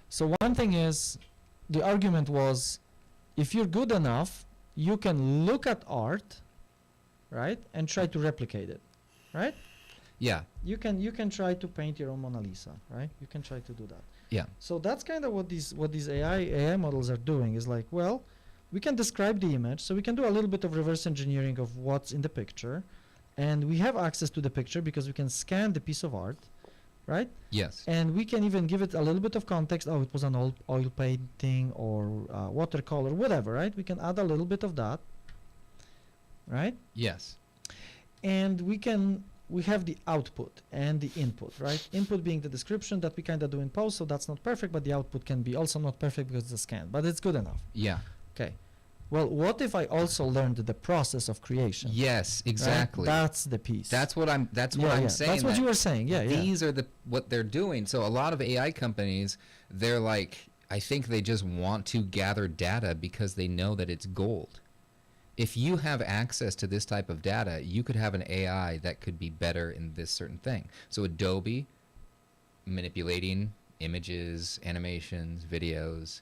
so one thing is the argument was if you're good enough you can look at art, right, and try to replicate it, right? Yeah. You can try to paint your own Mona Lisa, right? You can try to do that. Yeah. So that's kind of what these AI models are doing is like, well, we can describe the image, so we can do a little bit of reverse engineering of what's in the picture, and we have access to the picture because we can scan the piece of art, right? Yes. And we can even give it a little bit of context. Oh, it was an oil painting or watercolor, whatever, right? We can add a little bit of that, right? Yes. And we have the output and the input, right? Input being the description that we kind of do in post, so that's not perfect, but the output can be also not perfect because it's a scan, but it's good enough. Yeah. Okay. Well, what if I also learned the process of creation? Yes, exactly. Right? That's the piece. That's what I'm saying. That's what you were saying. Yeah, these are what they're doing. So a lot of AI companies, they're like, I think they just want to gather data because they know that it's gold. If you have access to this type of data, you could have an AI that could be better in this certain thing. So Adobe manipulating images, animations, videos,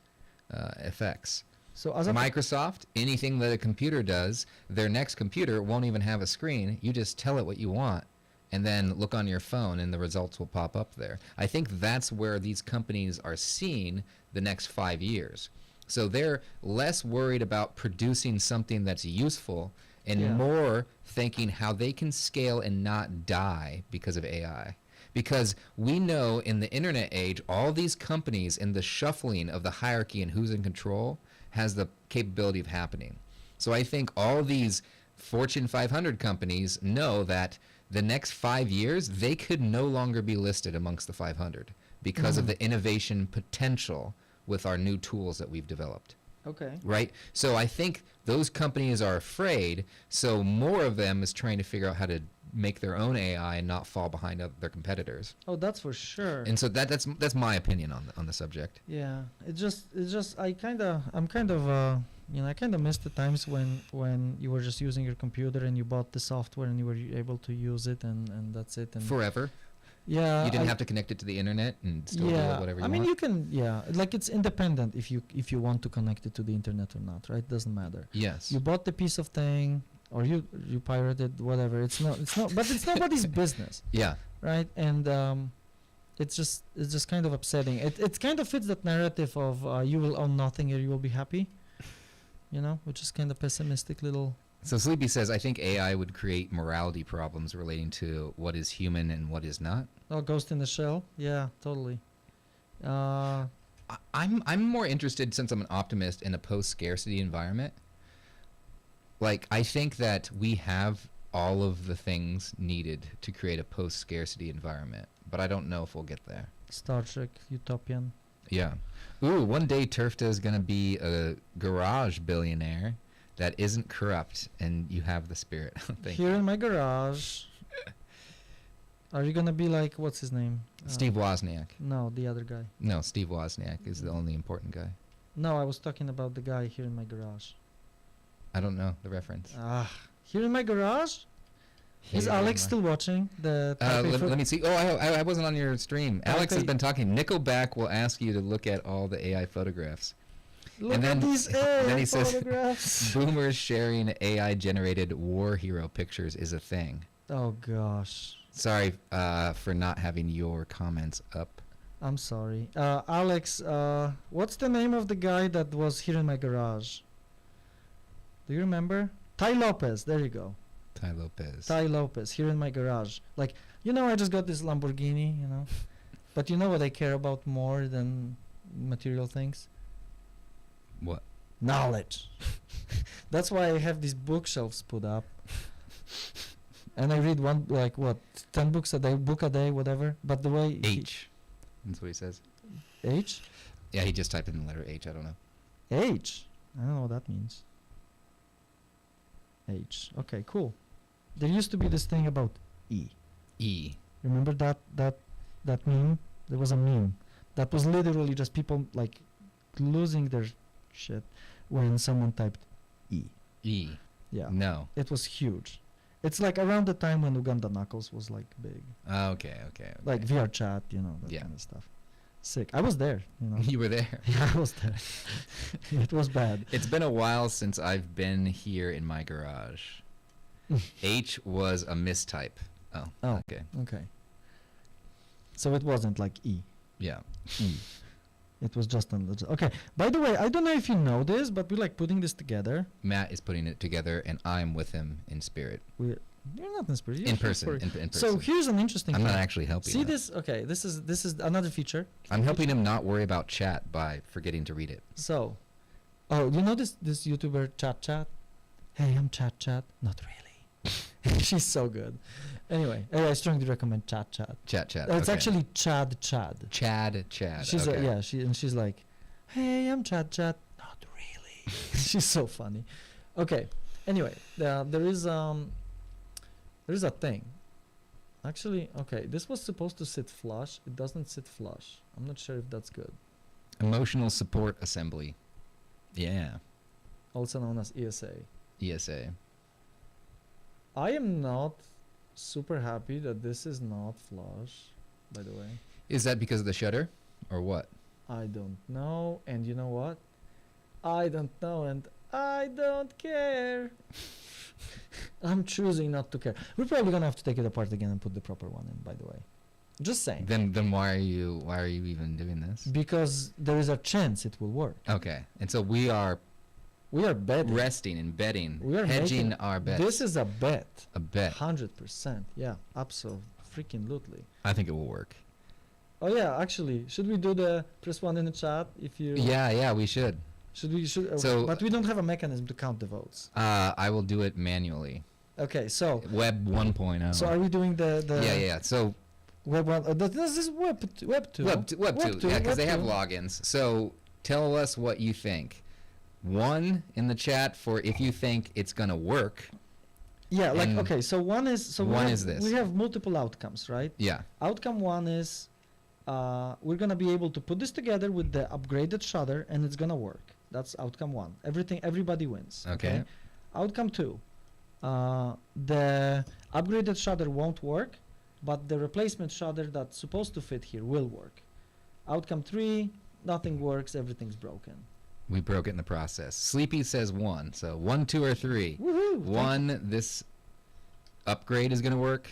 effects. So as Microsoft, anything that a computer does, their next computer won't even have a screen. You just tell it what you want and then look on your phone and the results will pop up there. I think that's where these companies are seeing the next 5 years. So they're less worried about producing something that's useful and more thinking how they can scale and not die because of AI. Because we know in the internet age, all these companies and the shuffling of the hierarchy and who's in control has the capability of happening. So I think all these Fortune 500 companies know that the next 5 years, they could no longer be listed amongst the 500 because of the innovation potential with our new tools that we've developed. Okay. Right? So I think those companies are afraid, so more of them is trying to figure out how to make their own AI and not fall behind their competitors. Oh, that's for sure. And so that's my opinion on the subject. Yeah, it's just I kind of miss the times when you were just using your computer and you bought the software and you were able to use it and that's it. And forever. Yeah. You didn't have to connect it to the internet and still do whatever you want. I mean, you can. Yeah, like it's independent if you want to connect it to the internet or not, right? Doesn't matter. Yes. You bought the piece of thing. Or you pirated whatever. It's not. But it's nobody's business. Yeah. Right. And it's just kind of upsetting. It kind of fits that narrative of you will own nothing or you will be happy. Which is kind of pessimistic little. So Sleepy says, I think AI would create morality problems relating to what is human and what is not. Oh, Ghost in the Shell. Yeah, totally. I'm more interested, since I'm an optimist, in a post-scarcity environment. Like, I think that we have all of the things needed to create a post-scarcity environment, but I don't know if we'll get there. Star Trek, Utopian. Yeah. Ooh, one day Turfta is going to be a garage billionaire that isn't corrupt, and you have the spirit. Thank Here you. in my garage. Are you gonna be like, what's his name? Steve Wozniak. No, the other guy. No, Steve Wozniak is the only important guy. No, I was talking about the guy here in my garage. I don't know the reference. Here in my garage? Is Here Alex in my- still watching the Taipei let Fruit- me see. Oh, I wasn't on your stream. Alex has Taipei- been talking. Nickelback will ask you to look at all the AI photographs. Look and at then- these then he says- photographs. Boomers sharing AI-generated war hero pictures is a thing. Oh gosh. Sorry for not having your comments up. I'm sorry. Alex, what's the name of the guy that was here in my garage? Do you remember? Ty Lopez. There you go. Ty Lopez. Ty Lopez here in my garage. Like, I just got this Lamborghini, But you know what I care about more than material things? What? Knowledge. That's why I have these bookshelves put up. And I read 10 books a day, whatever. But the way H. That's what he says. H? Yeah, he just typed in the letter H. I don't know. H. I don't know what that means. H. Okay, cool. There used to be this thing about E. E. Remember that meme? There was a meme that was literally just people like losing their shit when someone typed E. E. Yeah. No. It was huge. It's like around the time when Uganda Knuckles was like big. Okay. Like VR chat, that Yeah. kind of stuff. Sick. I was there, You were there. Yeah, I was there. It was bad. It's been a while since I've been here in my garage. H was a mistype. Oh. Oh. Okay. Okay. So it wasn't like E. Yeah. E. It was just an okay. By the way, I don't know if you know this, but we're like putting this together. Matt is putting it together, and I'm with him in spirit. You're not in spirit. You're In here person. for- In person. So here's an interesting I'm thing. not actually helping See him. this? Okay, this is another feature. I'm helping him not worry about chat by forgetting to read it. So, you know this YouTuber Chat? Hey, I'm Chat. Not really. She's so good. Anyway, I strongly recommend Chat. Chat. It's okay. actually Chad. Chad. She's okay. she's like, hey, I'm Chat. Not really. She's so funny. Okay. Anyway, there is a thing. Actually, okay, this was supposed to sit flush. It doesn't sit flush. I'm not sure if that's good. Emotional Support Assembly. Yeah. Also known as ESA. ESA. I am not super happy that this is not flush, by the way. Is that because of the shutter, or what? I don't know, and you know what? I don't know, and I don't care. I'm choosing not to care. We're probably gonna have to take it apart again and put the proper one in, by the way. Just saying. Then why are you even doing this? Because there is a chance it will work. Okay. And so we are We are betting. resting and betting, We are hedging making- our bets. This is a bet. a bet. 100%. Yeah, absolutely. Freaking lootly. I think it will work. Oh yeah, actually, should we do the press one in the chat if you? Yeah, we should. Should we? So- but we don't have a mechanism to count the votes. I will do it manually. Okay, so Web 1.0. so are we doing the Yeah. So web one? This is web two. Web 2. Yeah, because they have two. logins. So tell us what you think. One in the chat for if you think it's gonna work. Yeah, like And okay. So one is one is this. We have multiple outcomes, right? Yeah. Outcome one is we're gonna be able to put this together with the upgraded shutter, and it's gonna work. That's outcome one. Everybody wins. Okay. Outcome two, the upgraded shutter won't work, but the replacement shutter that's supposed to fit here will work. Outcome three, nothing works, everything's broken. We broke it in the process. Sleepy says 1. So 1, 2, or 3. Woohoo! 1, this upgrade is gonna work.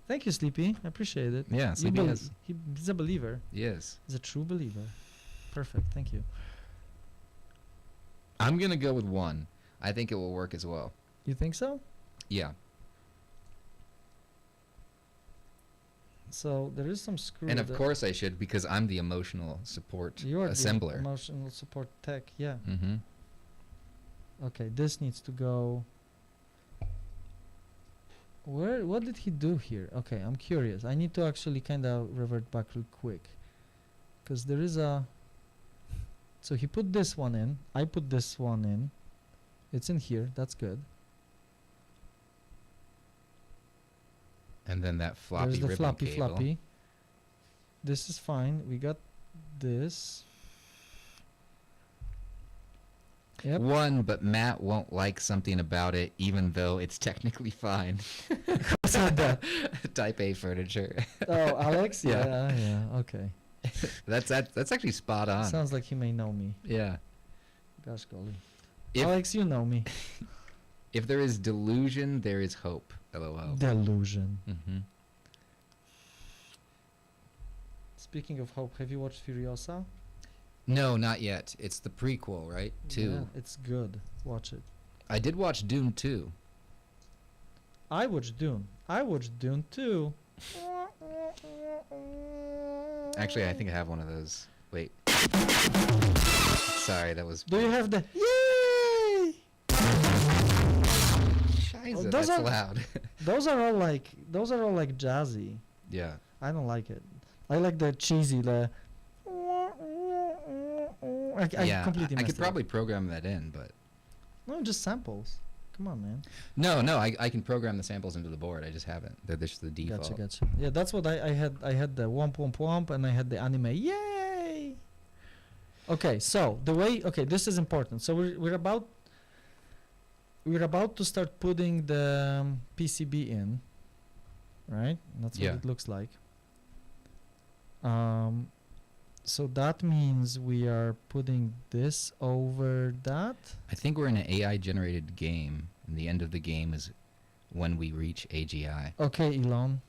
Thank you, Sleepy. I appreciate it. Yeah, You Sleepy bel- has. He's a believer. Yes. He's a true believer. Perfect. Thank you. I'm gonna go with 1. I think it will work as well. You think so? Yeah. So there is some screw. And of that- course I should because I'm the emotional support you are assembler. the emotional support tech. Yeah. Mm-hmm. Okay, this needs to go. What did he do here? Okay, I'm curious. I need to actually kind of revert back real quick, because there is a. So he put this one in. I put this one in. It's in here. That's good. And then that floppy There's the ribbon floppy cable. floppy. This is fine. We got this. Yep. One, but Matt won't like something about it, even though it's technically fine. Who said that? Type A furniture. Oh, Alex? Yeah. Yeah, okay. That's actually spot on. Sounds like he may know me. Yeah. Gosh golly. If- Alex, you know me. If there is delusion, there is hope. LOL. Delusion. Mm-hmm. Speaking of hope, have you watched Furiosa? No, not yet. It's the prequel, right? Yeah, 2. it's good. Watch it. I did watch Dune 2. I watched Dune. I watched Dune too. Actually, I think I have one of those. Wait. Sorry, that was... Do you have the yay? Scheiße, those that's are- loud. Those are all like jazzy. Yeah. I don't like it. I like the cheesy the. I Yeah, completely I messed could it up. probably program that in, but... No, just samples. Come on, man. No, I can program the samples into the board. I just haven't. They're just the default. Gotcha. Yeah, that's what I had. I had the womp womp womp, and I had the anime. Yay! Okay, so the way. Okay, this is important. So we're about to start putting the PCB in, right? That's what Yeah. it looks like. So that means we are putting this over that. I think we're in an AI-generated game, and the end of the game is when we reach AGI. Okay, Elon.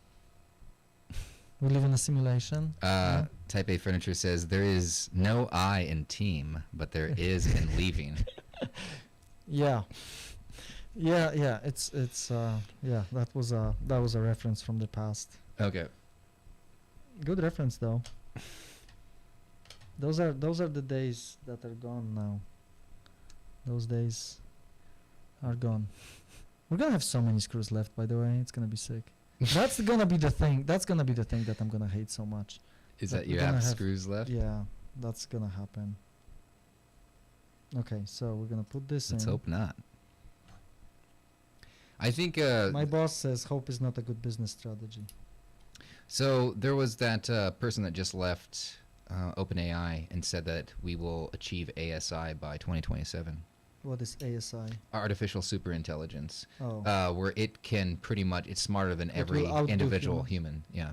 We live in a simulation. Yeah. Type A Furniture says, there is no I in team, but there is in leaving. Yeah. Yeah. It's yeah. That was a reference from the past. Okay. Good reference though. Those are the days that are gone now. Those days are gone. We're gonna have so many screws left, by the way. It's gonna be sick. That's gonna be the thing. That's gonna be the thing that I'm gonna hate so much. Is But that we're you gonna have have- screws left? Yeah, that's gonna happen. Okay, so we're gonna put this Let's in. hope not. I think My boss says hope is not a good business strategy. so. There was that person that just left OpenAI and said that we will achieve ASI by 2027, What is ASI? artificial superintelligence, Oh, where it can pretty much it's smarter than It every will outdo individual human. Yeah,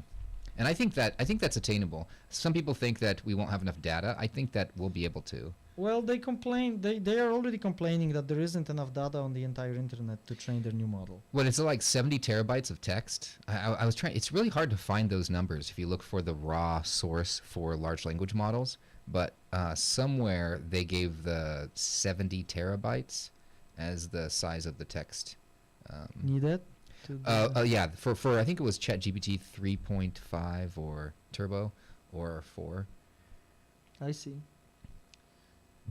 and I think that's attainable. Some people think that we won't have enough data. I think that we'll be able to. well, they complain. They are already complaining that there isn't enough data on the entire internet to train their new model. Well, it's like 70 terabytes of text. I was trying. It's really hard to find those numbers if you look for the raw source for large language models. But somewhere they gave the 70 terabytes as the size of the text. Needed. To do Yeah, for I think it was ChatGPT 3.5 or Turbo or 4. I see.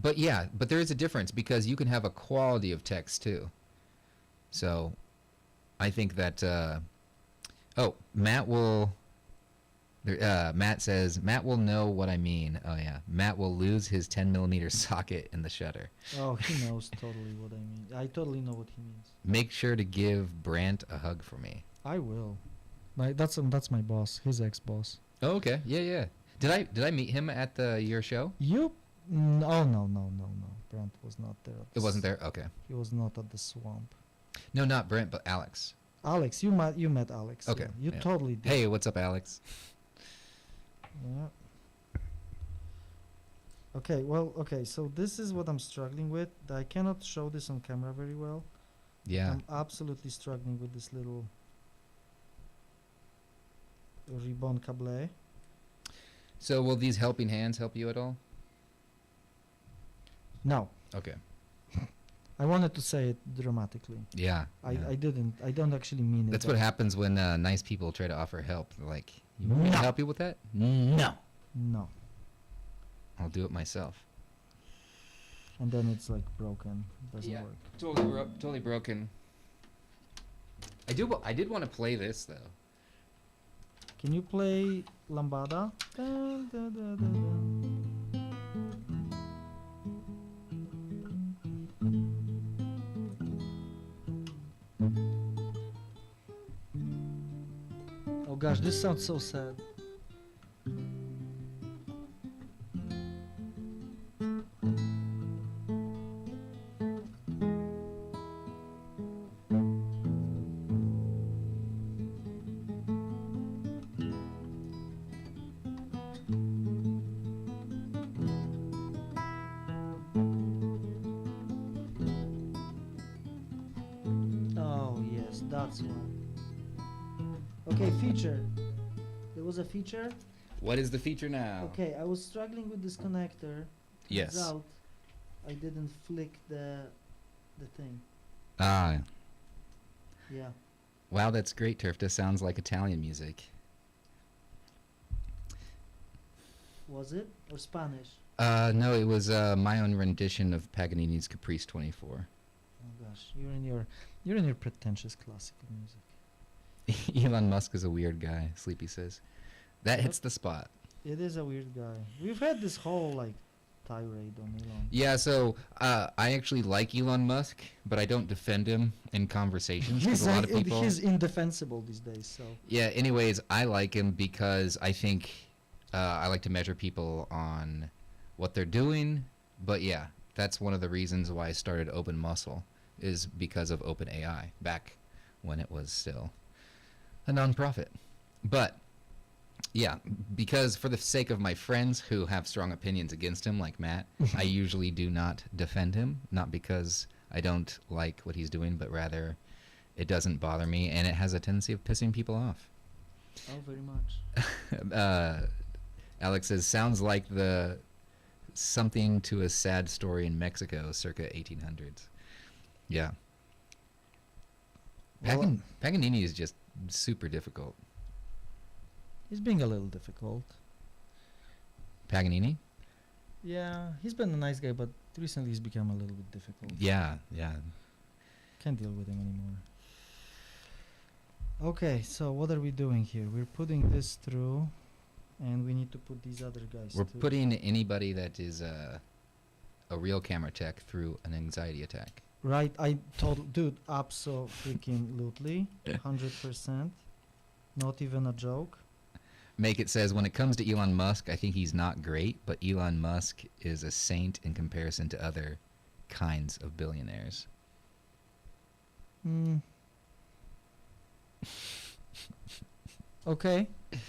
But yeah, but there is a difference because you can have a quality of text too. So, I think that. Matt will. Matt says Matt will know what I mean. Oh yeah, Matt will lose his 10mm socket in the shutter. Oh, he knows totally what I mean. I totally know what he means. Make sure to give Brant a hug for me. I will. That's my boss. His ex-boss. Oh, okay. Yeah. Did I meet him at your show? You? Oh no. Brent was not there. It wasn't there. Okay. He was not at the swamp. No, not Brent, but Alex. Alex, you met Alex. Okay, Yeah. You yeah. totally did. Hey, what's up, Alex? Yeah. Okay, so this is what I'm struggling with. I cannot show this on camera very well. Yeah. I'm absolutely struggling with this little ribbon cable. So will these helping hands help you at all? No, Okay. I wanted to say it dramatically. Yeah. I yeah. didn't. I don't actually mean it. That's what happens when nice people try to offer help. They're like, you want me to No. help you with that? No. No, I'll do it myself. and then it's like broken. Doesn't Yeah. work. Totally broken. I did want to play this though. Can you play Lambada? Dun, dun, dun, dun, dun. gosh, this sounds so sad. Oh yes, that's one. Okay, feature. There was a feature. What is the feature now? Okay, I was struggling with this connector. Yes. Turns out I didn't flick the thing. Ah, Yeah. wow, that's great, Turf. This sounds like Italian music. Was it or Spanish? No, it was my own rendition of Paganini's Caprice 24. Oh gosh, you're in your pretentious classical music. Elon Musk is a weird guy, Sleepy says. That Yep. hits the spot. It is a weird guy. We've had this whole like tirade on Elon. Yeah, so I actually like Elon Musk, but I don't defend him in conversations because a lot of people. He's indefensible these days. So Yeah, anyways, I like him because I think I like to measure people on what they're doing. But yeah, that's one of the reasons why I started Open Muscle, is because of OpenAI back when it was still a nonprofit. But yeah, because for the sake of my friends who have strong opinions against him, like Matt, I usually do not defend him, not because I don't like what he's doing, but rather it doesn't bother me, and it has a tendency of pissing people off. oh, very much. Alex says, sounds like the something to a sad story in Mexico circa 1800s. Yeah. Well, Paganini is just super difficult. He's being a little difficult. Paganini? Yeah, he's been a nice guy, but recently he's become a little bit difficult. Yeah, yeah. Can't deal with him anymore. Okay, so what are we doing here? We're putting this through, and we need to put these other guys We're too. putting anybody that is a real camera tech through an anxiety attack. Right, I told, dude, abso-freaking-lutely, 100%. Not even a joke. Make It says, when it comes to Elon Musk, I think he's not great, but Elon Musk is a saint in comparison to other kinds of billionaires. Hmm. Okay,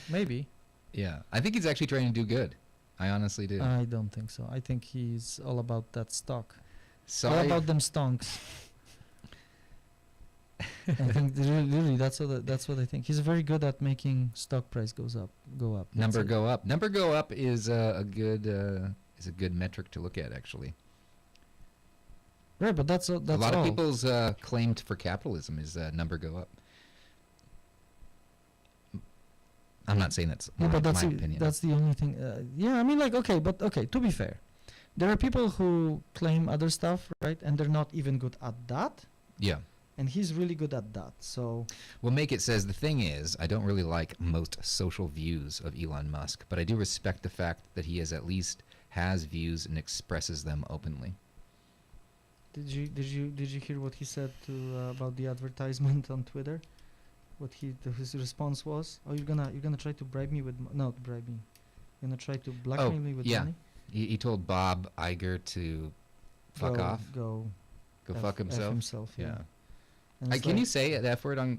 maybe. Yeah, I think he's actually trying to do good. I honestly do. I don't think so. I think he's all about that stock. All Sorry. about them stonks. I think really that's what I think. He's very good at making stock price go up. That's Number it. go up. Number go up is a good metric to look at, actually. Right, but that's A lot all. of people's claim for capitalism is number go up. I'm not saying that's Yeah, but my opinion. that's the only thing. Yeah, I mean, like, okay, to be fair, there are people who claim other stuff, right, and they're not even good at that, Yeah. and he's really good at that. So Well, Make It says, the thing is, I don't really like most social views of Elon Musk, but I do respect the fact that he at least has views and expresses them openly. did you hear what he said to about the advertisement on Twitter? What his response was? Oh, you're gonna try to bribe me with not bribe me. You're gonna try to blackmail me with yeah. money? He told Bob Iger to fuck Go- off, Go go F- fuck F himself. himself. Yeah. Yeah. And it's Can you like, say the F word on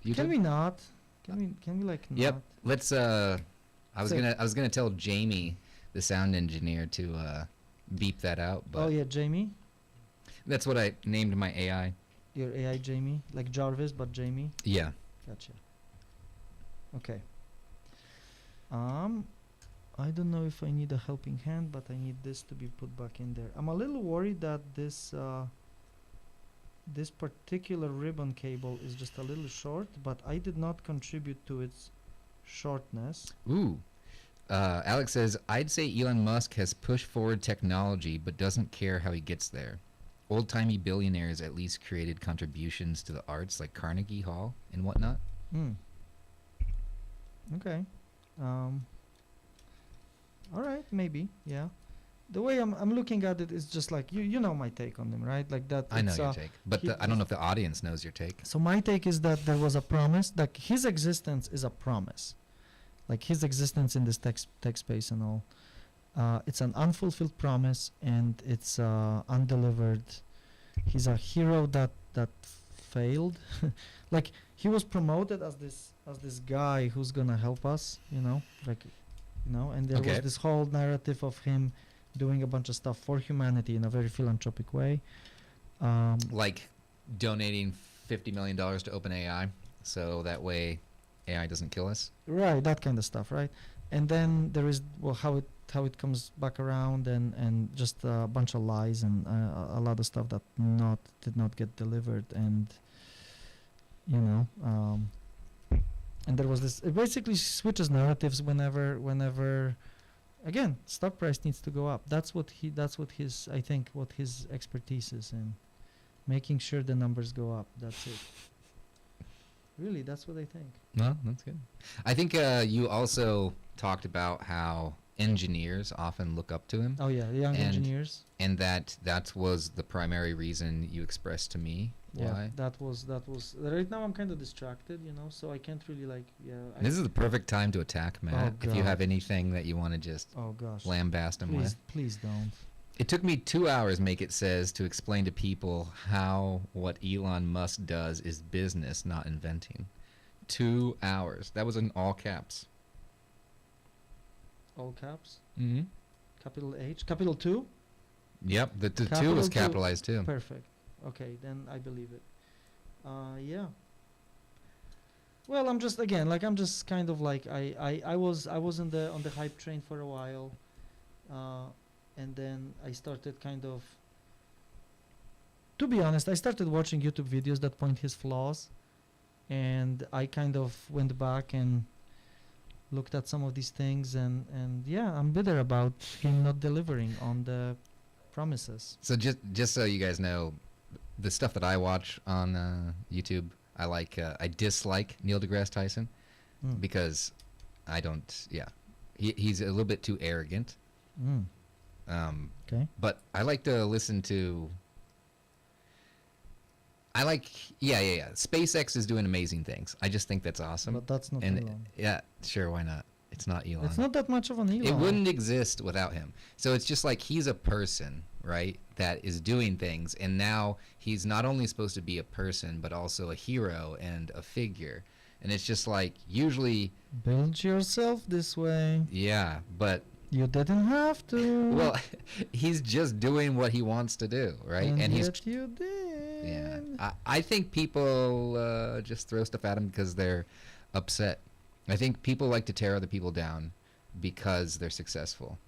YouTube? Can we not? Can we like Yep. not? Let's. I was So- gonna tell Jamie, the sound engineer, to beep that out, but Oh yeah, Jamie, that's what I named my AI. your AI Jamie, like Jarvis but Jamie. Yeah. Gotcha. Okay. I don't know if I need a helping hand, but I need this to be put back in there. I'm a little worried that this this particular ribbon cable is just a little short, but I did not contribute to its shortness. Ooh. Alex says, I'd say Elon Musk has pushed forward technology, but doesn't care how he gets there. Old-timey billionaires at least created contributions to the arts, like Carnegie Hall and whatnot. Hmm. Okay. All right, maybe, yeah. the way I'm looking at it is just like you know my take on them, right? Like that. I know your take, but I don't know if the audience knows your take. So my take is that there was a promise, like his existence is a promise, like his existence in this tech space and all. It's an unfulfilled promise, and it's undelivered. He's a hero that failed. Like he was promoted as this guy who's gonna help us, and there was this whole narrative of him doing a bunch of stuff for humanity in a very philanthropic way. Like donating $50 million to OpenAI, so that way AI doesn't kill us. Right, that kind of stuff, right? And then there is how it comes back around, and just a bunch of lies and a lot of stuff that did not get delivered, and and there was this. It basically switches narratives whenever. Again, stock price needs to go up. That's what his expertise is in, making sure the numbers go up. That's it. Really, that's what I think. No, that's good. I think you also talked about how engineers often look up to him. Oh yeah, young engineers. And that was the primary reason you expressed to me why. That was right now I'm kind of distracted, so I can't really this is the perfect time to attack Matt. If you have anything that you want to just lambast him with. Please don't. It took me 2 hours, Make It says, to explain to people how what Elon Musk does is business, not inventing. 2 hours. That was in all caps. All caps? Mm-hmm. Capital H? Capital 2? Yep, the 2 was capitalized too. Perfect. Okay, then I believe it. Yeah. Well, I'm just kind of like I was on the hype train for a while, and then I started kind of. To be honest, I started watching YouTube videos that point his flaws, and I kind of went back and looked at some of these things, and yeah, I'm bitter about him not delivering on the promises. So just so you guys know, the stuff that I watch on YouTube, I dislike Neil deGrasse Tyson because I don't. Yeah, he's a little bit too arrogant. Okay. But I like to listen to. Yeah. SpaceX is doing amazing things. I just think that's awesome. But that's not Elon. Yeah, sure, why not? It's not Elon. It's not that much of an Elon. It wouldn't exist without him. So it's just like he's a person, right, that is doing things, and now he's not only supposed to be a person, but also a hero and a figure. And it's just like, usually... Build yourself this way. Yeah, but... You didn't have to. Well, he's just doing what he wants to do, right? And yet you did. Yeah. I think people just throw stuff at him because they're upset. I think people like to tear other people down because they're successful,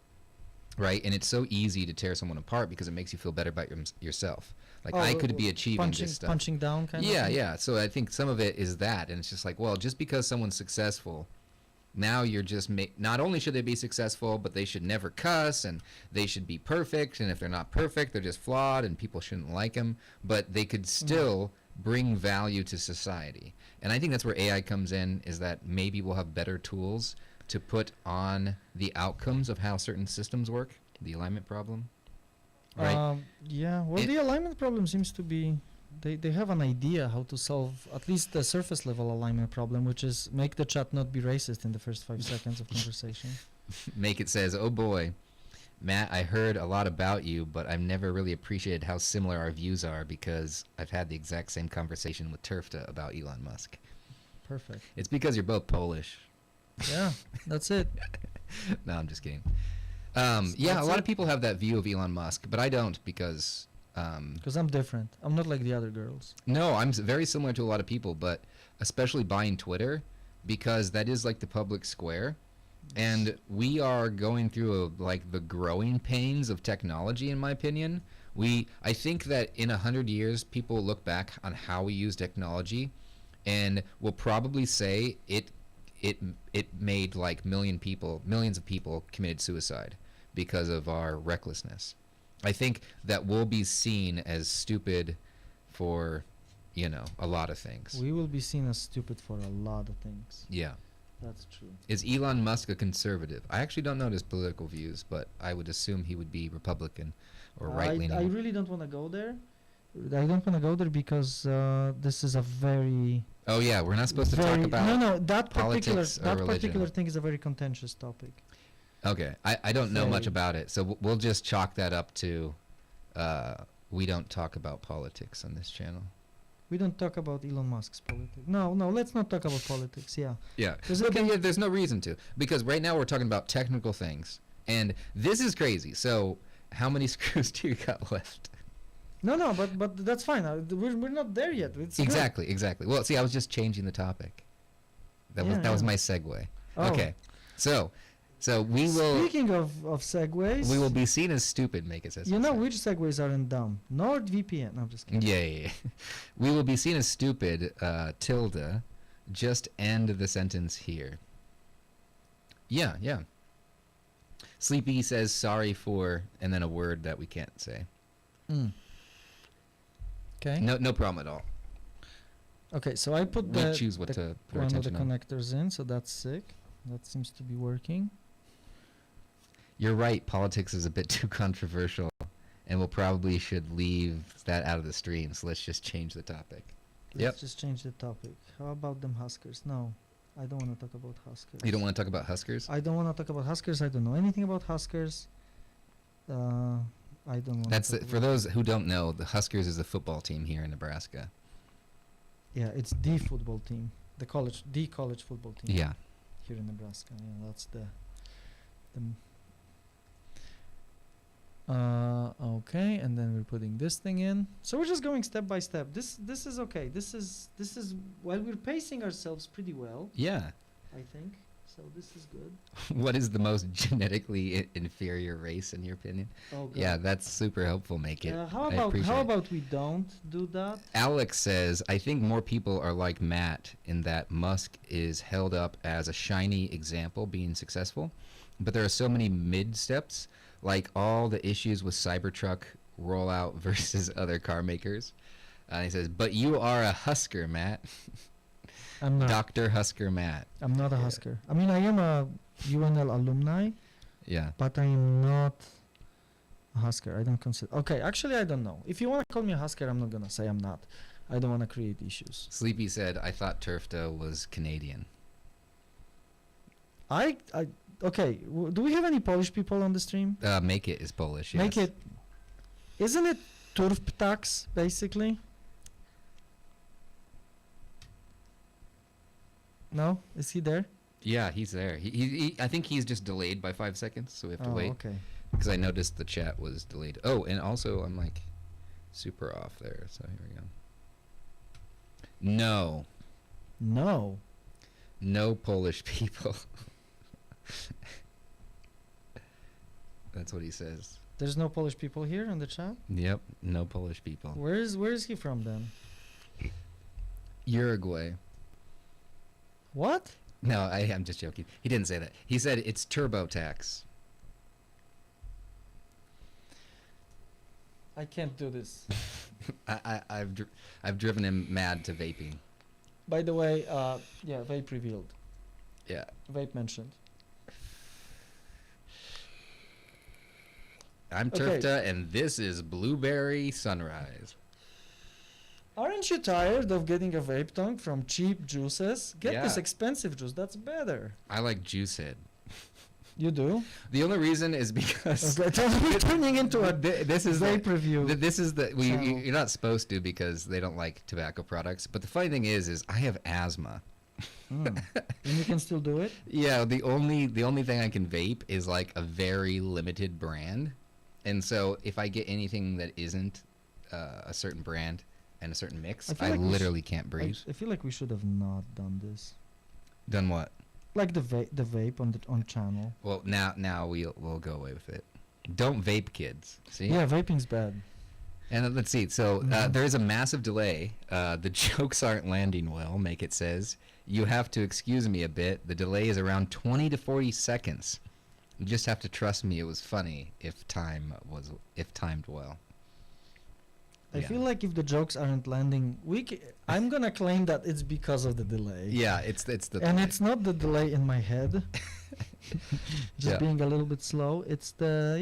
right? And it's so easy to tear someone apart because it makes you feel better about yourself. Like, I could be achieving this stuff. Punching down kind of thing? Yeah. So I think some of it is that. And it's just like, well, just because someone's successful, now you're just not only should they be successful, but they should never cuss, and they should be perfect. And if they're not perfect, they're just flawed, and people shouldn't like them. But they could still bring value to society. And I think that's where AI comes in, is that maybe we'll have better tools to put on the outcomes of how certain systems work, the alignment problem. Right? Yeah. Well, the alignment problem seems to be... They have an idea how to solve at least the surface level alignment problem, which is make the chat not be racist in the first 5 seconds of conversation. Make It says, oh boy, Matt, I heard a lot about you, but I've never really appreciated how similar our views are because I've had the exact same conversation with Turfta about Elon Musk. Perfect. It's because you're both Polish. Yeah, that's it. No, I'm just kidding. Yeah, a lot of people have that view of Elon Musk, but I don't because I'm different. I'm not like the other girls. No, I'm very similar to a lot of people, but especially buying Twitter because that is like the public square. And we are going through the growing pains of technology, in my opinion. I think that in 100 years, people will look back on how we use technology and will probably say it made like millions of people committed suicide because of our recklessness. I think that we'll be seen as stupid for, a lot of things. We will be seen as stupid for a lot of things. Yeah. That's true. Is Elon Musk a conservative? I actually don't know his political views, but I would assume he would be Republican or right-leaning. I really don't want to go there. I don't want to go there because this is a very... Oh yeah, we're not supposed to talk about that politics particular or religion. thing is a very contentious topic. Okay, I don't know much Very. about it, so we'll just chalk that up to we don't talk about politics on this channel. We don't talk about Elon Musk's politics. No, let's not talk about politics. Yeah. Yeah. There's Okay, yeah, there's no reason to, because right now we're talking about technical things, and this is crazy. So how many screws do you got left? No, but that's fine. We're not there yet. It's good. Exactly. Well, see, I was just changing the topic. That was my segue. Oh. Okay, so we will. Speaking of segues, We will be seen as stupid. Make it says. You know which segues aren't dumb? NordVPN. No, I'm just kidding. Yeah. We will be seen as stupid. Tilde. Just end the sentence here. Yeah. Sleepy says sorry for, and then a word that we can't say. Okay. No problem at all. Okay, so I put We choose what to put our one of the attention on. connectors in, so that's sick. That seems to be working. You're right. Politics is a bit too controversial, and we'll probably should leave that out of the stream. So let's just change the topic. Let's just change the topic. How about them Huskers? No, I don't want to talk about Huskers. You don't want to talk about Huskers? I don't want to talk about Huskers. I don't know anything about Huskers. I don't want. For those who don't know, the Huskers is a football team here in Nebraska. Yeah, it's the football team, the college football team. Yeah. Here in Nebraska. Yeah, that's the. Okay, and then we're putting this thing in. So we're just going step by step. This is okay. This is while we're pacing ourselves pretty well. Yeah. I think. So this is good. What is the most genetically inferior race in your opinion? Oh, God. Yeah, that's super helpful. Make it. How I appreciate it. about we don't do that? Alex says, I think more people are like Matt in that Musk is held up as a shiny example being successful, but there are so many mid steps, like all the issues with Cybertruck rollout versus other car makers. He says, but you are a Husker, Matt. I'm not. Dr. Husker Matt. I'm not a Husker. I mean, I am a UNL alumni, Yeah. but I'm not a Husker. I don't consider. Okay, actually, I don't know. If you want to call me a Husker, I'm not gonna say I'm not. I don't want to create issues. Sleepy said, I thought Turfta was Canadian. Okay. Do we have any Polish people on the stream? Make It is Polish, yes. Make it. Isn't it Turfptaks, basically? No? Is he there? Yeah, he's there. He I think he's just delayed by 5 seconds, so we have to wait. Okay. Because I noticed the chat was delayed. Oh, and also I'm like super off there, so here we go. No. No. No Polish people. That's what he says. There's no Polish people here in the chat? Yep, no Polish people. Where is he from then? Uruguay. What? No, I'm just joking. He didn't say that. He said it's TurboTax. I can't do this. I've driven him mad to vaping. By the way, yeah, vape revealed. Yeah. Vape mentioned. I'm Okay. Turfta, and this is Blueberry Sunrise. Aren't you tired of getting a vape tongue from cheap juices? Get this Yeah. expensive juice. That's better. I like Juicehead. You do? The only reason is because Okay, we're turning into a this is vape the, review. this is the channel. you're not supposed to because they don't like tobacco products. But the funny thing is I have asthma. And you can still do it? Yeah, the only thing I can vape is like a very limited brand, and so if I get anything that isn't a certain brand and a certain mix, I feel I like we literally can't breathe. I feel like we should have not done this. Done what? Like the vape on channel. Well, now we'll go away with it. Don't vape, kids. See? Yeah, vaping's bad. And let's see. So Mhm. there is a massive delay. The jokes aren't landing well. Make it says you have to excuse me a bit. The delay is around 20 to 40 seconds. You just have to trust me. It was funny if timed well. I feel like if the jokes aren't landing, I'm gonna claim that it's because of the delay. Yeah, it's the And delay. it's not the delay in my head, just Yeah. being a little bit slow. It's the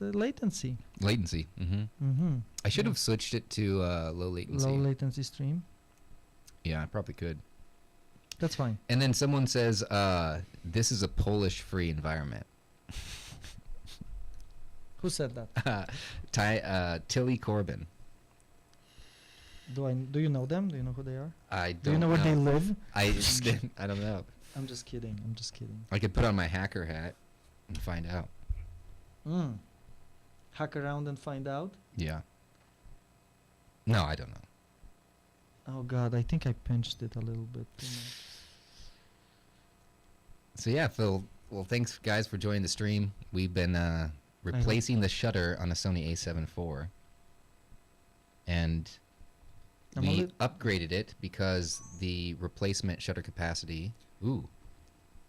latency. Latency. Mm-hmm. I should Yeah. have switched it to low latency. Low latency stream. Yeah, I probably could. That's fine. And then someone says, "This is a Polish-free environment." Who said that? Tilly Corbin. Do you know them? Do you know who they are? I don't Do you know where they live? I don't know. I'm just kidding. I'm just kidding. I could put on my hacker hat and find out. Hack around and find out. Yeah. No, I don't know. Oh God, I think I pinched it a little bit. So yeah, Phil. Well, thanks guys for joining the stream. We've been replacing the shutter on a Sony A7 IV, and we upgraded it because the replacement shutter capacity. Ooh.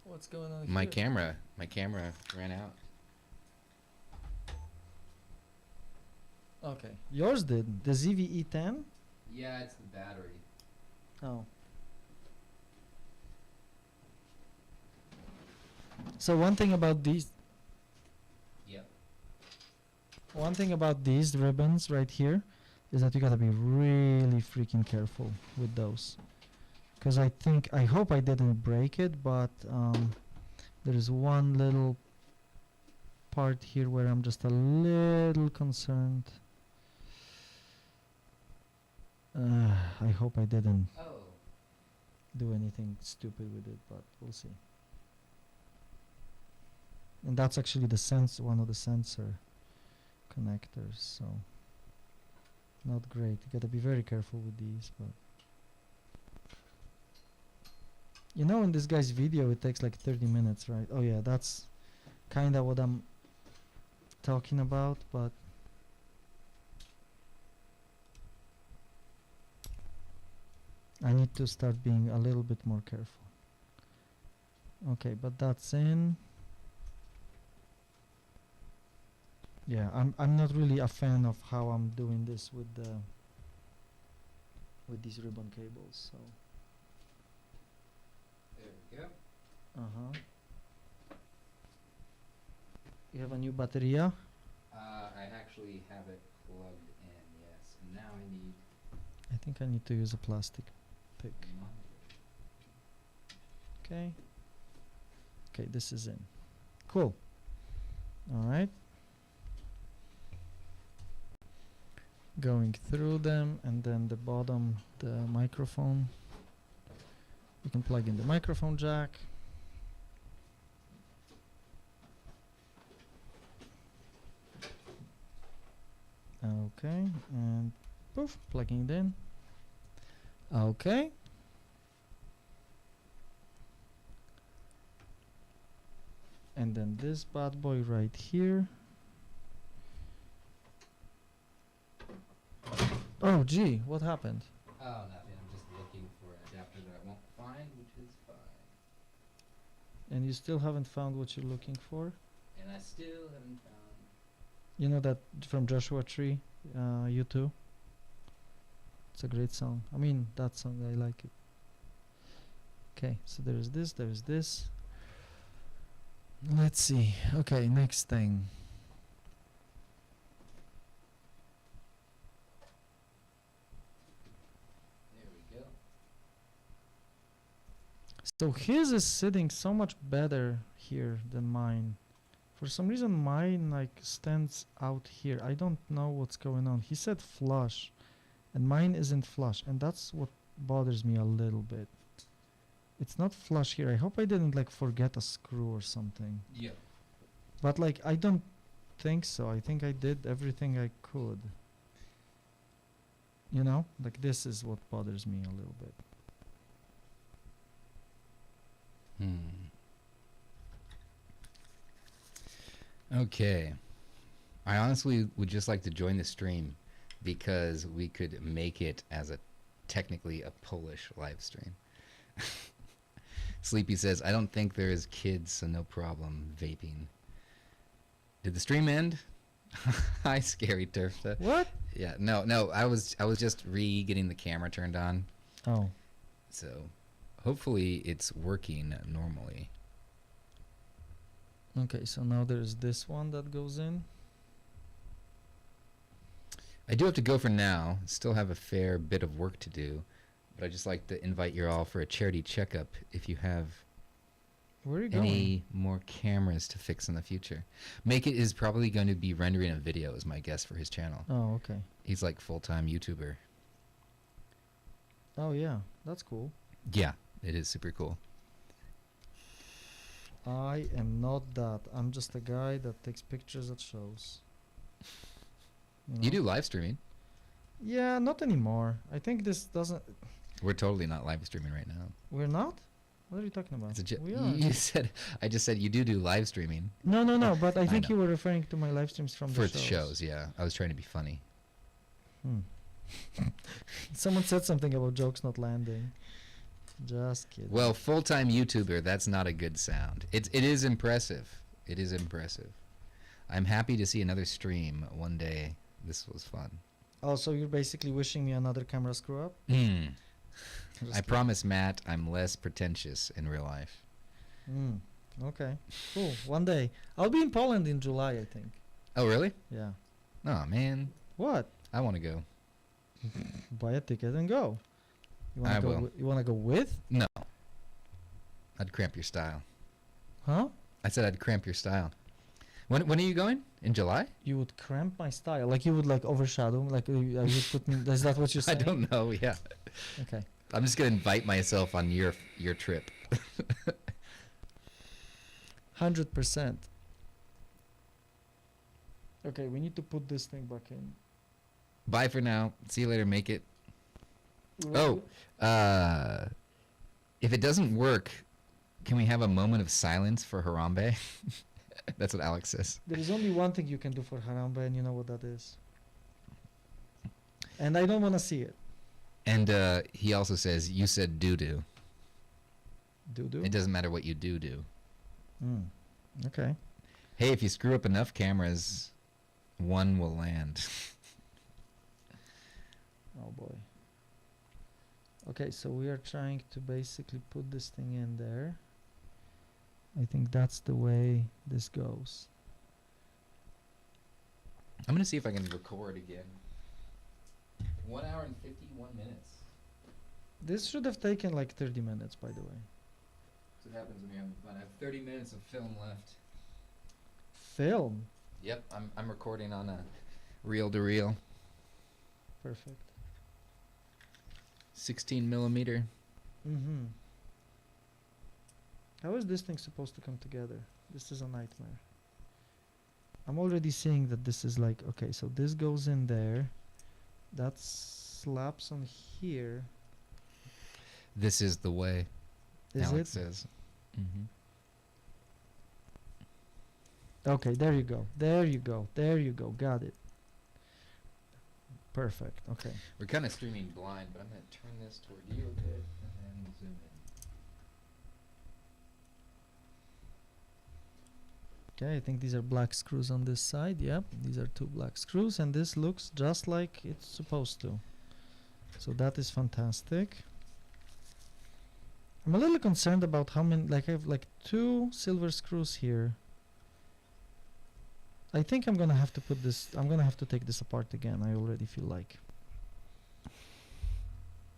What's going on My here? camera ran out. Okay, yours did. The ZVE10. Yeah, it's the battery. Oh. So one thing about these. Yep. One thing about these ribbons right here is that you gotta be really freaking careful with those. Because I hope I didn't break it, but there is one little part here where I'm just a little concerned. I hope I didn't do anything stupid with it, but we'll see. And that's actually one of the sensor connectors, so not great. You gotta be very careful with these, but you know, in this guy's video it takes like 30 minutes, right? Oh yeah, that's kinda what I'm talking about, but I need to start being a little bit more careful. Okay, but that's in. Yeah, I'm not really a fan of how I'm doing this with these ribbon cables, so. There we go. Uh-huh. You have a new bateria? I actually have it plugged in, yes. And now I need I think I need to use a plastic pick. Okay. Okay, this is in. Cool. All right. Going through them, and then the bottom, the microphone. You can plug in the microphone jack. Okay, and poof, plugging it in. Okay. And then this bad boy right here. Oh gee, what happened? Oh, nothing. I'm just looking for an adapter that I won't find, which is fine. And you still haven't found what you're looking for? And I still haven't found. You know that from Joshua Tree, You Too? It's a great song. I mean, that song, I like it. Okay, so there's this. Let's see. Okay, next thing. There we go. So his is sitting so much better here than mine. For some reason mine like stands out here. I don't know what's going on. He said flush and mine isn't flush, and that's what bothers me a little bit. It's not flush here. I hope I didn't like forget a screw or something. Yeah. But like I don't think so. I think I did everything I could. You know? Like this is what bothers me a little bit. Okay. I honestly would just like to join the stream because we could make it as technically a Polish live stream. Sleepy says, I don't think there is kids, so no problem vaping. Did the stream end? Hi, Scary Turfta. What? Yeah, no. I was just getting the camera turned on, Oh. so hopefully it's working normally. Okay, so now there's this one that goes in. I do have to go for now. Still have a fair bit of work to do, but I just like to invite you all for a charity checkup if you have Where are you going? any more cameras to fix in the future. Make It is probably going to be rendering a video, is my guess, for his channel. Oh, okay. He's like full-time YouTuber. Oh, yeah. That's cool. Yeah, it is super cool. I am not that. I'm just a guy that takes pictures at shows. You know? do live streaming. Yeah, not anymore. I think this doesn't. We're totally not live streaming right now. We're not? What are you talking about? It's a We are. you said, I just said you do live streaming. No, but I think know. you were referring to my live streams from For the the shows, yeah. I was trying to be funny. Someone said something about jokes not landing. Just kidding. Well, full-time YouTuber, that's not a good sound. It is impressive. It is impressive. I'm happy to see another stream one day. This was fun. Oh, so you're basically wishing me another camera screw up? I promise, Matt, I'm less pretentious in real life. Okay, cool. One day. I'll be in Poland in July, I think. Oh, really? Yeah. Oh, man. What? I want to go. Buy a ticket and go. You wanna I go will. You want to go with? No. I'd cramp your style. Huh? I said I'd cramp your style. When are you going? In July? You would cramp my style. Like you would like overshadow. Like you would put me. Is that what you're I saying? don't know, yeah. Okay. I'm just going to invite myself on your trip. 100%. Okay, we need to put this thing back in. Bye for now. See you later. Make it. Right. Oh, if it doesn't work, can we have a moment of silence for Harambe? That's what Alex says. There is only one thing you can do for Harambe, and you know what that is. And I don't want to see it. And he also says, you said doo-doo. Do. It doesn't matter what you do. Okay. Hey, if you screw up enough cameras, one will land. Oh boy. Okay, so we are trying to basically put this thing in there. I think that's the way this goes. I'm going to see if I can record again. 1 hour and 51 minutes. This should have taken like 30 minutes, by the way. That's what happens when you're having fun. I have 30 minutes of film left. Film? Yep, I'm recording on a reel-to-reel. Perfect. 16 millimeter. Mm-hmm. How is this thing supposed to come together? This is a nightmare. I'm already seeing that this is like, okay, so this goes in there. That slaps on here. This is the way, Is Alex it? says. Mm-hmm. Okay, there you go. There you go. There you go. Got it. Perfect. Okay. We're kind of streaming blind, but I'm going to turn this toward you a bit and then zoom in. Okay, I think these are black screws on this side. Yep, these are 2 black screws, and this looks just like it's supposed to. So that is fantastic. I'm a little concerned about how many, like I have like 2 silver screws here. I think I'm gonna have to put this, I'm gonna have to take this apart again, I already feel like.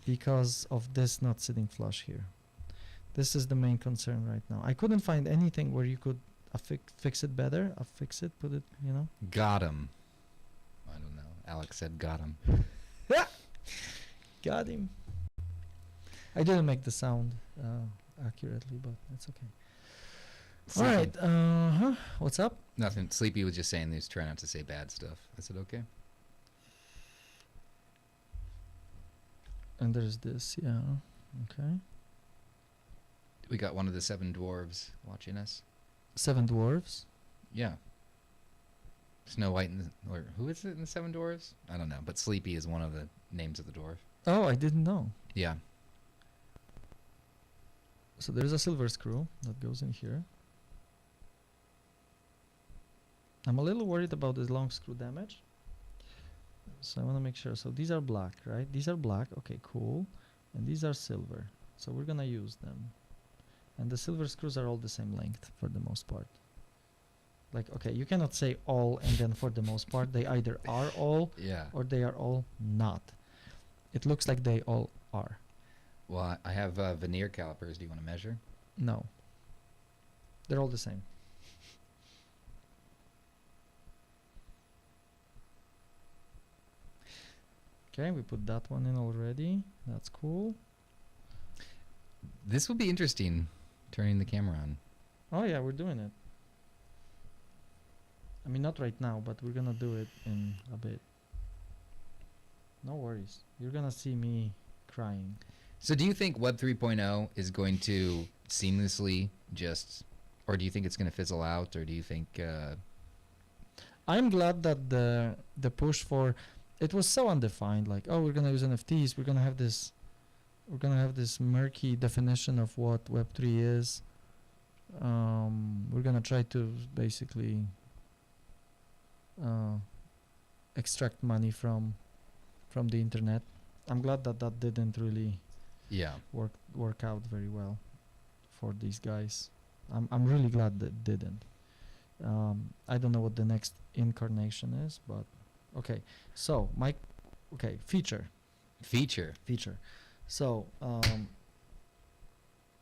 Because of this not sitting flush here. This is the main concern right now. I couldn't find anything where you could fix it better, affix it, put it, you know. Got him. I don't know. Alex said got him. Got him. I didn't make the sound accurately, but it's okay. Sleepy. All right. What's up? Nothing. Sleepy was just saying he's trying not to say bad stuff. I said, okay. And there's this, yeah. Okay. We got one of the 7 dwarves watching us. 7 dwarves. Yeah. Snow White and or who is it in the 7 dwarves? I don't know, but Sleepy is one of the names of the dwarf. Oh, I didn't know. Yeah. So there's a silver screw that goes in here. I'm a little worried about this long screw damage. So I want to make sure. So these are black, right? These are black. Okay, cool. And these are silver. So we're gonna use them. And the silver screws are all the same length for the most part. Like, okay, you cannot say all and then for the most part. They either are all Yeah. or they are all not. It looks like they all are. Well, I have veneer calipers. Do you want to measure? No. They're all the same. Okay, we put that one in already. That's cool. This will be interesting, turning the camera on. Oh yeah, we're doing it. I mean, not right now, but we're gonna do it in a bit. No worries. You're gonna see me crying. So do you think Web 3.0 is going to seamlessly just, or do you think it's going to fizzle out, or do you think... I'm glad that the push for it was so undefined. Like, oh, we're gonna use NFTs. We're gonna have this murky definition of what Web3 is. We're gonna try to basically extract money from the internet. I'm glad that didn't really work out very well for these guys. I'm really glad that didn't. I don't know what the next incarnation is, but okay. So feature. So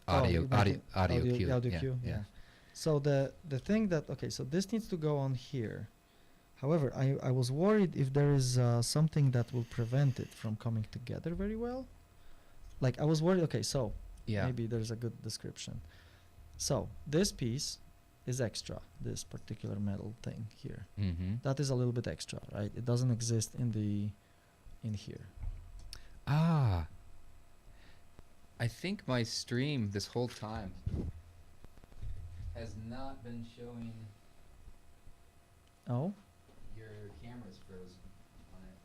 audio cue. Yeah. So the thing that so this needs to go on here. However, I was worried if there is something that will prevent it from coming together very well. Like, I was worried. Okay, so maybe there's a good description. So this piece is extra, this particular metal thing here. Mm-hmm. That is a little bit extra, right? It doesn't exist in here. I think my stream this whole time has not been showing. Oh, your camera's frozen on it.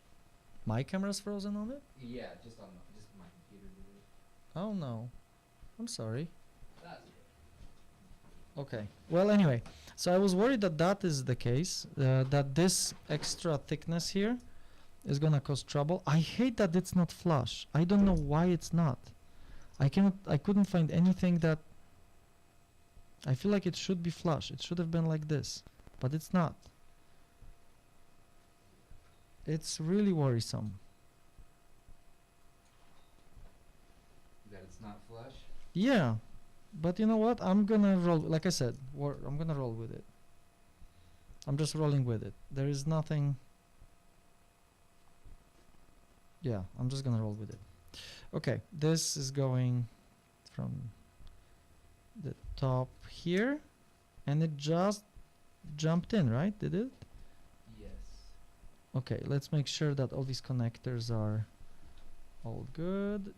my camera's frozen on it? Yeah, just my computer did it. Oh no, I'm sorry. That's Okay. Well, anyway, so I was worried that is the case, that this extra thickness here is gonna cause trouble. I hate that it's not flush. I don't know why it's not. I couldn't find anything that. I feel like it should be flush. It should have been like this, but it's not. It's really worrisome. that it's not flush. Yeah, but you know what? I'm gonna roll. Like I said, I'm gonna roll with it. I'm just rolling with it. There is nothing. Yeah, I'm just gonna roll with it. Okay, this is going from the top here, and it just jumped in, right? Did it? Yes. Okay, let's make sure that all these connectors are all good.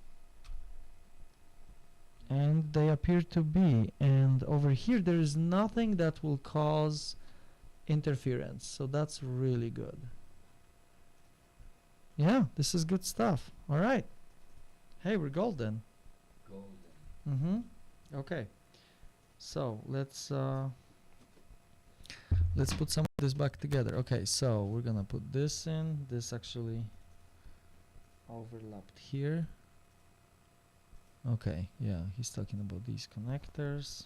And they appear to be. And over here, there is nothing that will cause interference. So that's really good. Yeah, this is good stuff. All right. Hey, we're golden. Golden. Okay. So let's put some of this back together. Okay, so we're gonna put this in. This actually overlapped here. Okay, yeah, he's talking about these connectors.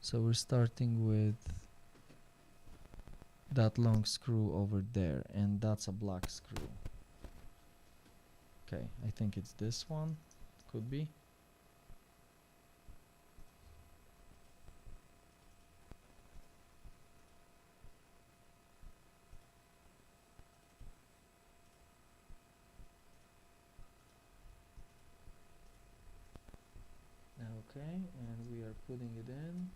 So we're starting with that long screw over there, and that's a black screw. Okay, I think it's this one. Could be. Okay, and we are putting it in.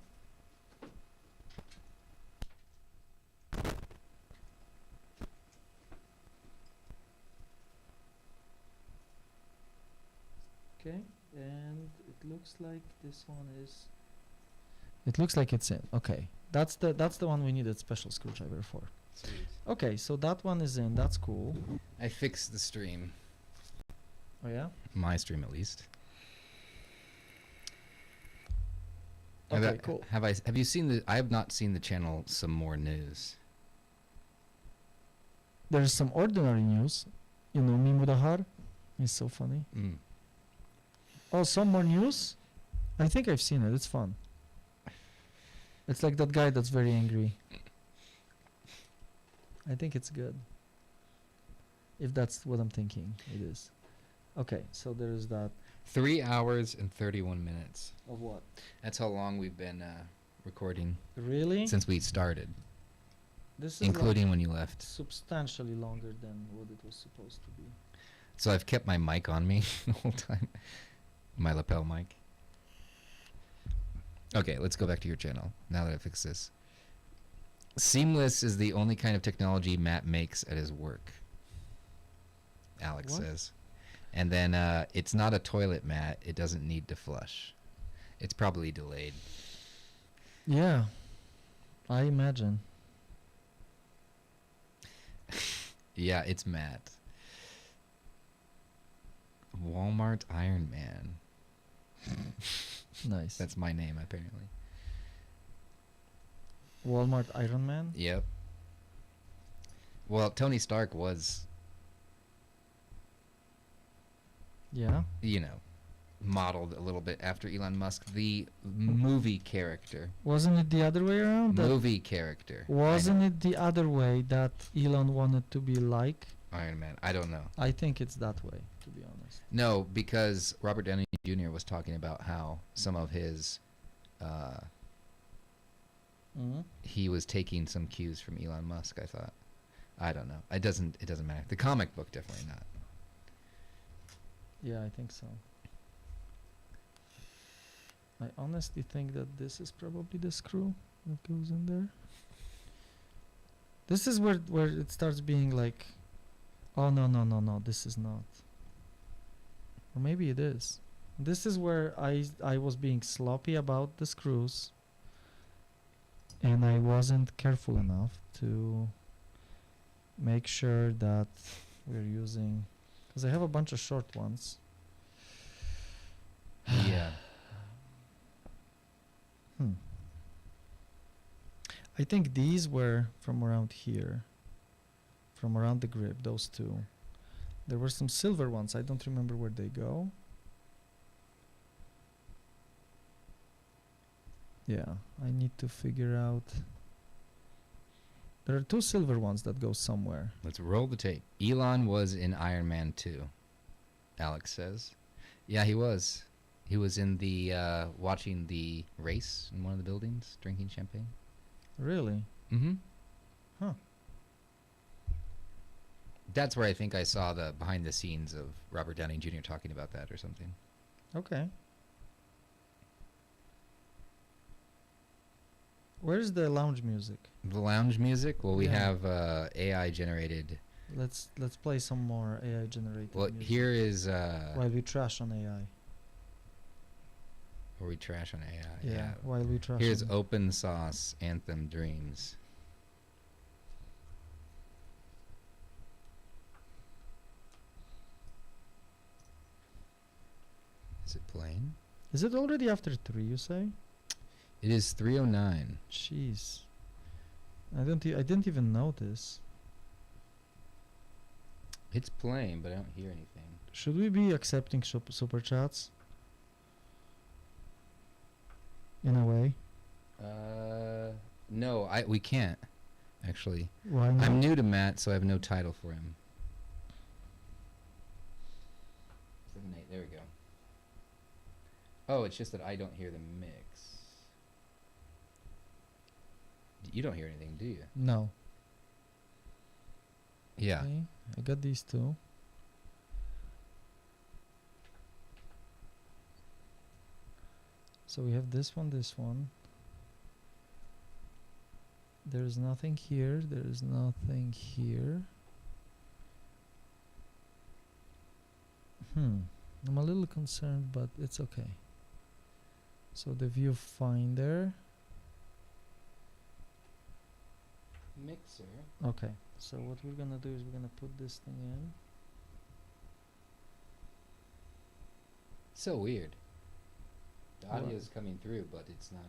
Okay, and it looks like this one is. It looks like it's in. Okay, that's the one we needed special screwdriver for. Sweet. Okay, so that one is in. That's cool. I fixed the stream. Oh yeah. My stream, at least. Okay, cool. Have you seen the? I have not seen the channel Some More News. There's some ordinary news. You know, Mimudahar is so funny. Oh, some more news? I think I've seen it. It's fun. It's like that guy that's very angry. I think it's good. If that's what I'm thinking, it is. Okay, so there's that. 3 hours and 31 minutes. Of what? That's how long we've been recording Really? since we started, This is including like when you left. substantially longer than what it was supposed to be. So I've kept my mic on me the whole time. My lapel mic. Okay, let's go back to your channel now that I fixed this. Seamless is the only kind of technology Matt makes at his work, Alex What? says. And then it's not a toilet mat. It doesn't need to flush. It's probably delayed. Yeah, I imagine. Yeah, it's Matt. Walmart Iron Man. Nice. That's my name, apparently. Walmart Iron Man. Yep. Well, Tony Stark was, Yeah. you know, modeled a little bit after Elon Musk, the movie character. Wasn't it the other way around? That Movie character. I wasn't know. it the other way that Elon wanted to be like? Iron Man. I don't know. I think it's that way, to be honest. No, because Robert Downey Jr. was talking about how some of his, he was taking some cues from Elon Musk. I thought. I don't know. It doesn't matter. The comic book definitely not. Yeah, I think so. I honestly think that this is probably the screw that goes in there. This is where it starts being like, oh no, this is not. Or maybe it is. This is where I was being sloppy about the screws, and I wasn't careful enough to make sure that we're using, because I have a bunch of short ones. Yeah. I think these were from around here, from around the grip, those two. There were some silver ones. I don't remember where they go. Yeah, I need to figure out. There are two silver ones that go somewhere. Let's roll the tape. Elon was in Iron Man 2, Alex says. Yeah, he was. He was in the watching the race in one of the buildings, drinking champagne. Really? Mm-hmm. Huh. That's where I think I saw the behind the scenes of Robert Downey Jr. talking about that or something. Okay. Where's the lounge music? The lounge music? Well, we Yeah. have AI generated. Let's play some more AI generated Well, music here is while we trash on AI. where we trash on AI. Yeah, while we trash. Here's on Open Sauce Anthem Dreams. Is it playing? Is it already after 3, you say? It is 3:09. Jeez. I didn't even notice. It's playing, but I don't hear anything. Should we be accepting super chats? In a way. No, we can't. Actually, Why not? I'm new to Matt, so I have no title for him. 7, 8, there we go. Oh, it's just that I don't hear the mix. You don't hear anything, do you? No. Yeah. Okay, I got these two. So we have this one, this one. There's nothing here, there's nothing here. I'm a little concerned, but it's okay. So the viewfinder. Mixer. Okay, so what we're gonna do is we're gonna put this thing in. So weird. The What? audio is coming through, but it's not.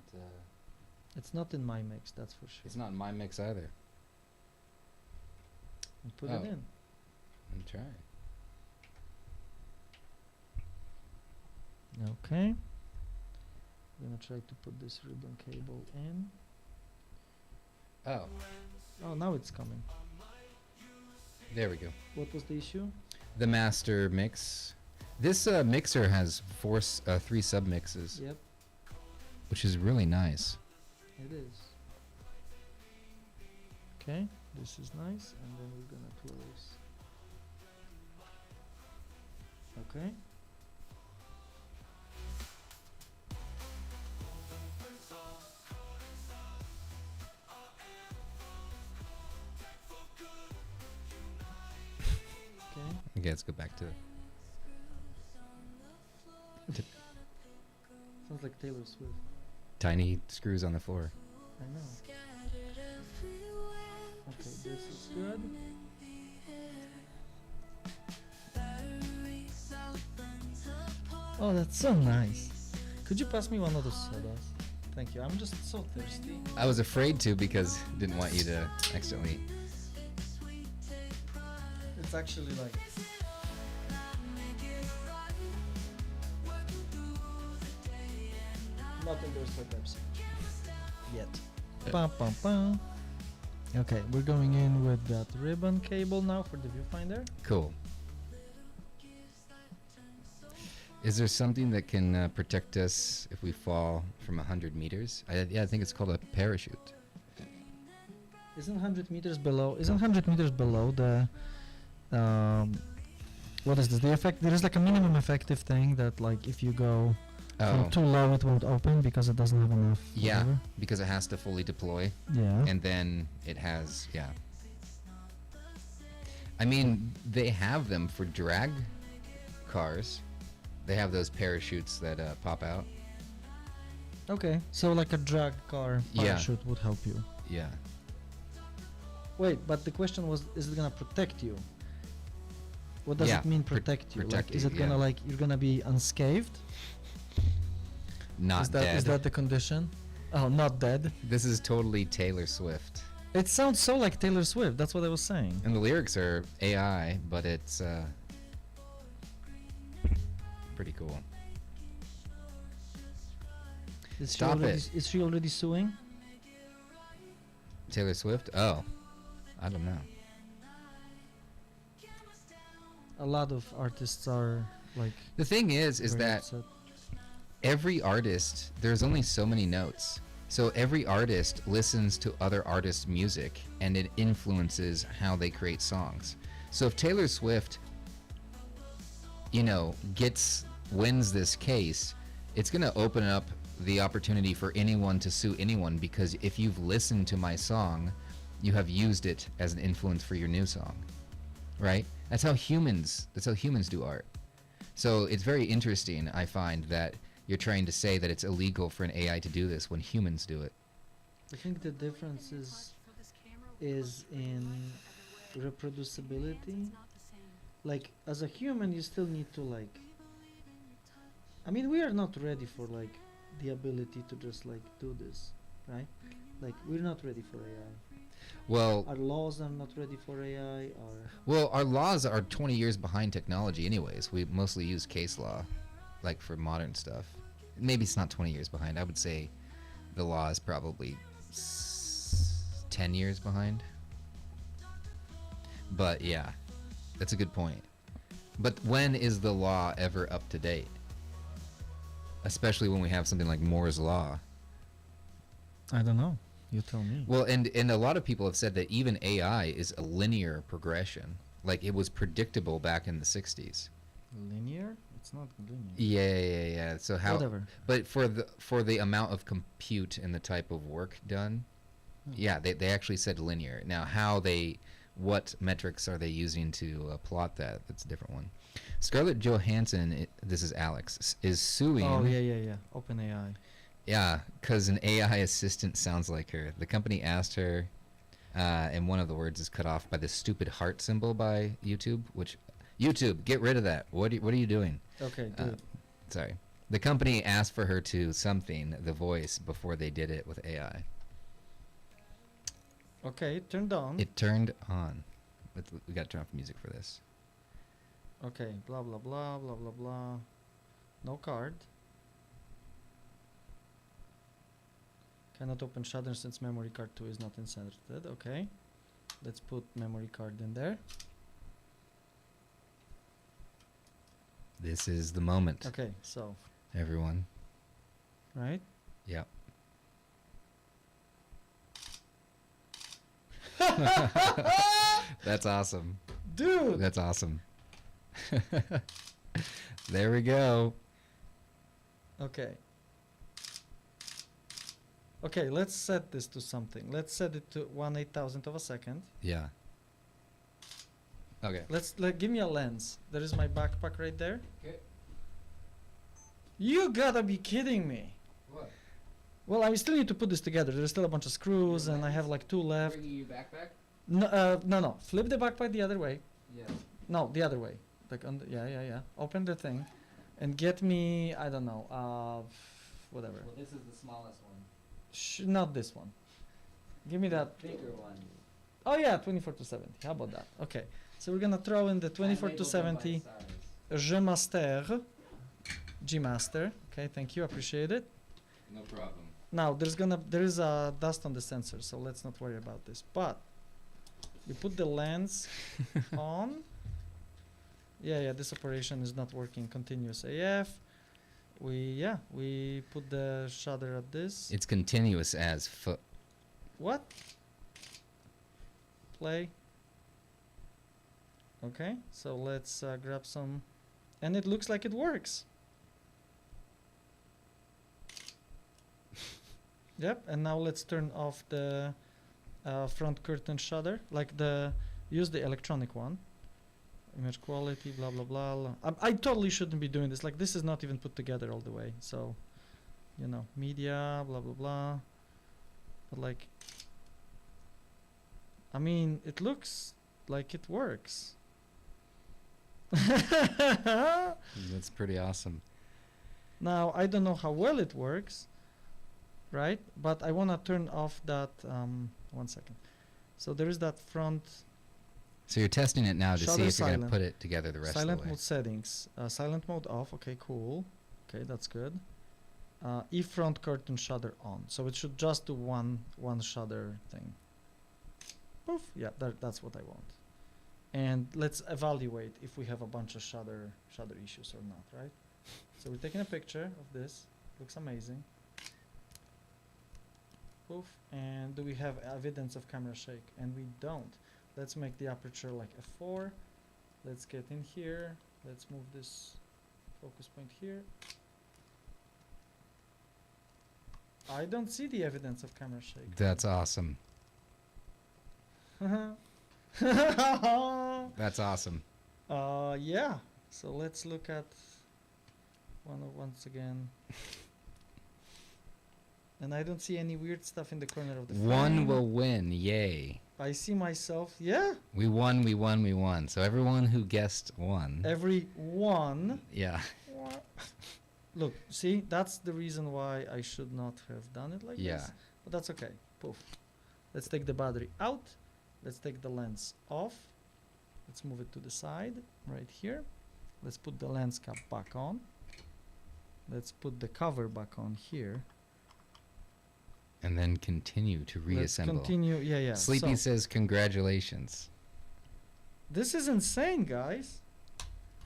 It's not in my mix, that's for sure. It's not in my mix either. put Oh. it in. I'm trying. Okay. I'm gonna try to put this ribbon cable in. Oh, Oh, now it's coming. there we go. What was the issue? The master mix. This mixer has three sub mixes, Yep, which is really nice. it is. Okay, this is nice, and then we're gonna close. Okay. Okay. Okay, let's go back to. Sounds like Taylor Swift. Tiny screws on the floor. I know. Okay, this is good. Oh, that's so nice. Could you pass me one of those sodas? Thank you. I'm just so thirsty. I was afraid to because didn't want you to accidentally. It's actually like not endorsed by Pepsi yet. Bum, bum, bum. Okay, we're going in with that ribbon cable now for the viewfinder. Cool. Is there something that can protect us if we fall from 100 meters? I think it's called a parachute. Isn't 100 meters below? Isn't 100 meters below the? What is this? The effect. There is like a minimum effective thing that like if you go Oh, from too low, it won't open because it doesn't have enough. yeah, whatever. because it has to fully deploy, Yeah. and then it has, yeah. I mean, they have them for drag cars. They have those parachutes that pop out. Okay, so like a drag car Yeah. parachute would help you. Yeah. Wait, but the question was, is it gonna protect you? What does Yeah, it mean protect you? protect Like, is you, it gonna yeah. like you're gonna be unscathed? Not is that dead. is that the condition? Oh, not dead. This is totally Taylor Swift. It sounds so like Taylor Swift. That's what I was saying. And the lyrics are AI, but it's pretty cool. Is Stop she already, it. Is she already suing? Taylor Swift? Oh, I don't know. A lot of artists are like. The thing is very that upset. every artist, there's only so many notes. So every artist listens to other artists' music and it influences how they create songs. So if Taylor Swift, wins this case, it's going to open up the opportunity for anyone to sue anyone because if you've listened to my song, you have used it as an influence for your new song. Right? That's how humans do art. So it's very interesting, I find, that you're trying to say that it's illegal for an AI to do this when humans do it. I think the difference is in reproducibility. Like as a human, you still need to like. I mean, we are not ready for like the ability to just like do this, right? Like we're not ready for AI. Well, Our laws are not ready for AI. our laws are 20 years behind technology anyways. We mostly use case law, like for modern stuff. Maybe it's not 20 years behind. I would say the law is probably 10 years behind. But yeah, that's a good point. But when is the law ever up to date? Especially when we have something like Moore's Law. I don't know. You tell me. Well, and a lot of people have said that even AI is a linear progression. Like it was predictable back in the 60s. Linear? It's not linear. Yeah. So how? Whatever. But for the amount of compute and the type of work done, yeah, they actually said linear. Now, what metrics are they using to plot that? That's a different one. Scarlett Johansson, this is Alex, is suing. Oh yeah. OpenAI. Yeah, because an AI assistant sounds like her. The company asked her, and one of the words is cut off by the stupid heart symbol by YouTube, which YouTube, get rid of that. What are you doing? Okay, do it. Sorry. The company asked for her to something, the voice, before they did it with AI. Okay, it turned on. It turned on. We got to turn off music for this. Okay, blah blah blah blah blah blah. No card. Cannot open shutter since memory card 2 is not inserted. Okay. Let's put memory card in there. This is the moment. Okay, so. Everyone. Right? Yep. That's awesome. Dude! That's awesome. There we go. Okay. Okay, let's set this to something. Let's set it to 1/8000th of a second. Yeah. Okay. Give me a lens. There is my backpack right there. Okay. You gotta be kidding me. What? Well, I still need to put this together. There's still a bunch of screws, and I have like 2 left. Bringing you backpack? No. Flip the backpack the other way. Yeah. No, the other way. Like on the, yeah. Open the thing, and get me, I don't know, whatever. Well, this is the smallest one. Not this one. Give me that. Bigger one. Oh yeah, 24 to 70. How about that? Okay. So we're gonna throw in the 24 to 70 G Master. G Master. Okay, thank you, appreciate it. No problem. Now there is a dust on the sensor, so let's not worry about this. But we put the lens on. Yeah, this operation is not working. Continuous AF. We put the shutter at this. It's continuous as foot. What? Play. Okay, so let's grab some, and it looks like it works. Yep, and now let's turn off the front curtain shutter, use the electronic one. Image quality, blah blah blah. I totally shouldn't be doing this. Like, this is not even put together all the way. So, media, blah blah blah. But like, I mean, it looks like it works. That's pretty awesome. Now, I don't know how well it works, right? But I want to turn off that, 1 second. So there is that front So you're testing it now to see Shutter if you're going to silent. put it together the rest of silent the way. mode settings. Silent mode off. Okay, cool. Okay, that's good. E front curtain shutter on. So it should just do one shutter thing. Poof. Yeah, that's what I want. And let's evaluate if we have a bunch of shutter issues or not, right? So we're taking a picture of this. Looks amazing. Poof. And do we have evidence of camera shake? And we don't. Let's make the aperture like f4. Let's get in here. Let's move this focus point here. I don't see the evidence of camera shake. That's awesome. That's awesome. Yeah. So let's look at once again. And I don't see any weird stuff in the corner of the frame. One will win. Yay. I see myself. Yeah. We won. So everyone who guessed won. Every one. Yeah. Look, see, that's the reason why I should not have done it like Yeah. this. But that's okay. Poof. Let's take the battery out. Let's take the lens off. Let's move it to the side, right here. Let's put the lens cap back on. Let's put the cover back on here. And then continue to Let's reassemble. continue. Yeah. Sleepy So, says congratulations. this is insane, guys.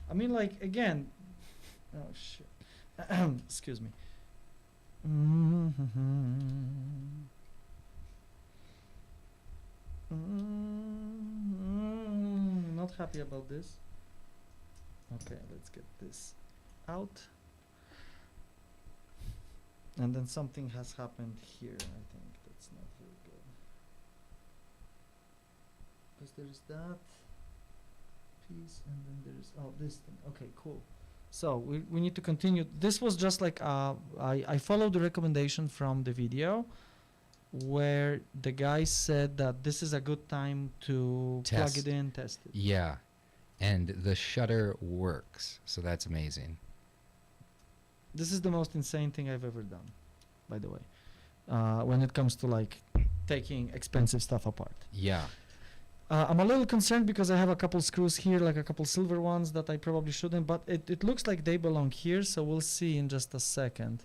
I mean, like, again. Oh, shit. Excuse me. Not happy about this. Okay, let's get this out. And then something has happened here. I think that's not very good. Because there's that piece, and then there's this thing. Okay, cool. So we need to continue. This was just like I followed the recommendation from the video, where the guy said that this is a good time to plug Test. it in, test it. Yeah. And the shutter works. So that's amazing. This is the most insane thing I've ever done, by the way, when it comes to like taking expensive stuff apart. Yeah. I'm a little concerned because I have a couple screws here, like a couple silver ones that I probably shouldn't, but it looks like they belong here, so we'll see in just a second.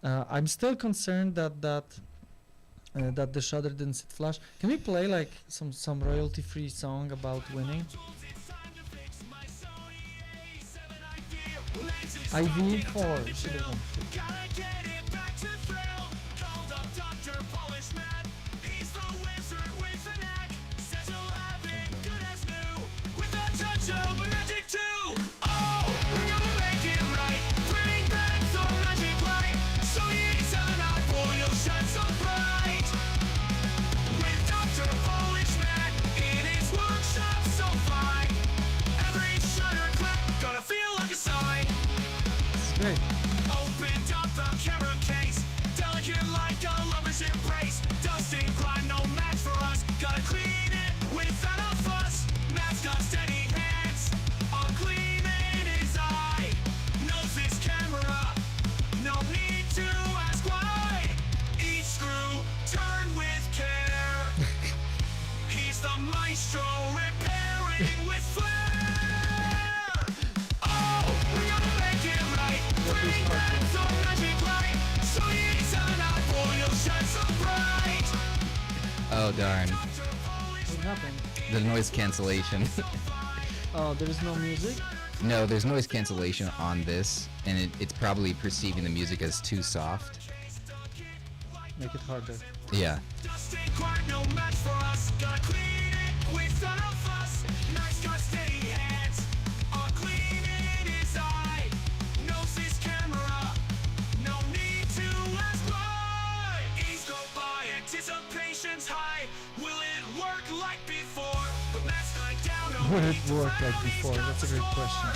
I'm still concerned that the shutter didn't sit flush. Can we play like some royalty-free song about winning? IV4. Should have been. Great. Opened up the camera case, delicate like a lover's embrace. Dusting grind, no match for us. Gotta clean it without a fuss. Matt's got steady hands, all clean in his eye. Knows this camera, no need to ask why. Each screw turn with care. He's the maestro, repairing with flair. Oh darn. What happened? The noise cancellation. Oh, there is no music? No, there's noise cancellation on this, and it's probably perceiving the music as too soft. Make it harder. Yeah. Would it work like before? That's a great question.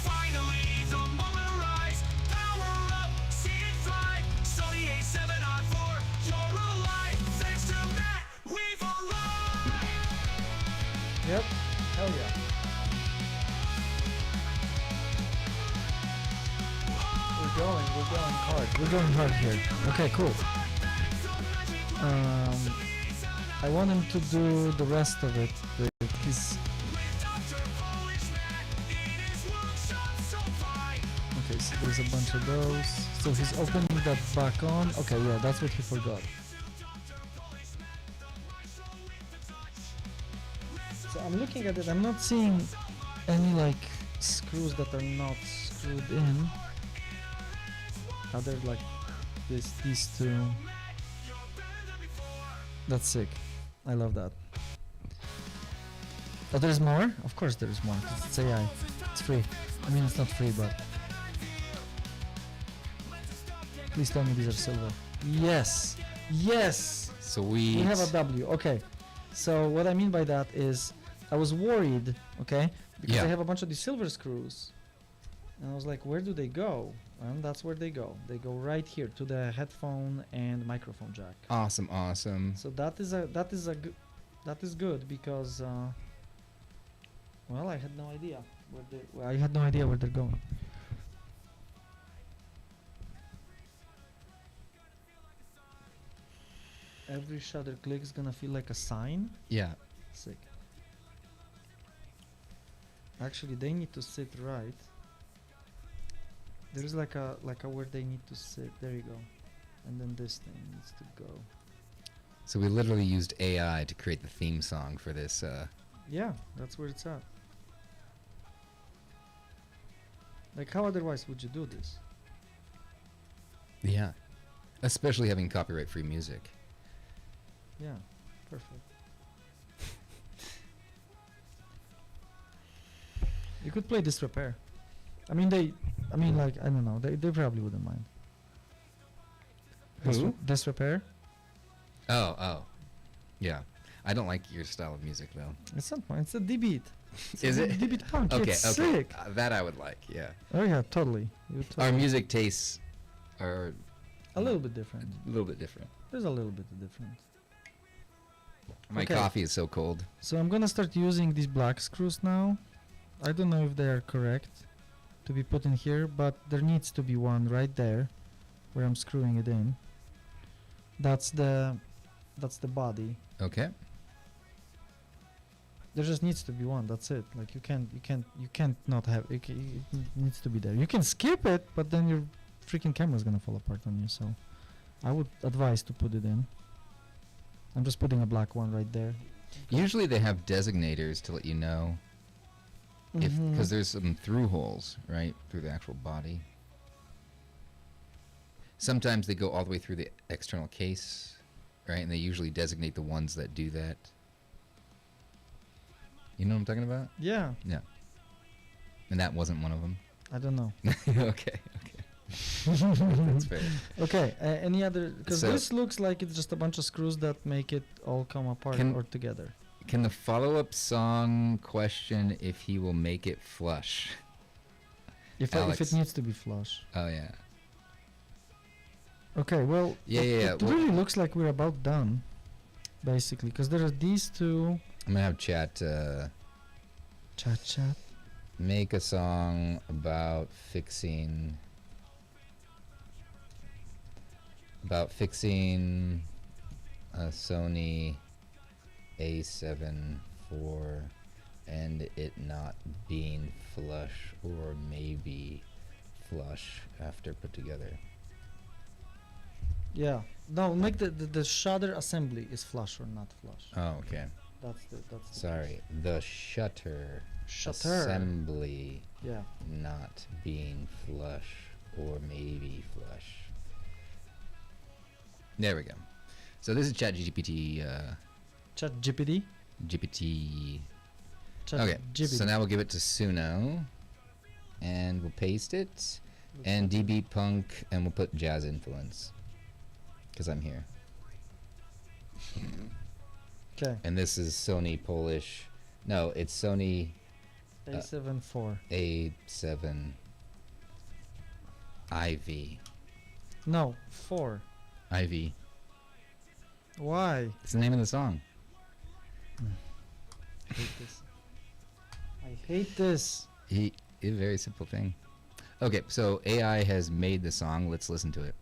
Finally, the moment rise, power up, see it fly. Sony A7R4, you're alive. Thanks to Matt, we've arrived. Yep. Hell yeah. We're going hard. We're going hard here. Okay, cool. I want him to do the rest of it with his. Okay, so there's a bunch of those. So he's opening that back on. Okay, yeah, that's what he forgot. So I'm looking at it. I'm not seeing any like screws that are not screwed in. Other like these two. That's sick. I love that. Oh, there's more? Of course there's more. It's AI. It's free. I mean, it's not free, but... Please tell me these are silver. Yes! Yes! Sweet. We have a W. Okay. So what I mean by that is I was worried, okay? Because I have a bunch of these silver screws. And I was like, where do they go? And that's where they go. They go right here to the headphone and microphone jack. Awesome, awesome. So that is good because well, I had no idea where they're going. Every shutter click is gonna feel like a sign. Yeah. Sick. Actually, they need to sit right. There is like a where they need to sit. There you go. And then this thing needs to go. So we literally used AI to create the theme song for this. Yeah, that's where it's at. Like, how otherwise would you do this? Yeah. Especially having copyright-free music. Yeah, perfect. You could play Disrepair. I mean, like, I don't know. They probably wouldn't mind. Who? Disrepair. Oh. Yeah. I don't like your style of music, though. It's not mine. It's a D-beat. Is it? D-beat punk. Okay, It's okay. sick. That I would like, yeah. Oh yeah, totally. Our music tastes are a little bit different. a little bit different. There's a little bit of difference. My Okay. coffee is so cold. So I'm gonna start using these black screws now. I don't know if they are correct to be put in here, but there needs to be one right there where I'm screwing it in. That's the body. Okay. There just needs to be one. That's it. Like you can't not have it. It needs to be there. You can skip it, but then your freaking camera's gonna fall apart on you. So, I would advise to put it in. I'm just putting a black one right there. Usually they have designators to let you know if, because there's some through holes, right, through the actual body. Sometimes they go all the way through the external case, right, and they usually designate the ones that do that. You know what I'm talking about? Yeah. Yeah. And that wasn't one of them? I don't know. Okay. That's fair. Okay. Any other? Because So- this looks like it's just a bunch of screws that make it all come apart Can- or together. Can the follow-up song question if he will make it flush? If Alex. it needs to be flush. Oh, yeah. Okay. Well. Yeah. It Well, really looks like we're about done. Basically, because there are these two. I'm going to have chat Chat. make a song about fixing a Sony A7 IV and it not being flush or maybe flush after put together. Yeah. No, make the shutter assembly is flush or not flush. Oh, okay. That's the Sorry. The shutter Shutter. assembly Yeah. not being flush or maybe flush. There we go. So this is ChatGPT. Chat GPT. GPT. Chat Okay. GPT. So now we'll give it to Suno, and we'll paste it, and DB Punk, and we'll put jazz influence, because I'm here. Okay. And this is Sony Polish. No, it's Sony A7 IV. A7 IV. No, 4. IV. Why? It's the name of the song. I hate this. I hate this. A very simple thing. Okay, so AI has made the song. Let's listen to it.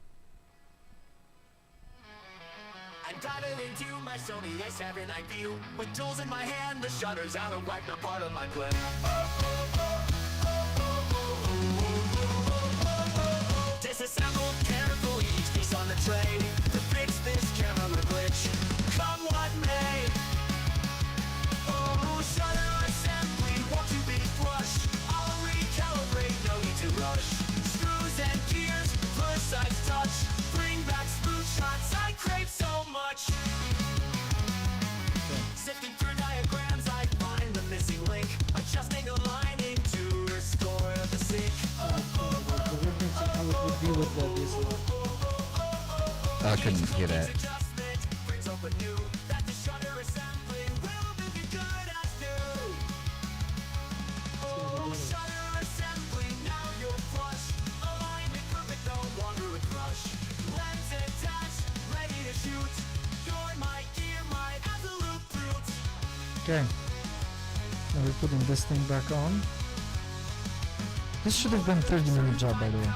I'm diving into my Sony A7 view with tools in my hand, the shutters out of whack, not part of my plan. Disassembled carefully each piece on the tray to fix this camera glitch. Come what may. Oh, shutter assembly, won't you be flush? I'll recalibrate, no need to rush. Screws and gears, precise touch. Bring back smooth shots I crave so much. Sifting through diagrams, I find the missing link. Adjusting a lining to restore the sync. I couldn't hear that. Adjustment brings up anew that the shutter assembly will make it good as new. Oh, shutter assembly, now you're flush. Alignment perfect, no longer with crush. Lens attached, ready to shoot. You're my gear, my absolute brute. Okay. Now we're putting this thing back on. This should have been 30-minute job, by the way.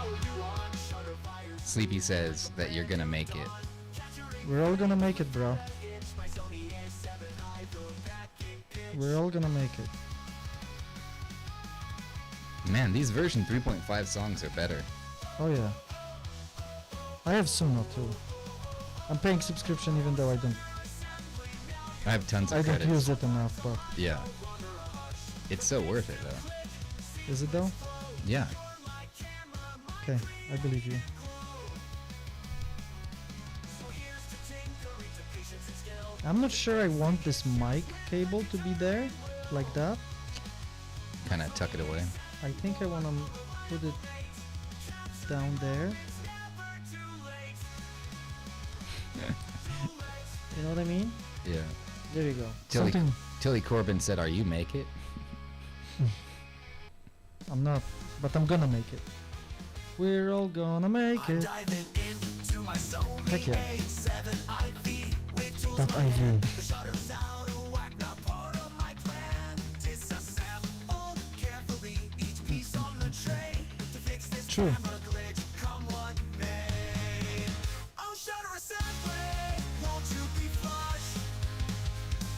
Sleepy says that you're gonna make it. We're all gonna make it, bro. We're all gonna make it. Man, these version 3.5 songs are better. Oh yeah. I have Suno too. I'm paying subscription even though I have tons of don't credits. use it enough, but Yeah. It's so worth it though. is it though? Yeah. Okay, I believe you. I'm not sure I want this mic cable to be there, like that. Kind of tuck it away. I think I want to put it down there. You know what I mean? Yeah. There you go. Tilly, Something Tilly Corbin said, "Are you make it?" I'm not, but I'm gonna make it. We're all gonna make I'm it. diving into my Sony Heck yeah. A7 IV with tools That in my hand. IV. The shutters out of whack, not part of my plan. Disassemble carefully each piece on the tray to fix this True. camera glitch. Come what may. Oh, shutter assembly, won't you be flush?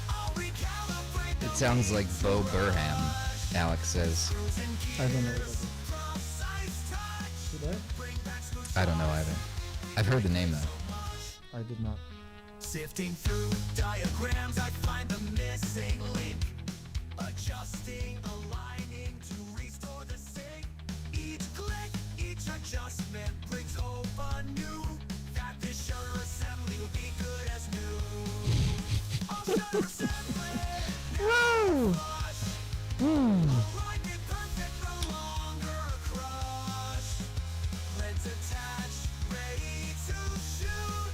I'll recalibrate. It sounds like Bo Burham, Alex says. I don't know what that is. Did I don't know either. I've heard the name though. I did not. Sifting through diagrams, I find the missing link. Adjusting, aligning to restore the sync. Each click, each adjustment brings hope anew. That this shutter assembly will be good as new. Oh, shutter assembly! Woo! Alignment perfect, no longer a crush. Lens attached, ready to shoot.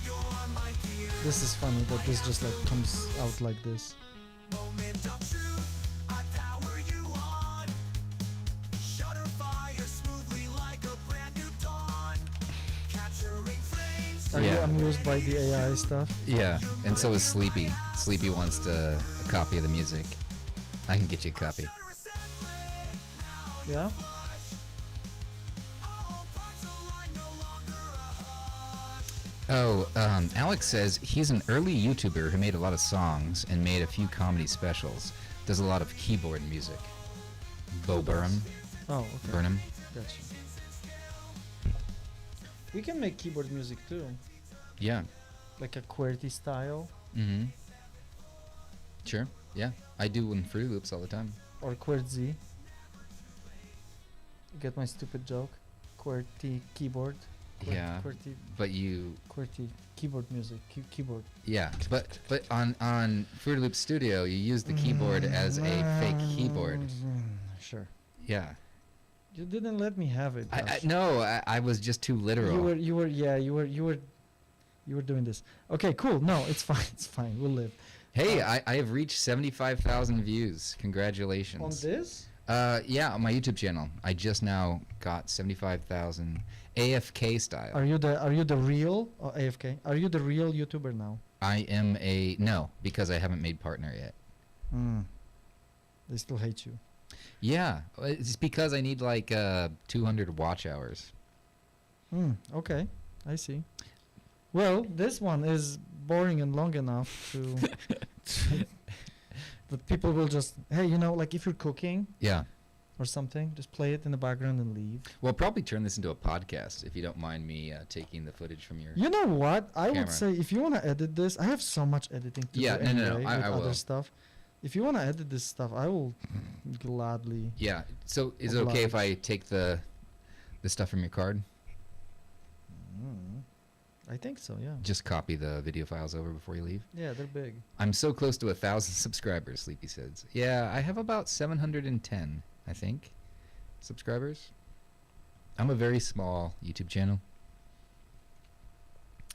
You're my gear. This is funny that this just like comes out like this. Moment of truth, I power you on. Shutter fire smoothly like a brand new dawn. Capturing flames. Are you Yeah. amused by the AI stuff? Yeah, and so is Sleepy. Sleepy wants a copy of the music. I can get you a copy. Shutter assembly. Yeah? All parts align, no longer a hush. Oh, Alex says he's an early YouTuber who made a lot of songs and made a few comedy specials. Does a lot of keyboard music. Bo Burnham. Oh, okay. Burnham. Gotcha. We can make keyboard music too. Yeah. Like a QWERTY style. Mm-hmm. Sure. Yeah. I do in Fruity Loops all the time. Or QWERTZ. Get my stupid joke? QWERTY keyboard. Yeah. QWERTY, But you, QWERTY keyboard music. Keyboard. yeah. But on Fruity Loops Studio, you use the keyboard as a fake keyboard. Sure. Yeah. You didn't let me have it. Josh. I was just too literal. You were doing this. Okay, cool. No, it's fine. It's fine. We'll live. Hey, I have reached 75,000 views. Congratulations. On this? Yeah, on my YouTube channel. I just now got 75,000 AFK style. Are you the real AFK? Are you the real YouTuber now? I am no, because I haven't made partner yet. They still hate you. Yeah, it's because I need like 200 watch hours. Okay, I see. Well, this one is boring and long enough to that people will just, hey, like if you're cooking Yeah. or something, just play it in the background and leave. Well, probably turn this into a podcast if you don't mind me taking the footage from your. You know what? I Camera. would say if you want to edit this, I have so much editing to Yeah, do no, anyway I with other will. stuff. If you want to edit this stuff, I will gladly. Yeah. So is it okay if I Oblige. take the stuff from your card? I think so, yeah. Just copy the video files over before you leave. Yeah, they're big. I'm so close to 1,000 subscribers, Sleepy says. Yeah, I have about 710, I think, subscribers. I'm a very small YouTube channel.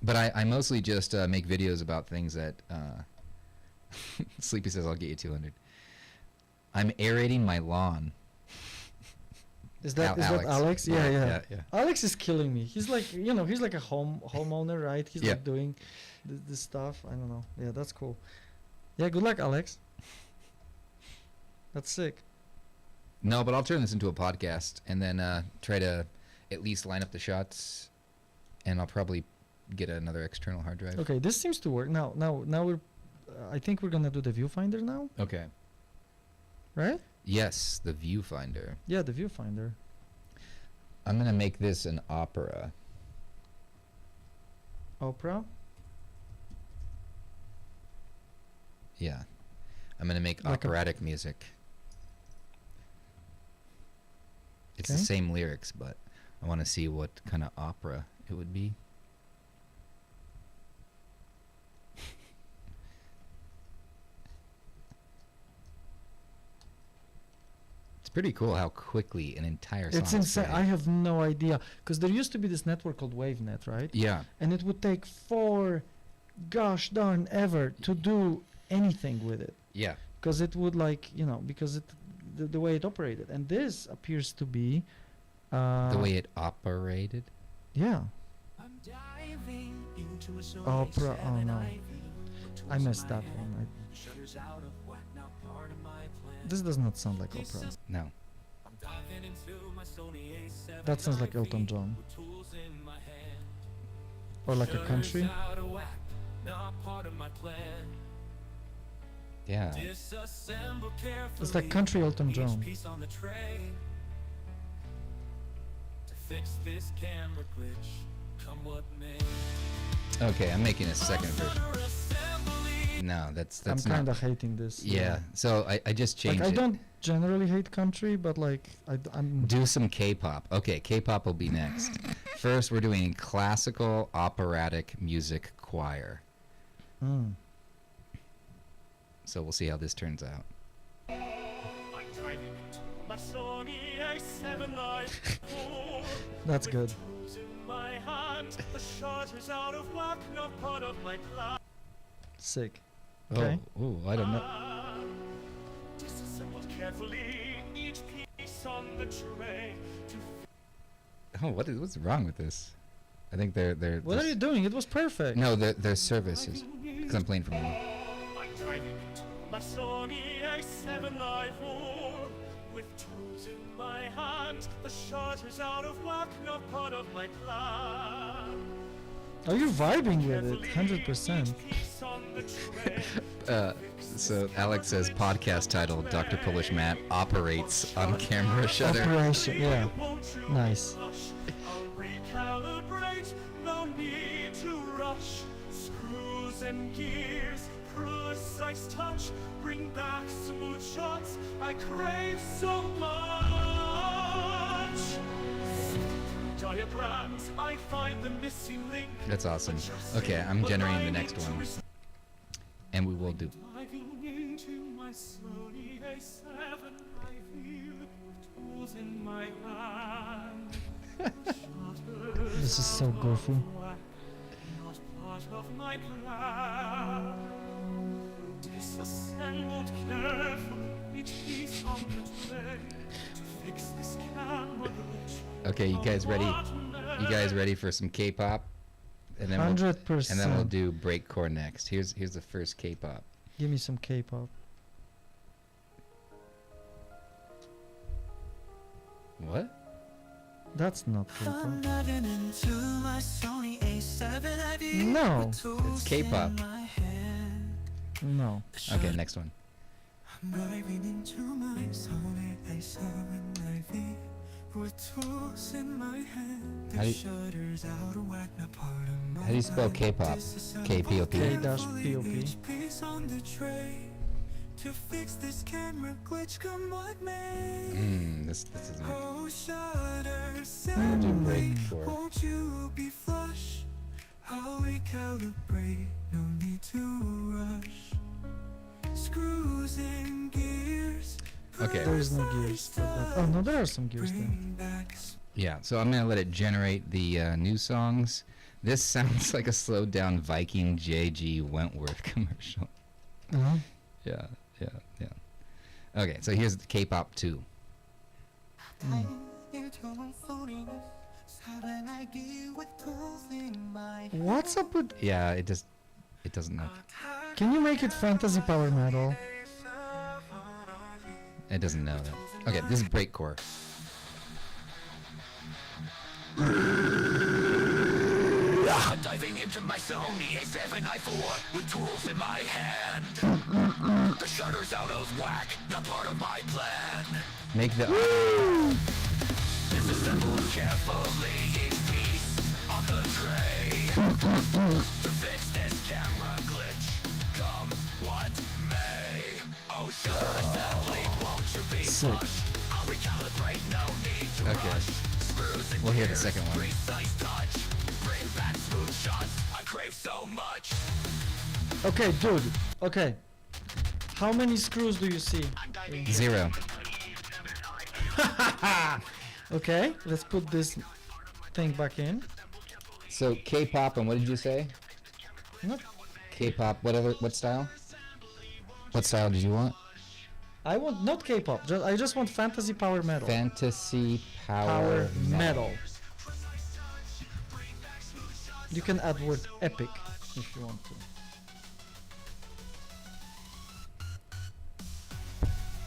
But I mostly just make videos about things that... Sleepy says I'll get you 200. I'm aerating my lawn. Is that Alex. Alex? Yeah. yeah. Alex is killing me. He's like, he's like a homeowner, right? He's Yeah. like doing this stuff. I don't know. Yeah, that's cool. Yeah, good luck, Alex. That's sick. No, but I'll turn this into a podcast and then try to at least line up the shots, and I'll probably get another external hard drive. Okay, this seems to work. Now we're. I think we're gonna do the viewfinder now, Okay. right? Yes, the viewfinder. Yeah, the viewfinder. I'm gonna make this an opera. Opera. Yeah. I'm gonna make Like a- operatic music. It's the Okay. same lyrics, but I want to see what kind of opera it would be. It's pretty cool how quickly an entire song It's is insane. played. I have no idea because there used to be this network called WaveNet, right? Yeah. And it would take gosh darn ever to do anything with it. Yeah. Because it would because the way it operated, and this appears to be The way it operated. yeah. I'm diving into a Sony Opera, oh 7 no. IV. I missed that one. Shutters out of whack, not part of my plan. This does not sound like opera. No. I'm diving into my Sony A7 That sounds like Elton IV John. with tools in my hand. Or like a Shutters country. out of whack, not part of my plan. Yeah. It's like country Elton John. Piece on the tray. To fix this camera glitch, come what may. Okay, I'm making a second version. No, I'm that's kind not. of hating this. Yeah. So I just changed Like I it. don't generally hate country, but like I'm. Do some K-pop. Okay, K-pop will be next. First, we're doing classical operatic music choir. Mm. So we'll see how this turns out. I'm driving my Sony A7 IV. That's good. Tools in my hand, the shutter's out of whack, not part of my plan. Sick. Okay. Oh, I don't know. Disassembled carefully, each piece on the tray. Oh, what's wrong with this? I think they're What are you doing? It was perfect. No, their service is because I'm playing from home. I'm driving my Sony A7 IV. With tools in my hand, the shutter's out of whack, not part of my plan. Are you vibing with it? 100%. Piece on the tray. So Alex says podcast title Dr. Polish Matt operates on camera shutter. Operation. Yeah. Nice. I'll recalibrate, no need to rush. Screws and gears, precise touch, bring back smooth shots I crave so much. Diagrams, I find the missing link. That's awesome. Okay, I'm generating the next one. And we will do. Diving into my Sony A7, I feel with tools in my hand. This is so goofy. Not part of my plan. Disassembled carefully, each piece on the tray. To fix this camera glitch. Okay, you guys ready? You guys ready for some K-pop? And then 100%. and then we'll do breakcore next. Here's the first K-pop. Give me some K-pop. What? That's not K-pop. I'm diving into my Sony A7 IV. No. with tools It's K-pop. in my hand. No. Okay, next one. I'm diving into my Sony A7 IV. With tools in my hand. How do The you- shutter's out of whack, not part of How do you spell my K-pop? disassembled K-P-O-P? K-P-O-P. each piece on the tray. To fix this camera glitch, come what may. This isn't it. Oh, shutter, We'll do celebrate. breakcore. Won't you be flush? I'll recalibrate, no need to rush. Screws and gears. Okay. There is no gears for that. Oh no, there are some gears there. Bring back Yeah, so I'm gonna let it generate the new songs. This sounds like a slowed down Viking J.G. Wentworth commercial. Uh-huh. Yeah. Okay, so here's the K-pop 2. What's up with? Yeah, it doesn't know. Can you make it fantasy power metal? It doesn't know that. Okay, this is breakcore. I'm diving into my Sony A7 IV with tools in my hand. The shutter's out of whack, not part of my plan. Make the Disassembled carefully, each piece on the tray. To fix this camera glitch, come what may. Oh, shutter assembly, won't you be Sick. flush? I'll recalibrate, no need to Okay. rush. Screws and We'll hear the gears, second one. precise touch. Bring back smooth shots, I crave so much. Okay, dude. Okay. How many screws do you see? 0. Okay, let's put this thing back in. So K-pop, and what did you say? Not. K-pop. What style? What style did you want? I want not K-pop. I just want fantasy power metal. Fantasy Power power metal. You can add word epic if you want to.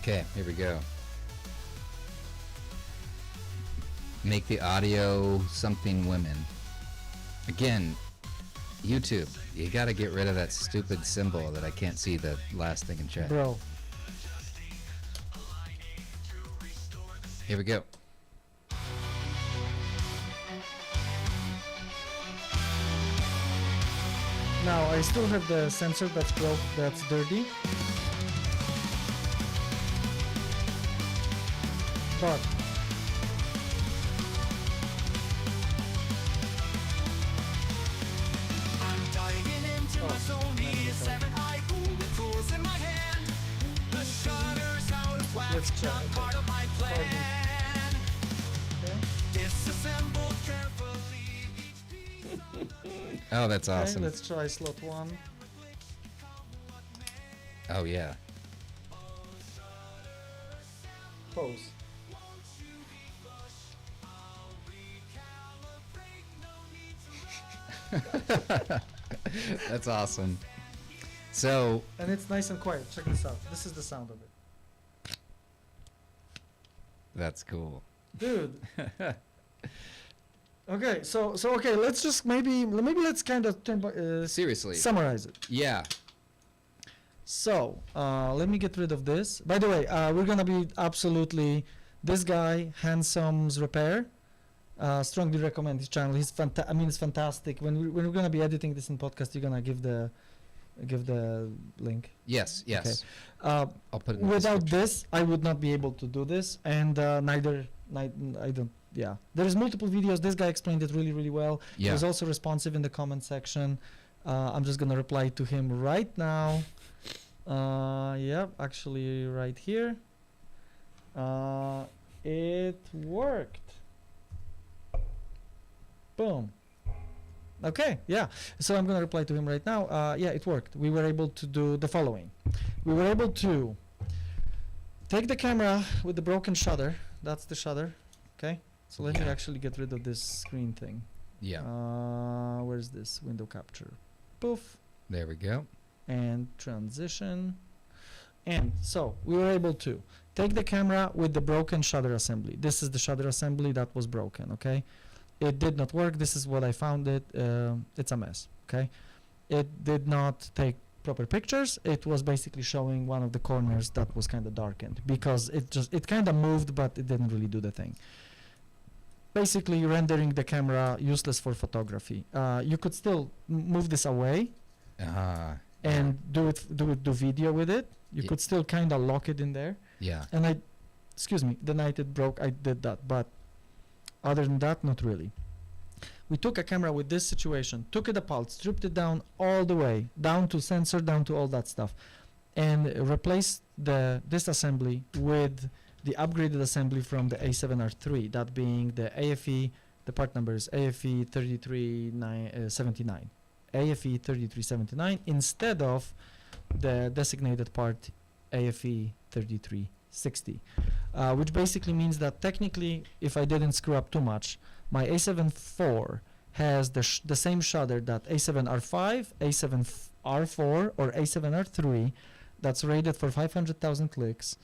Okay, here we go. Make the audio something women. Again, YouTube, you gotta get rid of that stupid symbol that I can't see the last thing in chat. Bro. Here we go. Now I still have the sensor that's broke, that's dirty. But I'm diving into my Sony 7i with tools in my hand. The shutter's out of whack, Let's check. not part of my plan. okay. Disassembled carefully each piece. Oh, that's Okay, awesome. let's try slot 1. Oh yeah. Pose. That's awesome. So And it's nice and quiet. Check this out. This is the sound of it. that's cool. Dude. Okay, so okay, let's just maybe let's kind of Seriously. summarize it. Yeah. So, let me get rid of this. By the way, we're gonna be absolutely this guy, Handsome's Repair. Strongly recommend his channel. He's I mean, it's fantastic. When we're gonna be editing this in podcast, you're gonna give the link. Yes. Yes. Okay. I'll put it in the Without description. this, I would not be able to do this, and I don't. Yeah, there's multiple videos. This guy explained it really, really well. He Yeah. was also responsive in the comment section. I'm just gonna reply to him right now. Yeah, actually, right here. It worked. Boom. Okay, yeah. So I'm gonna reply to him right now. Yeah, it worked. We were able to do the following. We were able to take the camera with the broken shutter. That's the shutter. Okay. So let me Yeah. actually get rid of this screen thing. Yeah. Where's this window capture? Poof. There we go. And transition. And so we were able to take the camera with the broken shutter assembly. This is the shutter assembly that was broken. Okay. It did not work. This is what I found it. It's a mess. Okay. It did not take proper pictures. It was basically showing one of the corners that was kind of darkened because it kind of moved, but it didn't really do the thing. Basically rendering the camera useless for photography. You could still move this away and do video with it. You Ye- could still kind of lock it in there. Yeah. And excuse me, the night it broke, I did that. But other than that, not really. We took a camera with this situation, took it apart, stripped it down all the way, down to sensor, down to all that stuff, and replaced this assembly with the upgraded assembly from the A7R3, that being the AFE, the part number is AFE 3379, AFE 3379, instead of the designated part AFE 3360, which basically means that technically, if I didn't screw up too much, my A7 IV has the same shutter that A7R5, A7R4, or A7R3 that's rated for 500,000 clicks,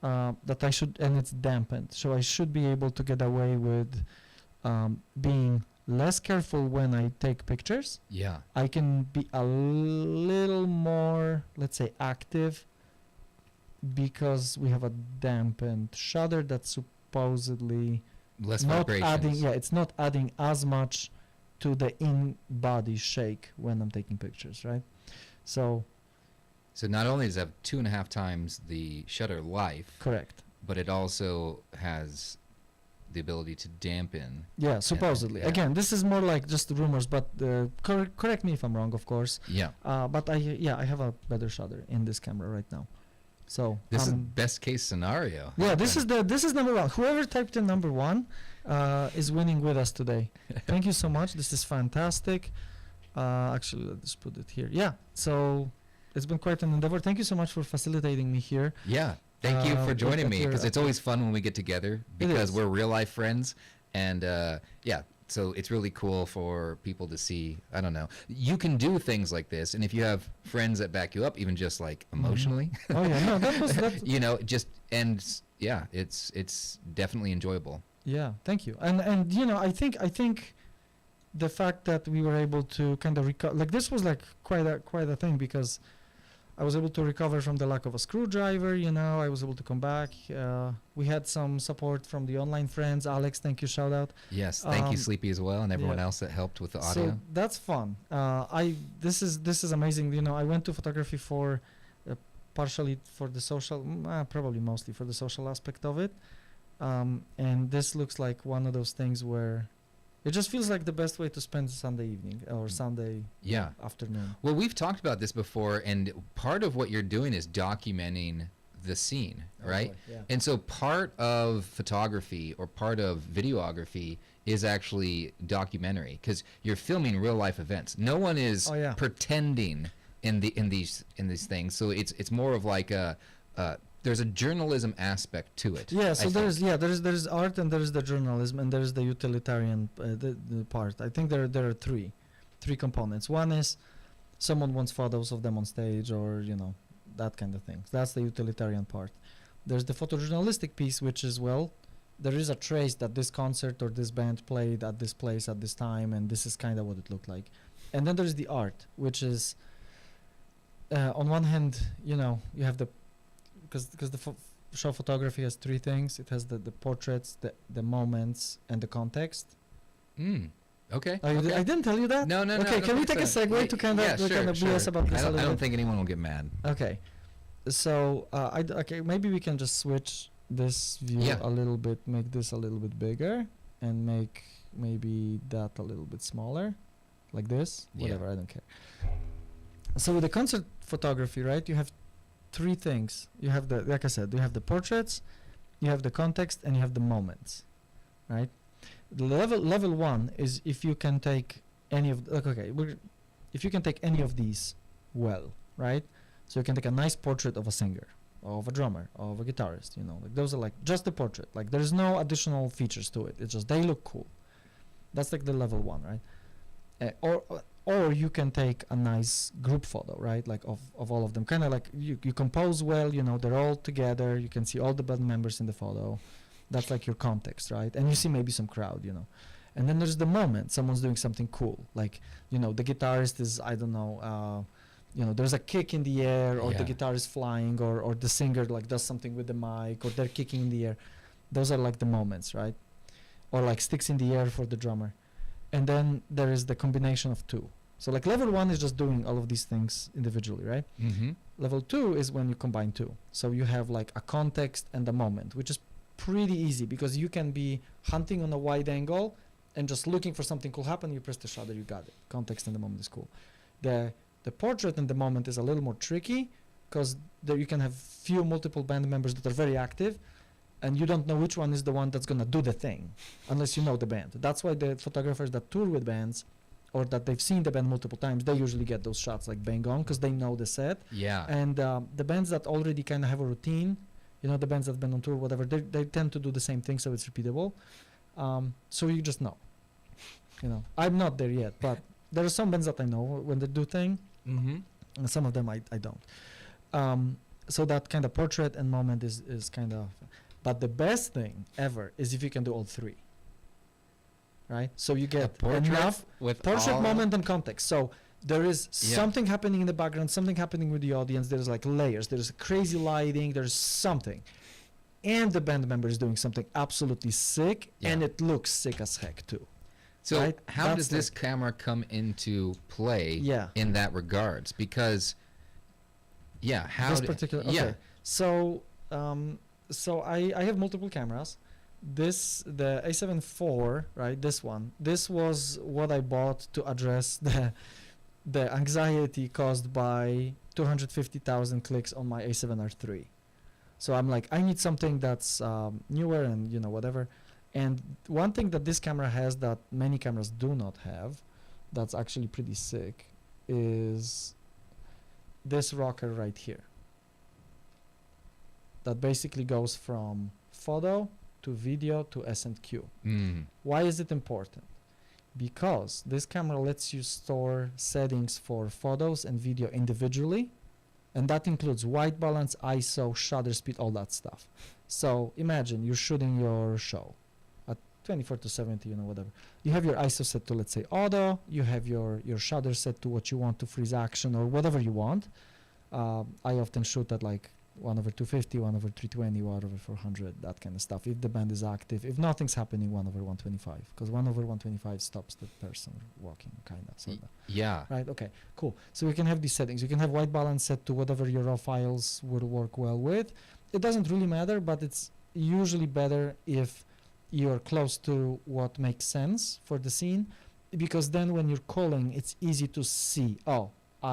that I should, and it's dampened. So I should be able to get away with being less careful when I take pictures. Yeah. I can be a little more, let's say, active because we have a dampened shutter that's supposedly Less not adding, vibrations. yeah, it's not adding as much to the in-body shake when I'm taking pictures, right? So, So not only does it have 2.5 times the shutter life, correct. but it also has the ability to dampen. Yeah, supposedly. yeah. Again, this is more like just rumors, but correct me if I'm wrong, of course. Yeah. But I have a better shutter in this camera right now. So This is best case scenario. yeah, this is number one. Whoever typed in number one is winning with us today. Thank you so much. This is fantastic. Actually, let's put it here. Yeah. So it's been quite an endeavor. Thank you so much for facilitating me here. Yeah. Thank you for look joining at me, your- because it's always fun when we get together, because is. we're real life friends. And yeah, so it's really cool for people to see. I don't know. You can do things like this, and if you have friends that back you up, even just like emotionally, Oh yeah, no, that you know, just and yeah, it's definitely enjoyable. yeah. Thank you. And you know, I think the fact that we were able to kind of recover, like this was like quite a thing, because I was able to recover from the lack of a screwdriver, you know. I was able to come back. We had some support from the online friends. Alex, thank you, shout out. Yes, thank you, Sleepy, as well, and everyone yeah. else that helped with the audio. So that's fun. This is amazing. You know, I went to photography for partially for the social, probably mostly for the social aspect of it. And this looks like one of those things where it just feels like the best way to spend Sunday evening or Sunday Yeah. afternoon. Well, we've talked about this before, and part of what you're doing is documenting the scene, right? Yeah. And so part of photography or part of videography is actually documentary, because you're filming real life events. No one is Oh, yeah. pretending in these things. So it's more of like there's a journalism aspect to it. Yeah, I so think. there's art, and there's the journalism, and there's the utilitarian the part. I think there are three components. One is someone wants photos of them on stage, or you know, that kind of thing. That's the utilitarian part. There's the photojournalistic piece, which is, well, there is a trace that this concert or this band played at this place at this time, and this is kind of what it looked like. And then there's the art, which is on one hand, you know, you have the because the show photography has three things. It has the portraits, the moments, and the context. Okay. Oh, okay. I didn't tell you that? No. Okay, can we take a segue to kind of BS about this a I little don't bit? think anyone will get mad. Okay, so okay, maybe we can just switch this view Yeah. a little bit, make this a little bit bigger, and make maybe that a little bit smaller, like this. Yeah. Whatever, I don't care. So with the concert photography, right? You have three things. You have the, like I said, you have the portraits, you have the context, and you have the moments, right? The level one is if you can take any of if you can take any of these well, right? So you can take a nice portrait of a singer, of a drummer, of a guitarist, you know, like those are like just the portrait, like there's no additional features to it, it's just they look cool. That's like the level one, right? Or you can take a nice group photo, right? Like of all of them, kind of like you compose well, you know, they're all together, you can see all the band members in the photo. That's like your context, right? And you see maybe some crowd, you know. And then there's the moment someone's doing something cool, like, you know, the guitarist is, I don't know, you know, there's a kick in the air, or the Yeah. guitar is flying, or the singer like does something with the mic, or they're kicking in the air. Those are like the moments, right? Or like sticks in the air for the drummer. And then there is the combination of two. So like level one is just doing all of these things individually, right? Mm-hmm. Level two is when you combine two. So you have like a context and a moment, which is pretty easy because you can be hunting on a wide angle and just looking for something cool happen. You press the shutter, you got it. Context and the moment is cool. The portrait and the moment is a little more tricky because there you can have multiple band members that are very active, and you don't know which one is the one that's gonna do the thing unless you know the band. That's why the photographers that tour with bands, or that they've seen the band multiple times, they usually get those shots like bang on because they know the set. Yeah. And the bands that already kind of have a routine, you know, the bands that've been on tour, whatever, they tend to do the same thing, so it's repeatable. So you just know. You know, I'm not there yet, but there are some bands that I know when they do thing, Mm-hmm. and some of them I don't. So that kind of portrait and moment is kind of, but the best thing ever is if you can do all three. Right? So you get enough with portrait, all moment, and context. So there is Yeah. something happening in the background, something happening with the audience. There's like layers. There's crazy lighting. There's something, and the band member is doing something absolutely sick, and Yeah. it looks sick as heck too. So right? how That's does this like- camera come into play Yeah. in that regards? Because, how This d- particular. Okay. yeah. So I have multiple cameras. The A7 IV, right? This one. This was what I bought to address the anxiety caused by 250,000 clicks on my A7R III. So I'm like, I need something that's newer and, you know, whatever. And one thing that this camera has that many cameras do not have, that's actually pretty sick, is this rocker right here. That basically goes from photo to video to S&Q. Why is it important? Because this camera lets you store settings for photos and video individually, and that includes white balance, ISO, shutter speed, all that stuff. So imagine you're shooting your show at 24 to 70, whatever. You have your ISO set to, let's say, auto. You have your shutter set to what you want to freeze action or whatever you want. I often shoot at like 1/250, 1/320, 1/400, that kind of stuff. If the band is active, if nothing's happening, 1/125, because 1/125 stops the person walking, kind of. So Yeah. right. Okay. Cool. So we can have these settings. You can have white balance set to whatever your raw files would work well with. It doesn't really matter, but it's usually better if you're close to what makes sense for the scene, because then when you're calling, it's easy to see. Oh,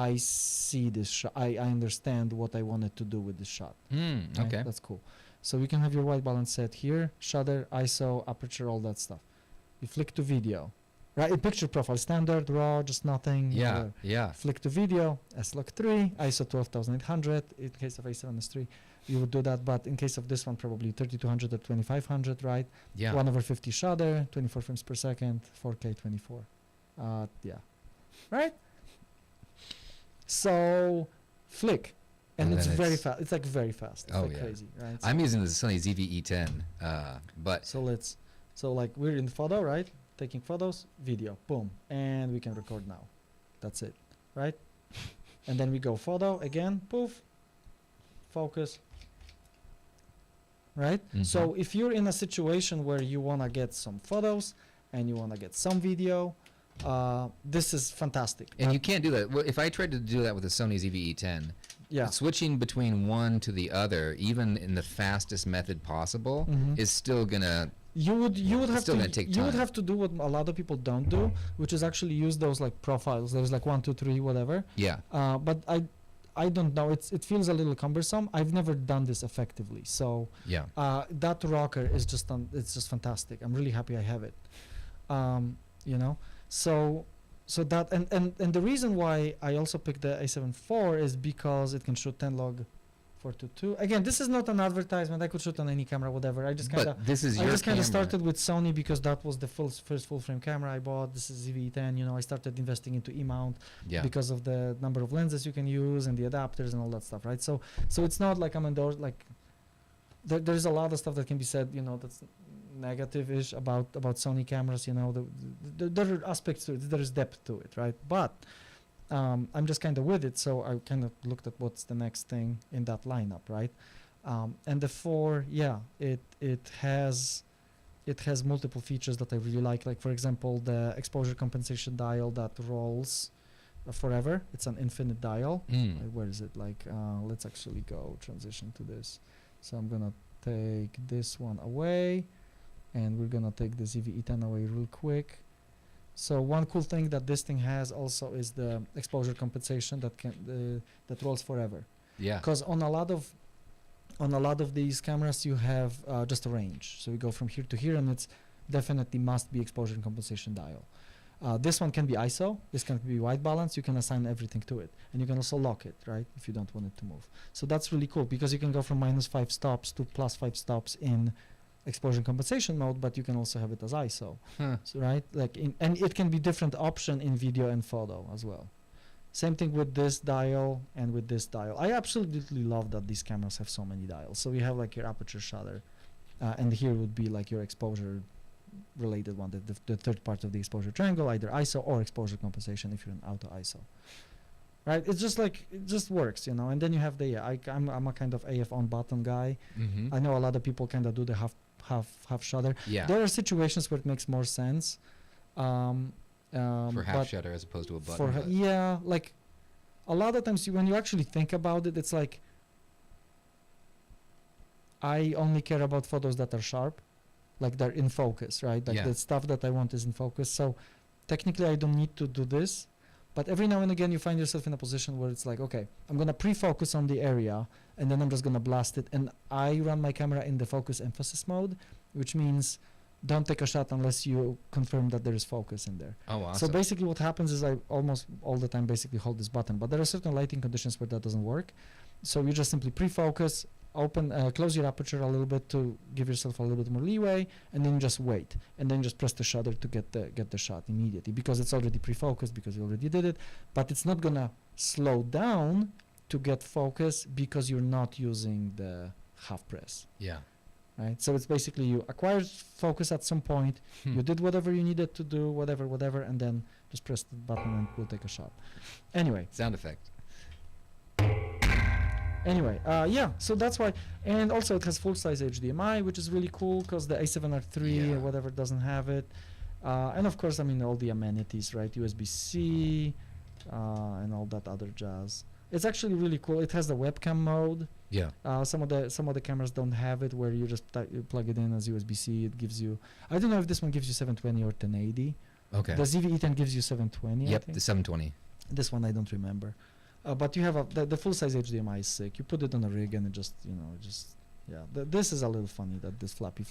I see this shot. I understand what I wanted to do with this shot. Right? Okay. That's cool. So we can have your white balance set here, shutter, ISO, aperture, all that stuff. You flick to video, right? A picture profile, standard, raw, just nothing. Yeah. whatever. Yeah. Flick to video, S-Log3, ISO 12800. In case of A7S3, you would do that. But in case of this one, probably 3200 or 2500, right? Yeah. 1/50 shutter, 24 frames per second, 4K 24. Yeah. Right? So, flick. And it's very fast. It's like very fast. It's Oh, like yeah. crazy, right? I'm using the Sony ZV-E10, but So like we're in photo, right? Taking photos, video, boom. And we can record now. That's it, right? And then we go photo again, poof, focus, right? So if you're in a situation where you want to get some photos and you want to get some video, this is fantastic. and you can't do that. Well, if I tried to do that with the Sony ZV-E10, Yeah. switching between one to the other, even in the fastest method possible, Mhm. is still gonna. You would have still to gonna take you would time. have to do what a lot of people don't do, which is actually use those like profiles. There's like 1, 2, 3, whatever. Yeah. But I don't know. It feels a little cumbersome. I've never done this effectively. So Yeah. that rocker is it's just fantastic. I'm really happy I have it. So that and the reason why I also picked the A7 IV is because it can shoot 10 log 422. Again, this is not an advertisement. I could shoot on any camera, whatever. I just kind of But this is your camera. started with Sony because that was the first full frame camera I bought. This is ZV-10. I started investing into E-mount Yeah. because of the number of lenses you can use and the adapters and all that stuff, right? So it's not like I'm endorsed. Like there's a lot of stuff that can be said, that's negative-ish about Sony cameras. There are aspects to it. There is depth to it, right? But I'm just kind of with it, so I kind of looked at what's the next thing in that lineup, right? And the 4, yeah, it has multiple features that I really like. Like for example, the exposure compensation dial that rolls forever. It's an infinite dial. Where is it? Like let's actually go transition to this. So I'm gonna take this one away, and we're gonna take the ZV-E10 away real quick. So one cool thing that this thing has also is the exposure compensation that rolls forever. Yeah. Because on a lot of these cameras you have just a range. So we go from here to here, and it's definitely must be exposure compensation dial. This one can be ISO. This can be white balance. You can assign everything to it, and you can also lock it, right, if you don't want it to move. So that's really cool because you can go from -5 stops to +5 stops in exposure compensation mode, but you can also have it as ISO. Huh. So right, and it can be different option in video and photo as well. Same thing with this dial and with this dial. I absolutely love that these cameras have so many dials. So you have like your aperture shutter, and here would be like your exposure related one, the third part of the exposure triangle, either ISO or exposure compensation if you're in auto ISO. Right, it's just like it just works, and then you have I'm a kind of AF on button guy. Mm-hmm. I know a lot of people kind of do the half shutter. Yeah. There are situations where it makes more sense. For half but shutter as opposed to a button. but- yeah, like a lot of times when you actually think about it, it's like I only care about photos that are sharp, like they're in focus, right? Like Yeah. the stuff that I want is in focus. So technically I don't need to do this, but every now and again you find yourself in a position where it's like, okay, I'm gonna pre-focus on the area and then I'm just gonna blast it, and I run my camera in the focus emphasis mode, which means don't take a shot unless you confirm that there is focus in there. Oh, awesome. So basically what happens is I almost all the time basically hold this button, but there are certain lighting conditions where that doesn't work. So you just simply pre-focus, close your aperture a little bit to give yourself a little bit more leeway, and then just wait, and then just press the shutter to get the shot immediately, because it's already pre-focused because you already did it, but it's not gonna slow down to get focus because you're not using the half press. Yeah. right? So it's basically you acquired focus at some point, you did whatever you needed to do, whatever, and then just press the button and we'll take a shot. Anyway, Sound effect. yeah, so that's why. And also it has full-size HDMI, which is really cool because the A7R3 Yeah. or whatever doesn't have it. And of course, I mean, all the amenities, right? USB-C and all that other jazz. It's actually really cool. It has the webcam mode. Yeah. Some of the cameras don't have it, where you just you plug it in as USB-C. It gives you. I don't know if this one gives you 720 or 1080. Okay. The ZV-E10 gives you 720. I Yep, think. the 720. This one I don't remember. But you have the full-size HDMI is sick. You put it on a rig and it just, yeah. This is a little funny, that this floppy.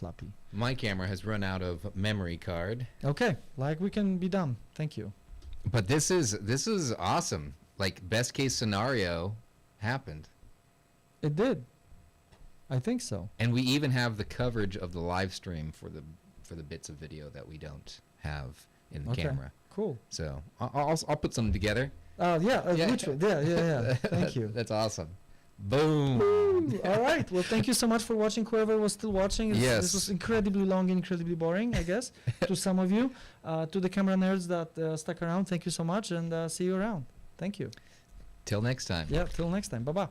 My camera has run out of memory card. Okay, like we can be done. Thank you. But this is awesome. Like, best case scenario happened. It did. I think so. And we even have the coverage of the live stream for the bits of video that we don't have in the Okay. camera. Cool. So I'll put some together. Yeah. Yeah. Yeah. Thank you. That's awesome. Boom. All right. Well, thank you so much for watching. Whoever was still watching. Yes. This was incredibly long, incredibly boring, I guess, to some of you. To the camera nerds that stuck around, thank you so much, and see you around. Thank you. Till next time. Yeah. Till next time. Bye bye.